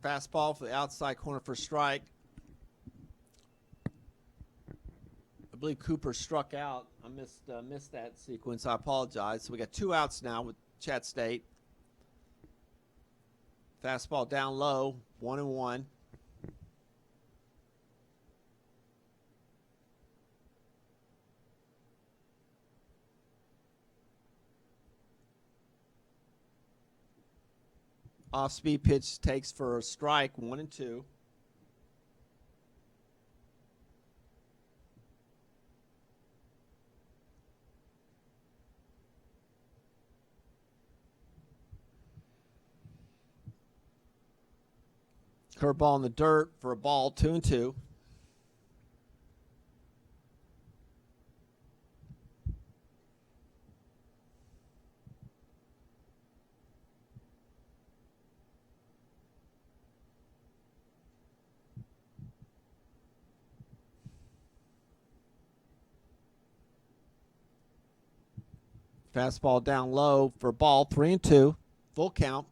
Fastball for the outside corner for strike. I believe Cooper struck out. I missed that sequence. I apologize. So we got 2 outs now with Chat State. Fastball down low, 1-1. Off-speed pitch takes for a strike, 1-2. Curveball in the dirt for a ball, 2-2. Fastball down low for a ball, 3-2. Full count.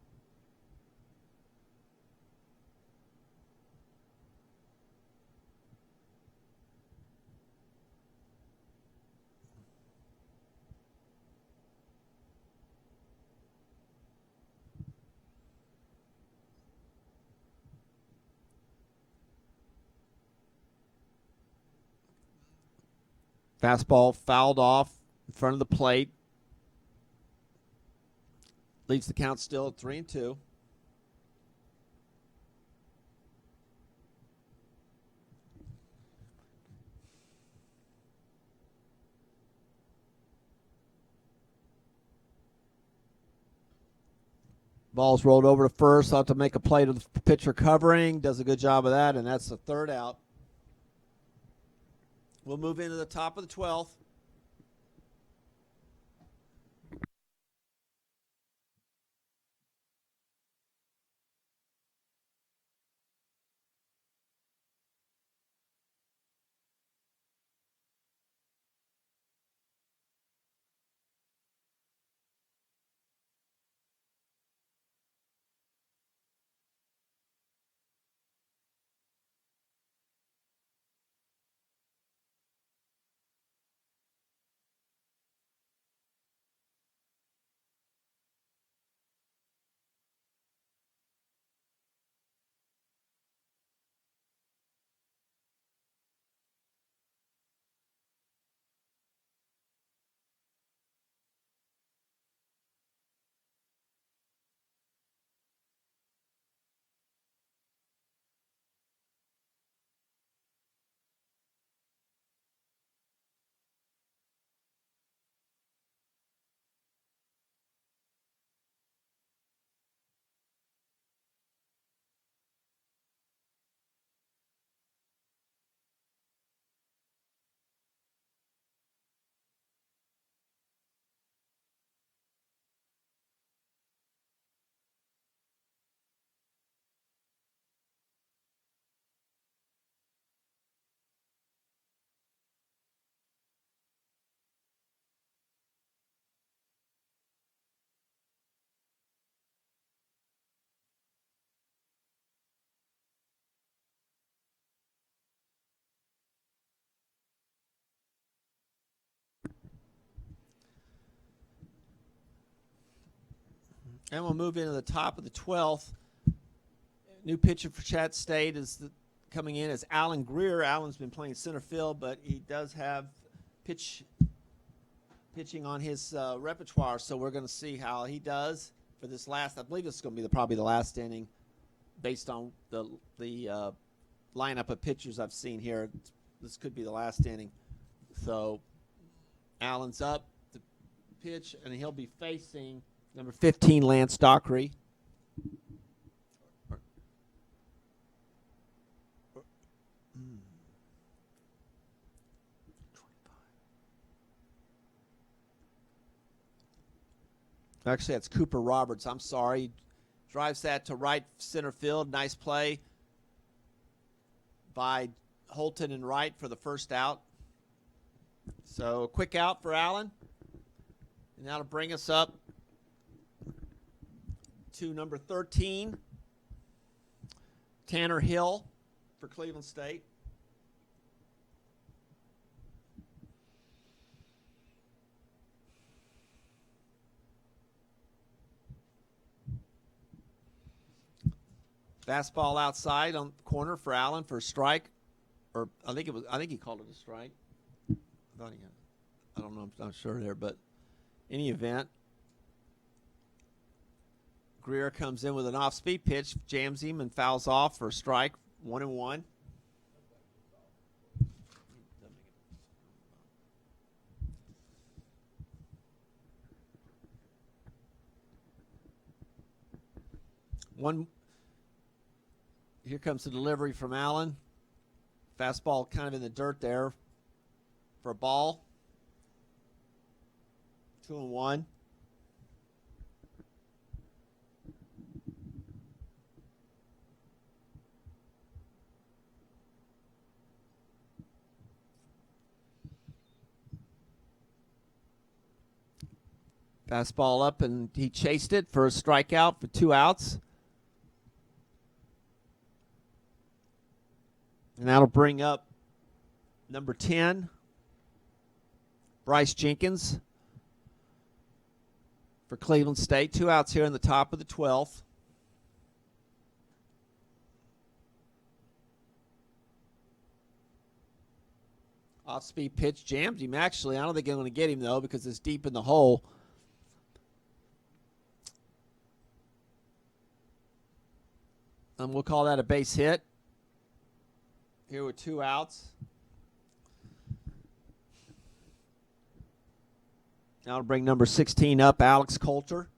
Fastball fouled off in front of the plate. Leaves the count still at 3-2. Ball's rolled over to first. Out to make a play to the pitcher covering. Does a good job of that, and that's the 3rd out. We'll move into the top of the 12th. And we'll move into the top of the 12th. New pitcher for Chat State coming in as Alan Greer. Alan's been playing center field, but he does have pitching on his repertoire, so we're going to see how he does for this last. I believe this is going to be probably the last inning based on the lineup of pitchers I've seen here. This could be the last inning. So Alan's up to pitch, and he'll be facing number 15, Lance Dockery. Actually, that's Cooper Roberts. I'm sorry. He drives that to right center field. Nice play by Holton and Wright for the first out. So a quick out for Allen. And that'll bring us up to number 13, Tanner Hill for Cleveland State. Fastball outside on the corner for Allen for a strike, or I think he called it a strike. I don't know. I'm not sure there, but any event, Greer comes in with an off-speed pitch, jams him and fouls off for a strike. 1-1. Here comes the delivery from Allen. Fastball kind of in the dirt there for a ball. 2-1. Fastball up, and he chased it for a strikeout for 2 outs. And that'll bring up number 10, Bryce Jenkins for Cleveland State. 2 outs here in the top of the 12th. Off-speed pitch jammed him, actually. I don't think I'm going to get him, though, because it's deep in the hole. And we'll call that a base hit. Here with 2 outs. Now to bring number 16 up, Alex Coulter.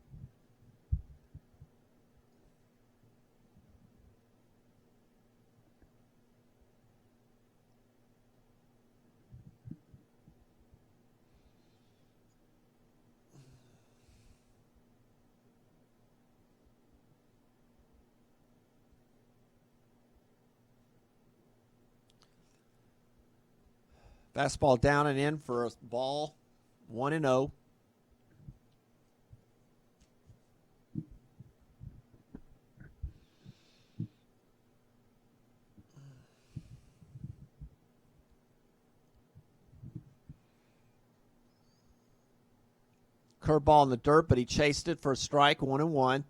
Fastball down and in for a ball. 1-0. Curveball in the dirt, but he chased it for a strike. 1-1.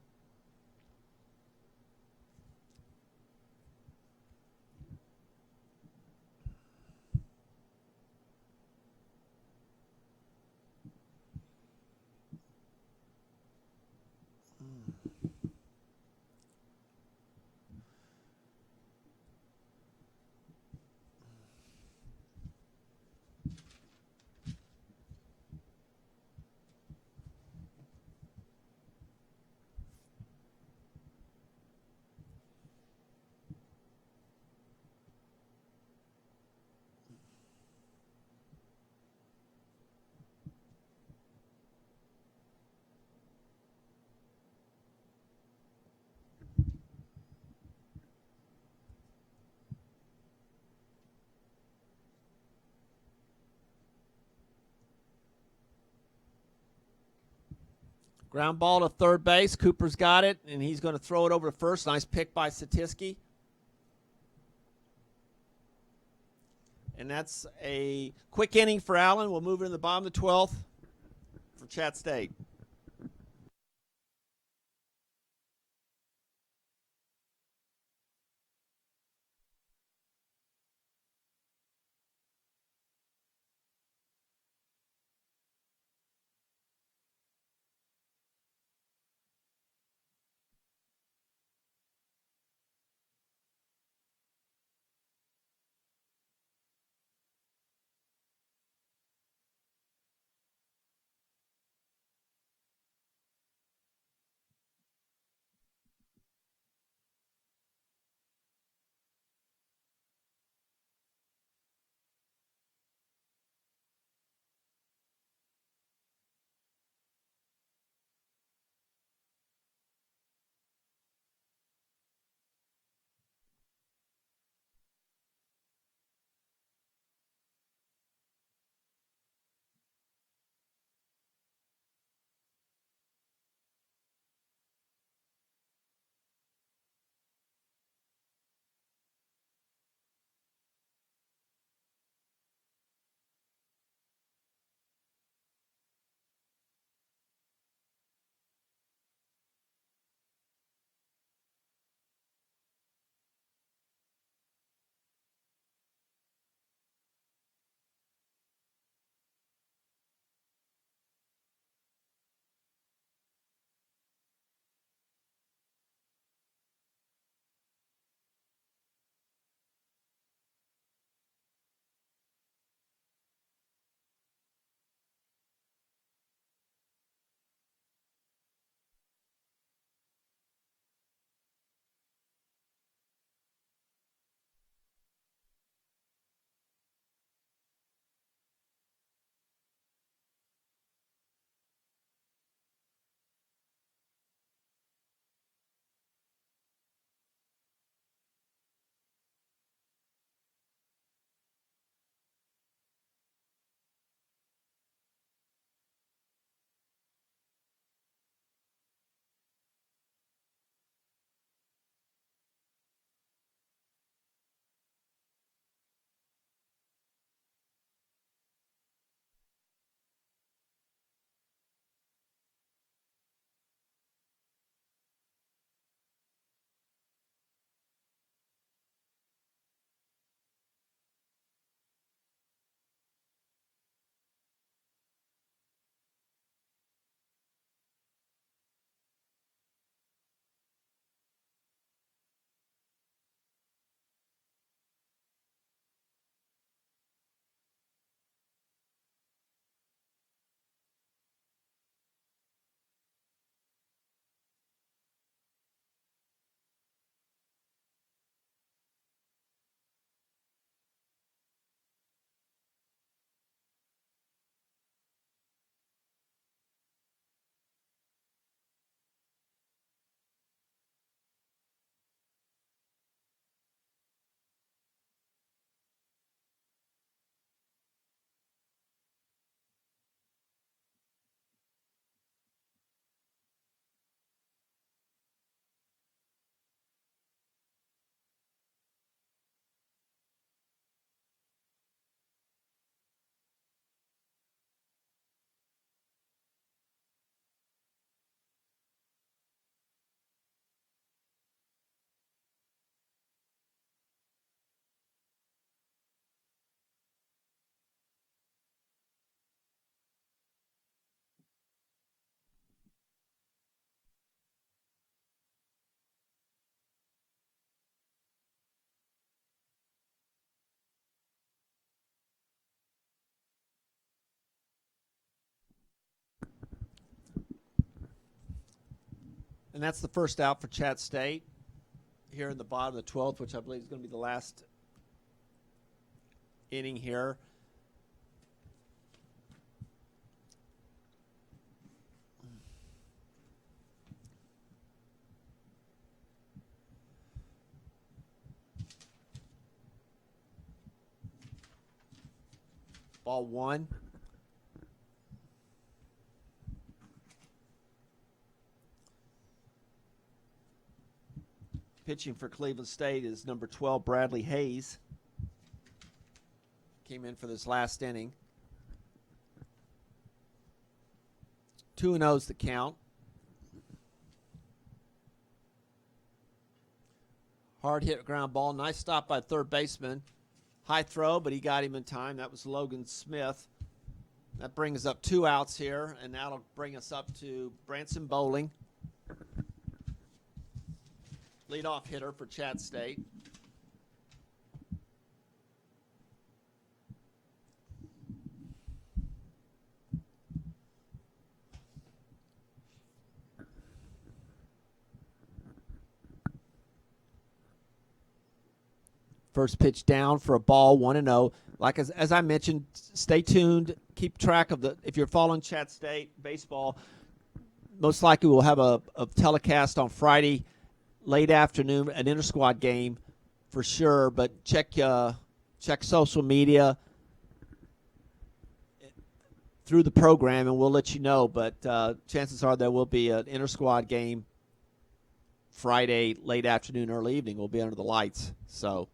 Ground ball to third base. Cooper's got it, and he's going to throw it over to first. Nice pick by Satisky. And that's a quick inning for Allen. We'll move into the bottom of the 12th for Chat State. And that's the first out for Chat State here in the bottom of the 12th, which I believe is going to be the last inning here. Ball one. Pitching for Cleveland State is number 12, Bradley Hayes. Came in for this last inning. 2-0 is the count. Hard hit ground ball. Nice stop by third baseman. High throw, but he got him in time. That was Logan Smith. That brings up 2 outs here, and that'll bring us up to Branson Bowling, leadoff hitter for Chat State. First pitch down for a ball, 1-0. Like as I mentioned, stay tuned. Keep track of if you're following Chat State baseball, most likely we'll have a telecast on Friday late afternoon, an inter-squad game for sure. But check social media through the program, and we'll let you know. But chances are there will be an inter-squad game Friday late afternoon, early evening. We'll be under the lights. So.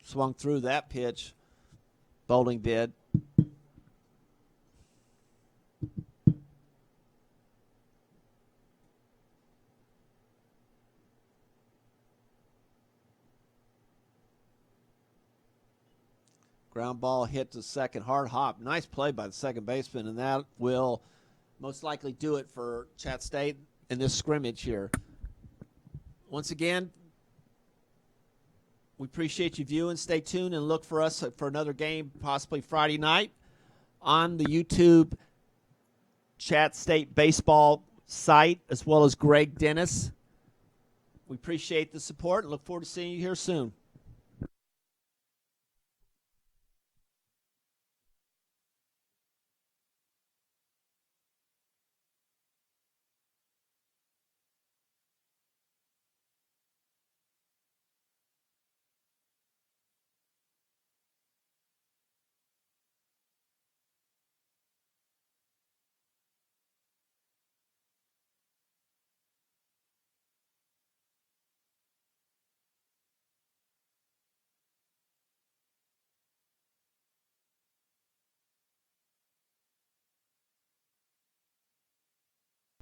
Swung through that pitch. Bowling did. Ground ball hit to second. Hard hop. Nice play by the second baseman, and that will most likely do it for Chat State in this scrimmage here. Once again, we appreciate you viewing. Stay tuned and look for us for another game, possibly Friday night, on the YouTube Chat State baseball site, as well as Greg Dennis. We appreciate the support and look forward to seeing you here soon.